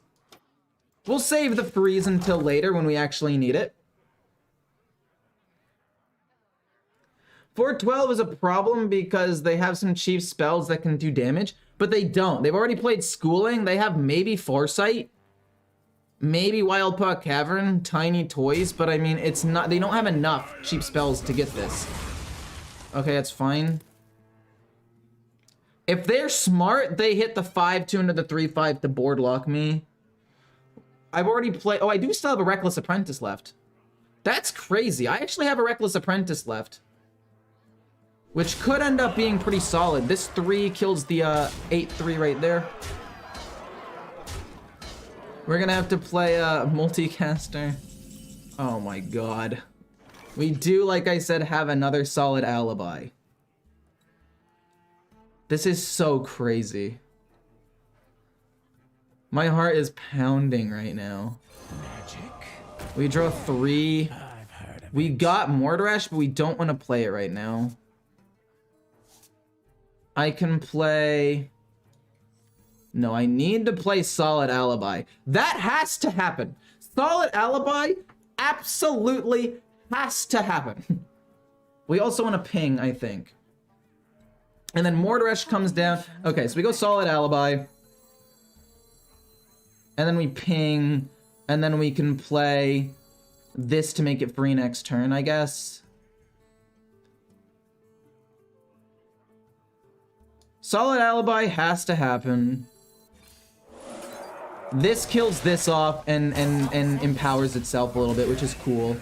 We'll save the freeze until later when we actually need it. 412 is a problem because they have some cheap spells that can do damage, but they don't. They've already played Schooling. They have maybe Foresight, maybe Wild Puck Cavern, Tiny Toys, but I mean, it's not, they don't have enough cheap spells to get this. Okay, that's fine. If they're smart, they hit the 5-2 into the 3-5 to board lock me. I've already played, oh, I do still have a Reckless Apprentice left. That's crazy. I actually have a Reckless Apprentice left, which could end up being pretty solid. This 3 kills the 8-3 right there. We're gonna have to play a multicaster. Oh my god. We do, like I said, have another solid alibi. This is so crazy. My heart is pounding right now. Magic? We draw 3. I've heard of We got Mordrash, but we don't want to play it right now. I can play... No, I need to play Solid Alibi. That has to happen. Solid Alibi absolutely has to happen. We also want to ping, I think. And then Mordrash comes down. Okay, so we go Solid Alibi. And then we ping. And then we can play this to make it free next turn, I guess. Solid Alibi has to happen. This kills this off and empowers itself a little bit, which is cool.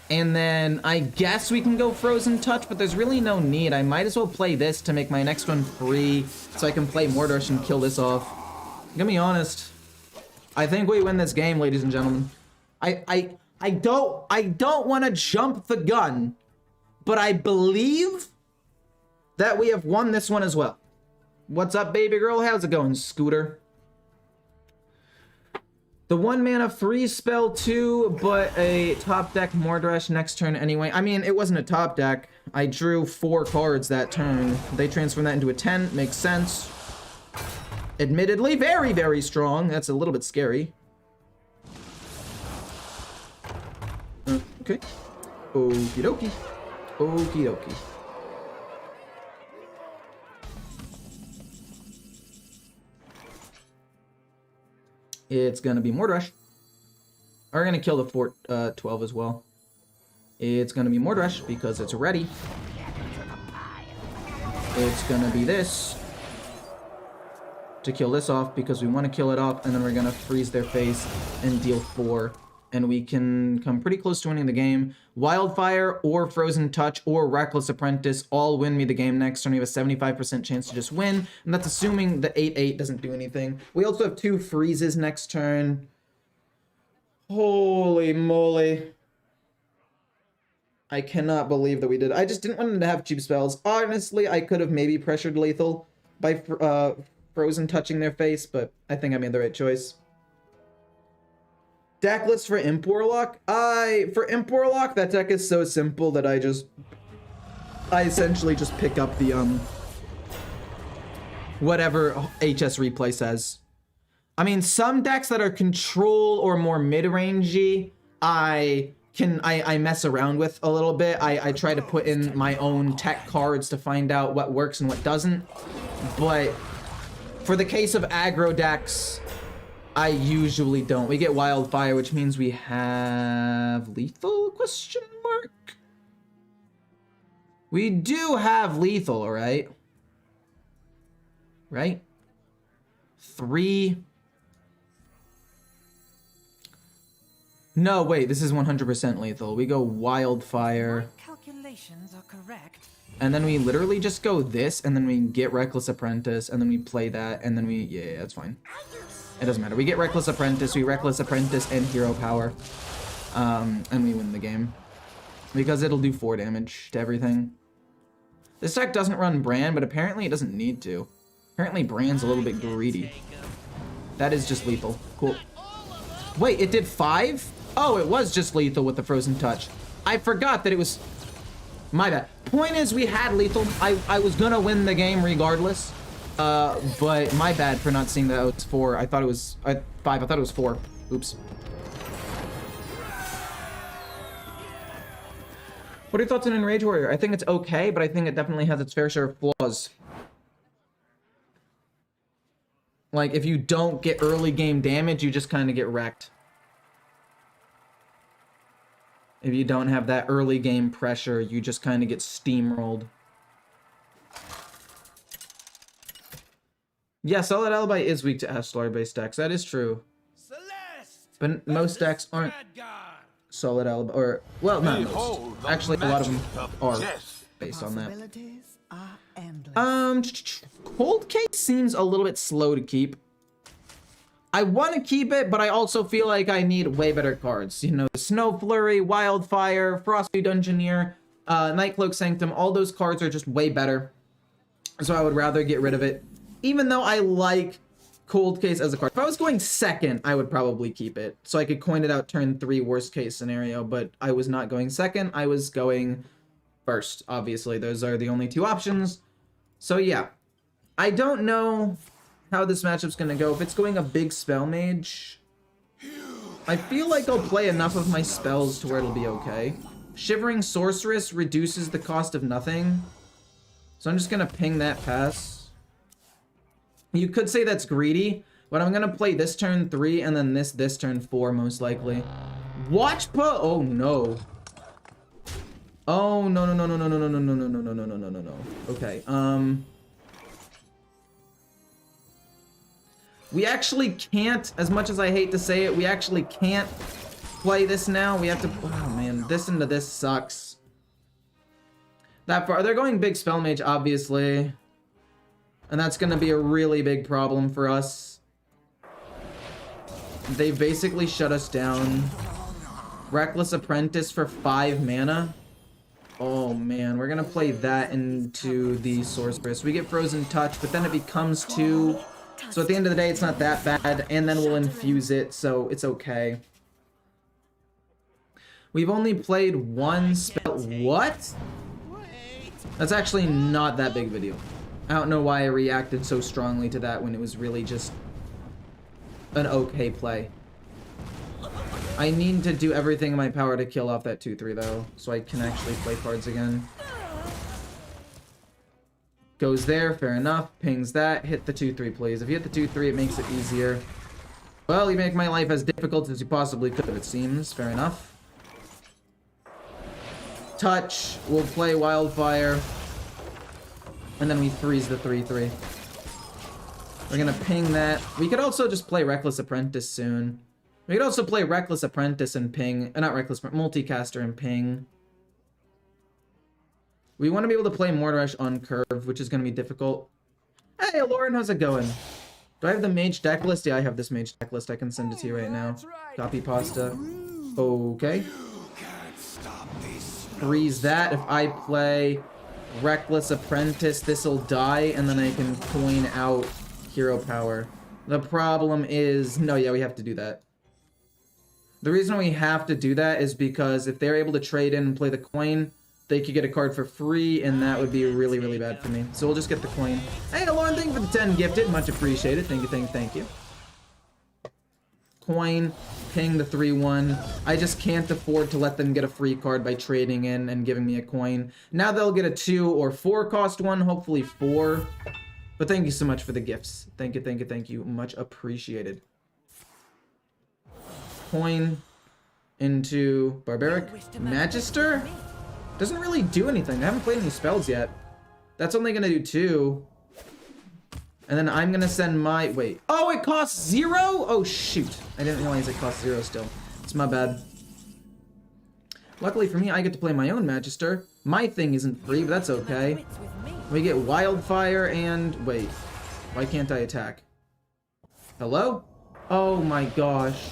And then I guess we can go Frozen Touch, but there's really no need. I might as well play this to make my next one free so I can play Mordrash and kill this off. I'm gonna be honest. I think we win this game, ladies and gentlemen. I don't want to jump the gun, but I believe that we have won this one as well. What's up, baby girl? How's it going, Scooter? The 1 mana freeze spell too, but a top deck Mordrash next turn anyway. I mean, it wasn't a top deck. I drew 4 cards that turn. They transformed that into a 10. Makes sense. Admittedly, very, very strong. That's a little bit scary. Okay. Okie dokie. Okie dokie. It's gonna be Mordrash. We're gonna kill the 4-12 as well. It's gonna be Mordrash because it's ready. It's gonna be this to kill this off because we want to kill it off, and then we're gonna freeze their face and deal 4, and we can come pretty close to winning the game. Wildfire or Frozen Touch or Reckless Apprentice all win me the game next turn. We have a 75% chance to just win, and that's assuming the 8-8 doesn't do anything. We also have 2 freezes next turn. Holy moly. I cannot believe that we did. I just didn't want them to have cheap spells. Honestly, I could have maybe pressured lethal by Frozen touching their face, but I think I made the right choice. Deck list for Imp Warlock? For Imp Warlock, that deck is so simple that I essentially just pick up the, whatever HS Replay says. I mean, some decks that are control or more mid-rangey, I mess around with a little bit. I try to put in my own tech cards to find out what works and what doesn't. But for the case of aggro decks, I usually don't. We get Wildfire, which means we have lethal, question mark? We do have lethal, all right? Right? 3. No, wait, this is 100% lethal. We go Wildfire. Calculations are correct. And then we literally just go this, and then we get Reckless Apprentice, and then we play that, and then we, yeah, that's fine. It doesn't matter. We get Reckless Apprentice, we Reckless Apprentice and Hero Power, and we win the game. Because it'll do 4 damage to everything. This deck doesn't run Brand, but apparently it doesn't need to. Apparently Brand's a little bit greedy. That is just lethal. Cool. Wait, it did 5? Oh, it was just lethal with the Frozen Touch. I forgot that it was... My bad. Point is, we had lethal. I was gonna win the game regardless. But my bad for not seeing that. Oh, it's 4. I thought it was 5. I thought it was 4. Oops. What are your thoughts on Enrage Warrior? I think it's okay, but I think it definitely has its fair share of flaws. Like, if you don't get early game damage, you just kind of get wrecked. If you don't have that early game pressure, you just kind of get steamrolled. Yeah, Solid Alibi is weak to Ashlar-based decks. That is true. But most decks aren't Solid Alibi, or, well, not most. Actually, a lot of them are based on that. Possibilities are endless. Cold Case seems a little bit slow to keep. I want to keep it, but I also feel like I need way better cards. You know, Snow Flurry, Wildfire, Frosty Dungeoneer, Nightcloak Sanctum, all those cards are just way better. So I would rather get rid of it. Even though I like Cold Case as a card. If I was going second, I would probably keep it. So I could coin it out turn 3 worst case scenario, but I was not going second. I was going first, obviously. Those are the only 2 options. So yeah. I don't know how this matchup's gonna go. If it's going a big spell mage, I feel like I'll play enough of my spells to where it'll be okay. Shivering Sorceress reduces the cost of nothing. So I'm just gonna ping that pass. You could say that's greedy, but I'm gonna play this turn 3 and then this turn 4 most likely. Watch po- oh no. Oh no no no no no no no no no no no no no no no no. Okay, we actually can't, as much as I hate to say it, we actually can't play this now. We have to, oh man, this into this sucks. That far, they're going big spell mage, obviously. And that's gonna be a really big problem for us. They basically shut us down. Reckless Apprentice for 5 mana. Oh man, we're gonna play that into the Sorceress. We get Frozen Touch, but then it becomes 2. So at the end of the day, it's not that bad, and then we'll infuse it, so it's okay. We've only played 1 spell. What? That's actually not that big of a deal. I don't know why I reacted so strongly to that when it was really just an okay play. I need to do everything in my power to kill off that 2/3 though, so I can actually play cards again. Goes there, fair enough. Pings that. Hit the 2/3, please. If you hit the 2/3, it makes it easier. Well, you make my life as difficult as you possibly could, it seems. Fair enough. Touch. We'll play Wildfire. And then we freeze the 3/3. We're gonna ping that. We could also just play Reckless Apprentice soon. We could also play Reckless Apprentice and ping. Not Reckless, Multicaster and ping. We want to be able to play Mortarash on curve, which is going to be difficult. Hey, Lauren, how's it going? Do I have the mage deck list? Yeah, I have this mage deck list. I can send it to you right now. Copy pasta. Okay. Freeze that. If I play Reckless Apprentice, this'll die, and then I can coin out Hero Power. The problem is... No, yeah, we have to do that. The reason we have to do that is because if they're able to trade in and play the coin... They could get a card for free, and that would be really, really bad for me. So we'll just get the coin. Hey, Lauren, thank you for the 10 gifted. Much appreciated. Thank you, thank you. Coin, ping the 3/1. I just can't afford to let them get a free card by trading in and giving me a coin. Now they'll get a 2 or 4 cost one, hopefully 4. But thank you so much for the gifts. Thank you. Much appreciated. Coin into Barbaric Magister. Doesn't really do anything. I haven't played any spells yet. That's only gonna do 2. And then I'm gonna send my... Wait. Oh, it costs 0? Oh, shoot. I didn't realize it costs 0 still. It's my bad. Luckily for me, I get to play my own Magister. My thing isn't free, but that's okay. We get Wildfire and... Wait. Why can't I attack? Hello? Oh my gosh.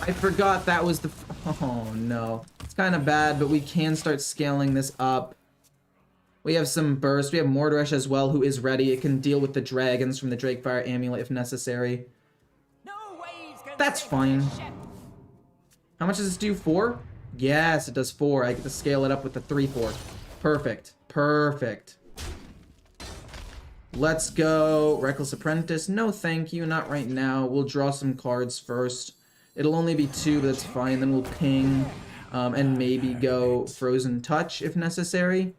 I forgot that was the... Oh no. Kind of bad, but we can start scaling this up. We have some burst. We have Mortarash as well, who is ready. It can deal with the dragons from the Drakefire Amulet if necessary. That's fine. How much does this do? 4? Yes, it does 4. I get to scale it up with the 3/4. Perfect. Perfect. Let's go. Reckless Apprentice. No, thank you. Not right now. We'll draw some cards first. It'll only be 2, but that's fine. Then we'll ping. and maybe go Frozen Touch if necessary.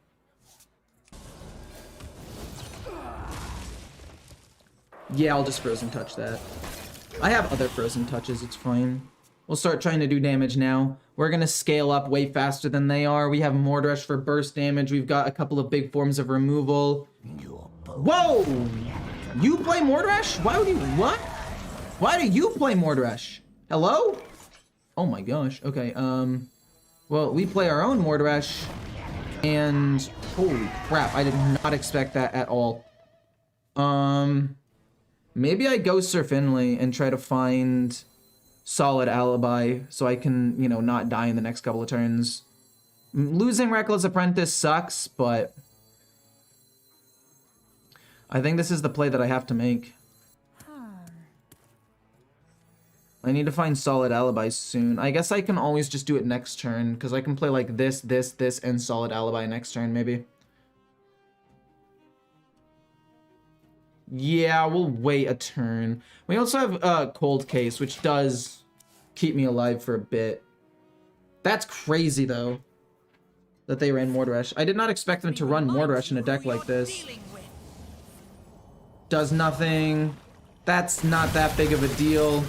Yeah, I'll just Frozen Touch that. I have other Frozen Touches, it's fine. We'll start trying to do damage now. We're gonna scale up way faster than they are. We have Mordresh for burst damage. We've got a couple of big forms of removal. Whoa! You play Mordresh? Why would you, what? Why do you play Mordresh? Hello? Oh my gosh, okay, well, we play our own Mordresh, and holy crap, I did not expect that at all. Maybe I go Sir Finley and try to find solid alibi so I can, you know, not die in the next couple of turns. Losing Reckless Apprentice sucks, but I think this is the play that I have to make. I need to find solid alibis soon. I guess I can always just do it next turn, because I can play like this, and solid alibi next turn, maybe. Yeah, we'll wait a turn. We also have Cold Case, which does keep me alive for a bit. That's crazy, though, that they ran Mordresh. I did not expect them to run Mordresh in a deck like this. Does nothing. That's not that big of a deal.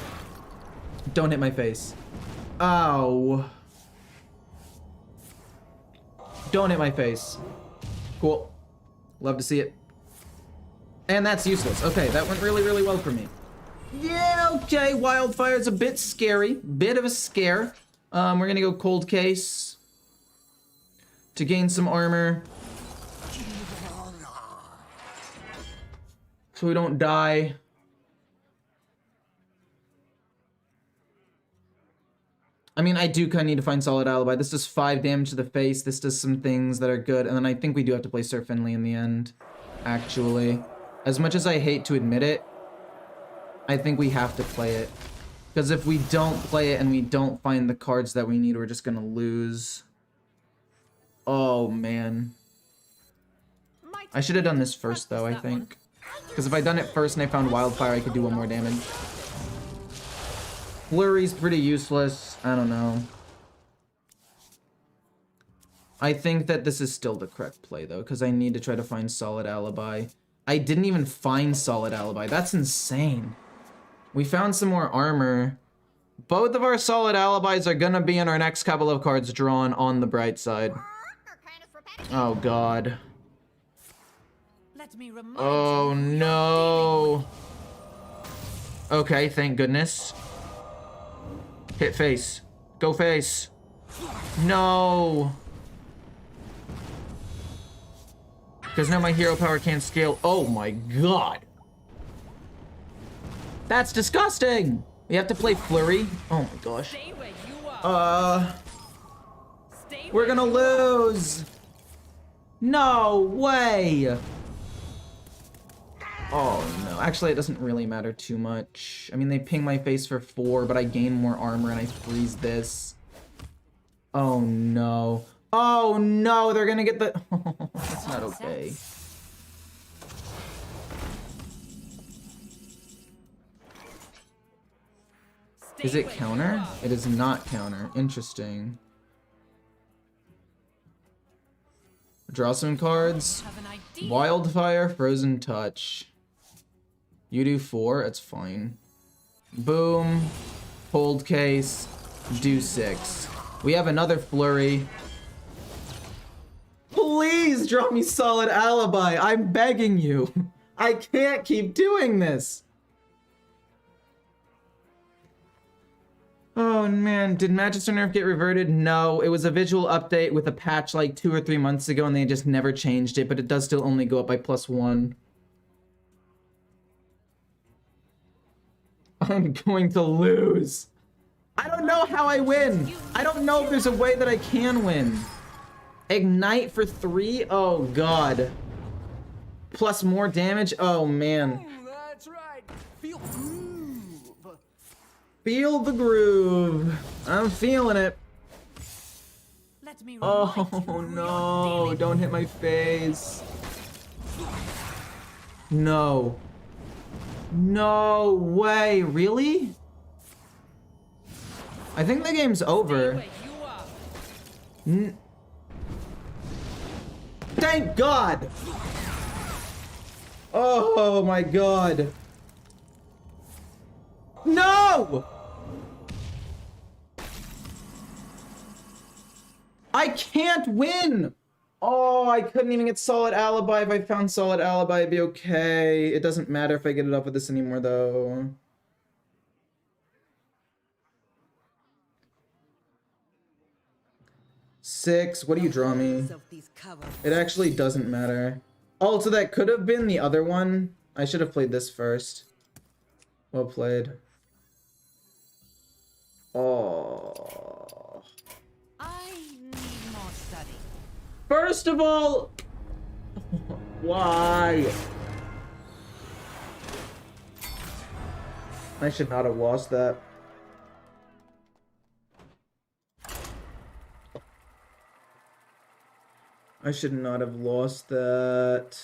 Don't hit my face. Ow. Don't hit my face. Cool. Love to see it. And that's useless. Okay, that went really, really well for me. Yeah, okay, Wildfire's a bit scary. Bit of a scare. We're gonna go Cold Case to gain some armor, so we don't die. I mean, I do kind of need to find solid alibi. This does 5 damage to the face. This does some things that are good. And then I think we do have to play Sir Finley in the end, actually. As much as I hate to admit it, I think we have to play it. Because if we don't play it and we don't find the cards that we need, we're just going to lose. Oh, man. I should have done this first, though, I think. Because if I'd done it first and I found Wildfire, I could do 1 more damage. Flurry's pretty useless. I don't know. I think that this is still the correct play, though, because I need to try to find solid alibi. I didn't even find solid alibi. That's insane. We found some more armor. Both of our solid alibis are gonna be in our next couple of cards drawn on the bright side. Oh, God. Oh, no. Okay, thank goodness. Hit face. Go face. No. Because now my hero power can't scale. Oh my god. That's disgusting. We have to play Flurry. Oh my gosh. We're gonna lose. No way. Oh no, actually it doesn't really matter too much. I mean, they ping my face for 4, but I gain more armor and I freeze this. Oh no. Oh no, they're gonna get the... Oh, that's not okay. Is it counter? It is not counter. Interesting. Draw some cards. Wildfire, Frozen Touch. You do 4, it's fine. Boom. Cold Case. Do 6. We have another Flurry. Please draw me solid alibi. I'm begging you. I can't keep doing this. Oh man, did Magister Nerf get reverted? No, it was a visual update with a patch like 2 or 3 months ago and they just never changed it, but it does still only go up by +1. I'm going to lose. I don't know how I win. I don't know if there's a way that I can win. Ignite for 3? Oh god. Plus more damage? Oh man. That's right. Feel groove. Feel the groove. I'm feeling it. Oh no, don't hit my face. No. No way, really? I think the game's over. Thank God! Oh my God. No! I can't win! Oh, I couldn't even get Solid Alibi. If I found Solid Alibi, it'd be okay. It doesn't matter if I get it off with this anymore, though. Six. What do you draw me? It actually doesn't matter. Also, that could have been the other one. I should have played this first. Well played. Oh. I need more study. First of all, why? I should not have lost that. I should not have lost that.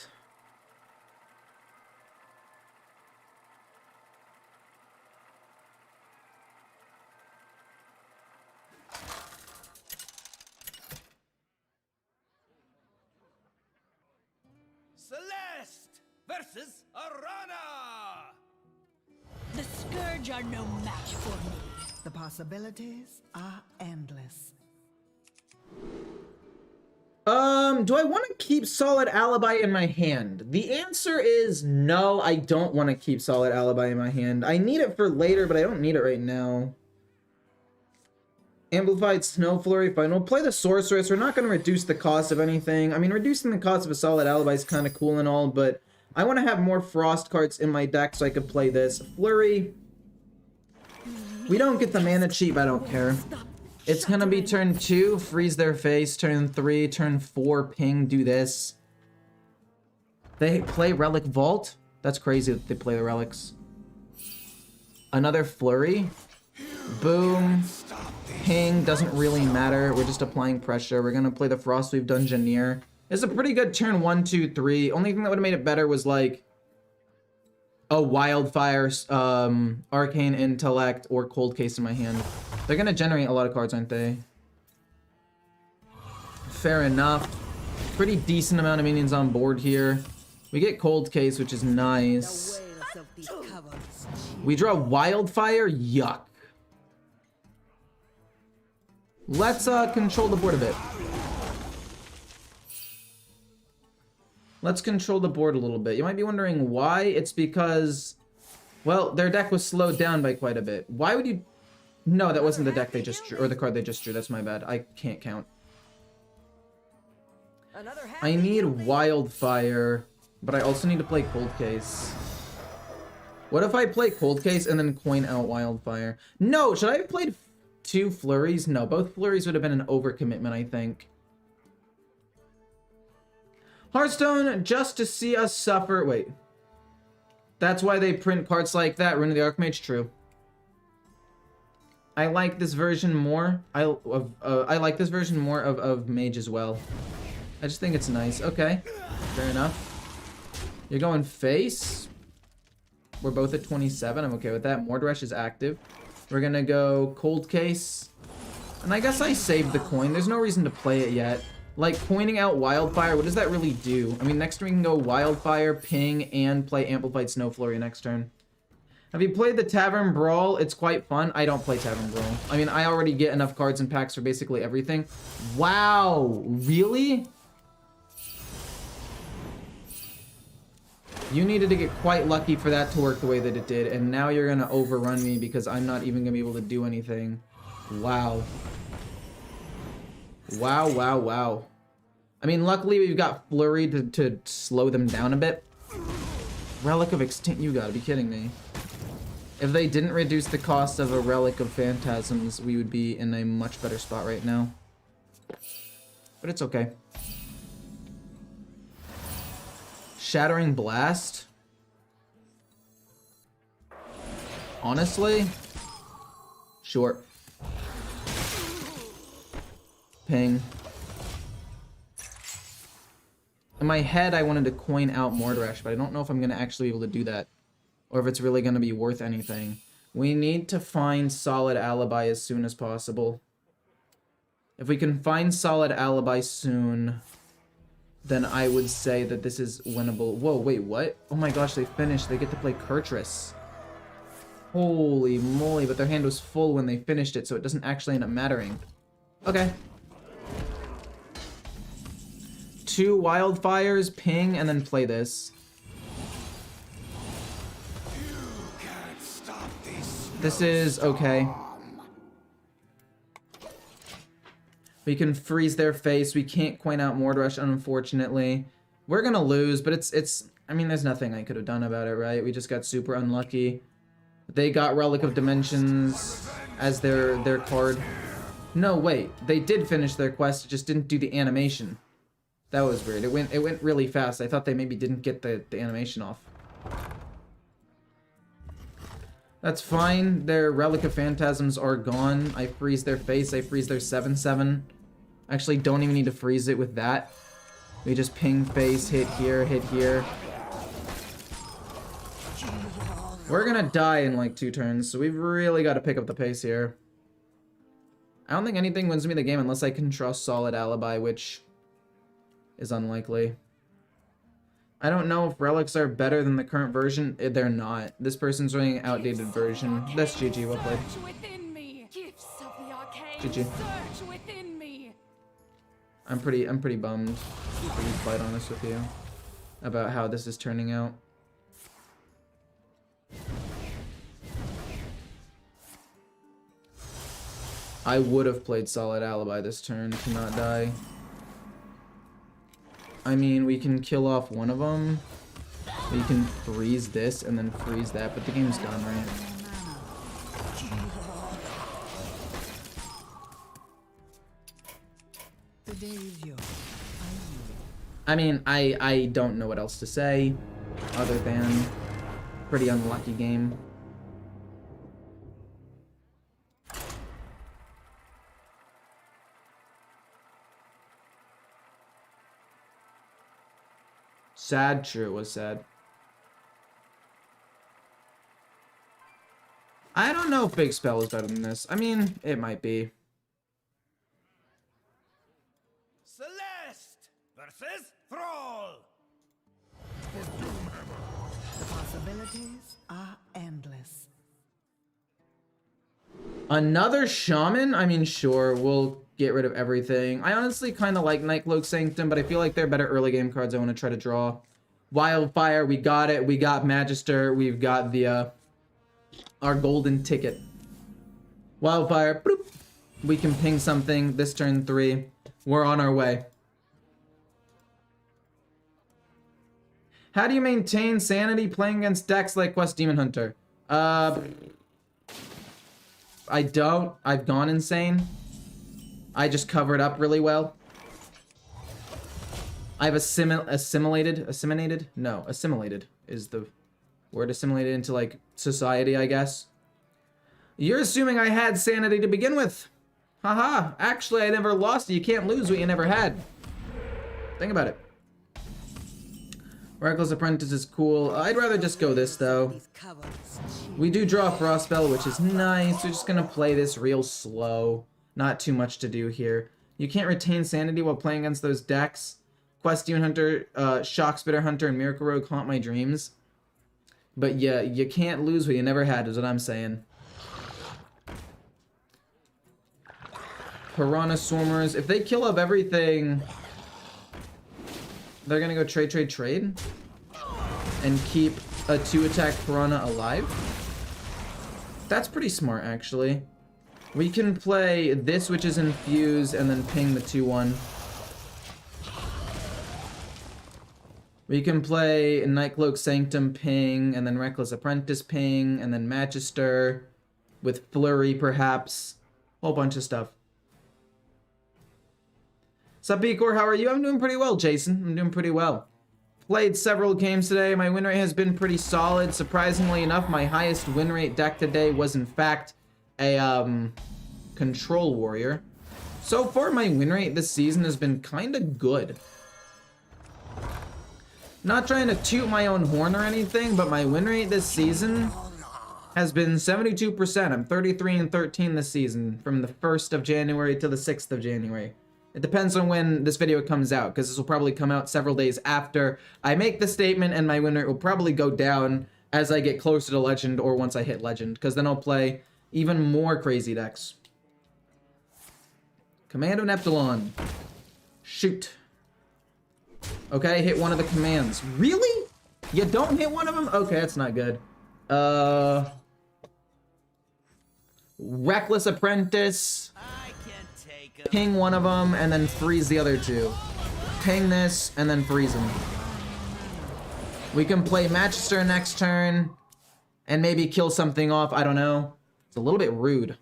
Celeste versus Arana. The Scourge are no match for me. The possibilities are endless. Do I want to keep Solid Alibi in my hand? The answer is no, I don't want to keep Solid Alibi in my hand. I need it for later, but I don't need it right now. Amplified Snow Flurry, fine. We'll play the Sorceress. We're not going to reduce the cost of anything. I mean, reducing the cost of a Solid Alibi is kind of cool and all, but I want to have more Frost cards in my deck so I could play this. Flurry. We don't get the mana cheap, I don't care. It's gonna be turn 2, freeze their face, turn 3, turn 4, ping, do this. They play Relic Vault? That's crazy that they play the relics. Another Flurry. Boom. Ping, doesn't really matter. We're just applying pressure. We're gonna play the Frostweave Dungeoneer. It's a pretty good turn 1, 2, 3. Only thing that would have made it better was like a Wildfire, Arcane Intellect, or Cold Case in my hand. They're gonna generate a lot of cards, aren't they? Fair enough. Pretty decent amount of minions on board here. We get Cold Case, which is nice. We draw Wildfire? Yuck. Let's control the board a bit. Let's control the board a little bit. You might be wondering why. It's because, well, their deck was slowed down by quite a bit. Why would you... No, that wasn't the deck they just drew, or the card they just drew. That's my bad. I can't count. I need Wildfire, but I also need to play Cold Case. What if I play Cold Case and then coin out Wildfire? No, should I have played 2 Flurries? No, both Flurries would have been an overcommitment, I think. Hearthstone, just to see us suffer. Wait. That's why they print cards like that. Rune of the Archmage, true. I like this version more. I like this version more of Mage as well. I just think it's nice. Okay, fair enough. You're going face. We're both at 27. I'm okay with that. Mordresh is active. We're gonna go Cold Case. And I guess I saved the coin. There's no reason to play it yet. Like, pointing out Wildfire, what does that really do? I mean, next turn we can go Wildfire, Ping, and play Amplified Snow Flurry next turn. Have you played the Tavern Brawl? It's quite fun. I don't play Tavern Brawl. I mean, I already get enough cards and packs for basically everything. Wow, really? You needed to get quite lucky for that to work the way that it did, and now you're gonna overrun me because I'm not even gonna be able to do anything. Wow. Wow, wow, wow. I mean, luckily we've got Flurry to slow them down a bit. Relic of Extinct, you gotta be kidding me. If they didn't reduce the cost of a Relic of Phantasms, we would be in a much better spot right now. But it's okay. Shattering Blast? Honestly? Sure. Ping. In my head, I wanted to coin out Mordresh, but I don't know if I'm going to actually be able to do that. Or if it's really going to be worth anything. We need to find Solid Alibi as soon as possible. If we can find solid alibi soon, then I would say that this is winnable. Whoa, wait, what? Oh my gosh, they finished. They get to play Kurtrus. Holy moly, but their hand was full when they finished it, so it doesn't actually end up mattering. Okay. 2 wildfires, ping, and then play this. This is okay. We can freeze their face. We can't coin out Mordrush, unfortunately. We're gonna lose, but it's. I mean, there's nothing I could have done about it, right? We just got super unlucky. They got Relic of Dimensions as their card. No, wait. They did finish their quest. It just didn't do the animation. That was weird. It went really fast. I thought they maybe didn't get the animation off. That's fine. Their Relic of Phantasms are gone. I freeze their face. I freeze their 7/7. Actually, don't even need to freeze it with that. We just ping face, hit here, hit here. We're gonna die in like 2 turns, so we've really got to pick up the pace here. I don't think anything wins me the game unless I can trust solid alibi, which is unlikely. I don't know if relics are better than the current version. They're not. This person's running an outdated version. That's GG. Well played. GG. I'm pretty bummed, to be quite honest with you, about how this is turning out. I would have played solid alibi this turn to not die. I mean, we can kill off one of them. We can freeze this and then freeze that, but the game's done, right? I mean, I don't know what else to say other than pretty unlucky game. Sad, true, it was sad. I don't know if Big Spell is better than this. I mean, it might be. Celeste versus Thrall. The possibilities are endless. Another Shaman? I mean, sure, we'll get rid of everything. I honestly kind of like Nightcloak Sanctum, but I feel like they're better early game cards I want to try to draw. Wildfire, we got it. We got Magister. We've got the our golden ticket. Wildfire, bloop. We can ping something this turn 3. We're on our way. How do you maintain sanity playing against decks like Quest Demon Hunter? I don't. I've gone insane. I just cover it up really well. I've assimilated is the word, assimilated into like society, I guess. You're assuming I had sanity to begin with. Haha, actually I never lost it. You can't lose what you never had. Think about it. Reckless Apprentice is cool. I'd rather just go this though. We do draw a Frost Spell, which is nice. We're just gonna play this real slow. Not too much to do here. You can't retain sanity while playing against those decks. Quest Demon Hunter, Shockspitter Hunter, and Miracle Rogue haunt my dreams. But yeah, you can't lose what you never had, is what I'm saying. Piranha Swarmers. If they kill up everything, they're gonna go trade. And keep a 2-attack Piranha alive. That's pretty smart, actually. We can play this, which is Infuse, and then ping the 2/1. We can play Nightcloak Sanctum ping, and then Reckless Apprentice ping, and then Magister with Flurry, perhaps. Whole bunch of stuff. Sup, Ecor? How are you? I'm doing pretty well, Jason. I'm doing pretty well. Played several games today. My win rate has been pretty solid. Surprisingly enough, my highest win rate deck today was, in fact, a Control Warrior. So far, my win rate this season has been kind of good. Not trying to toot my own horn or anything, but my win rate this season has been 72%. I'm 33-13 this season from the 1st of January to the 6th of January. It depends on when this video comes out, because this will probably come out several days after I make the statement, and my win rate will probably go down as I get closer to Legend or once I hit Legend, because then I'll play even more crazy decks. Commando Neptulon. Shoot. Okay, hit one of the commands. Really? You don't hit one of them? Okay, that's not good. Reckless Apprentice. Ping one of them and then freeze the other two. Ping this and then freeze them. We can play Magister next turn and maybe kill something off. I don't know. It's a little bit rude.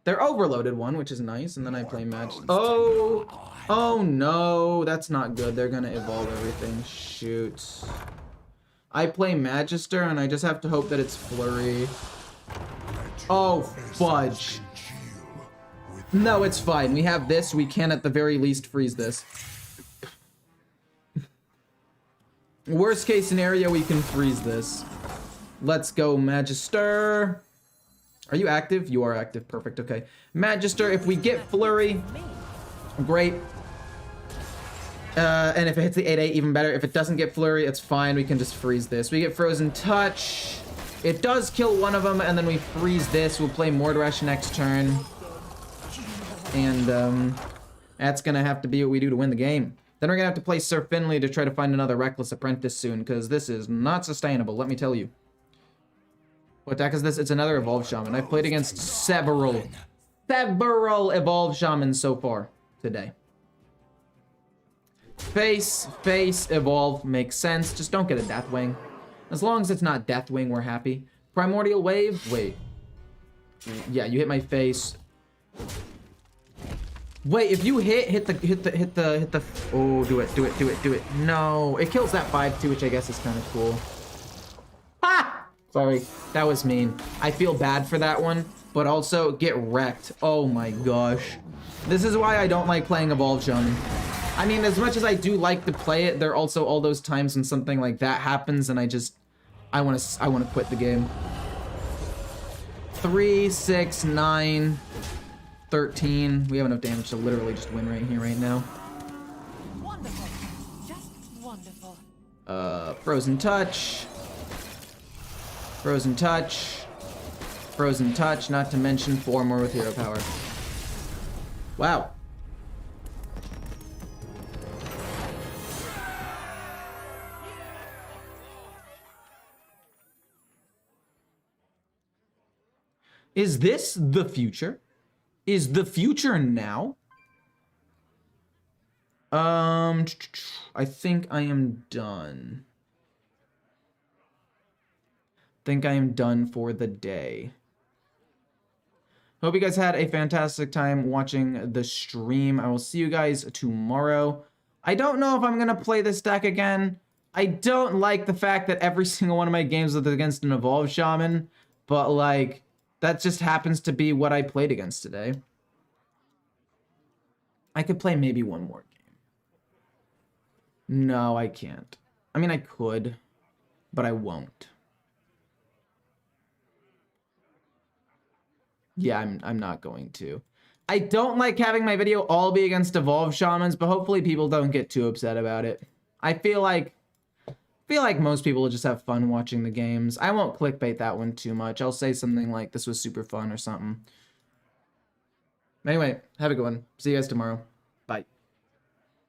They're overloaded one, which is nice, and then I play Match. Oh no, that's not good. They're gonna evolve everything. Shoot. I play Magister, and I just have to hope that it's Flurry. Oh, fudge. No, it's fine. We have this. We can at the very least freeze this. Worst case scenario, we can freeze this. Let's go, Magister. Are you active? You are active. Perfect. Okay. Magister, if we get Flurry, great. And if it hits the 8-8, even better. If it doesn't get Flurry, it's fine. We can just freeze this. We get Frozen Touch. It does kill one of them, and then we freeze this. We'll play Mordrash next turn. And that's going to have to be what we do to win the game. Then we're going to have to play Sir Finley to try to find another Reckless Apprentice soon, because this is not sustainable, let me tell you. What deck is this? It's another Evolved Shaman. I've played against several Evolved Shamans so far today. Face, Evolve makes sense. Just don't get a Deathwing. As long as it's not Deathwing, we're happy. Primordial Wave? Wait. Yeah, you hit my face. Wait, if you hit the. Oh, do it. No, it kills that 5-2, which I guess is kind of cool. Ah! Sorry, that was mean. I feel bad for that one, but also get wrecked. Oh my gosh. This is why I don't like playing Evolved Shaman. I mean, as much as I do like to play it, there are also all those times when something like that happens and I want to quit the game. 3, 6, 9, 13. We have enough damage to literally just win right here, right now. Wonderful. Just wonderful. Frozen Touch. Frozen Touch. Frozen Touch, not to mention 4 more with Hero Power. Wow. Is this the future? Is the future now? I think I am done. Think I am done for the day. Hope you guys had a fantastic time watching the stream. I will see you guys tomorrow. I don't know if I'm gonna play this deck again. I don't like the fact that every single one of my games was against an Evolved Shaman, but like, that just happens to be what I played against today. I could play maybe one more game. No, I can't. I mean, I could, but I won't. Yeah, I'm not going to. I don't like having my video all be against Evolved Shamans, but hopefully people don't get too upset about it. I feel like most people will just have fun watching the games. I won't clickbait that one too much. I'll say something like, this was super fun or something. Anyway, have a good one. See you guys tomorrow.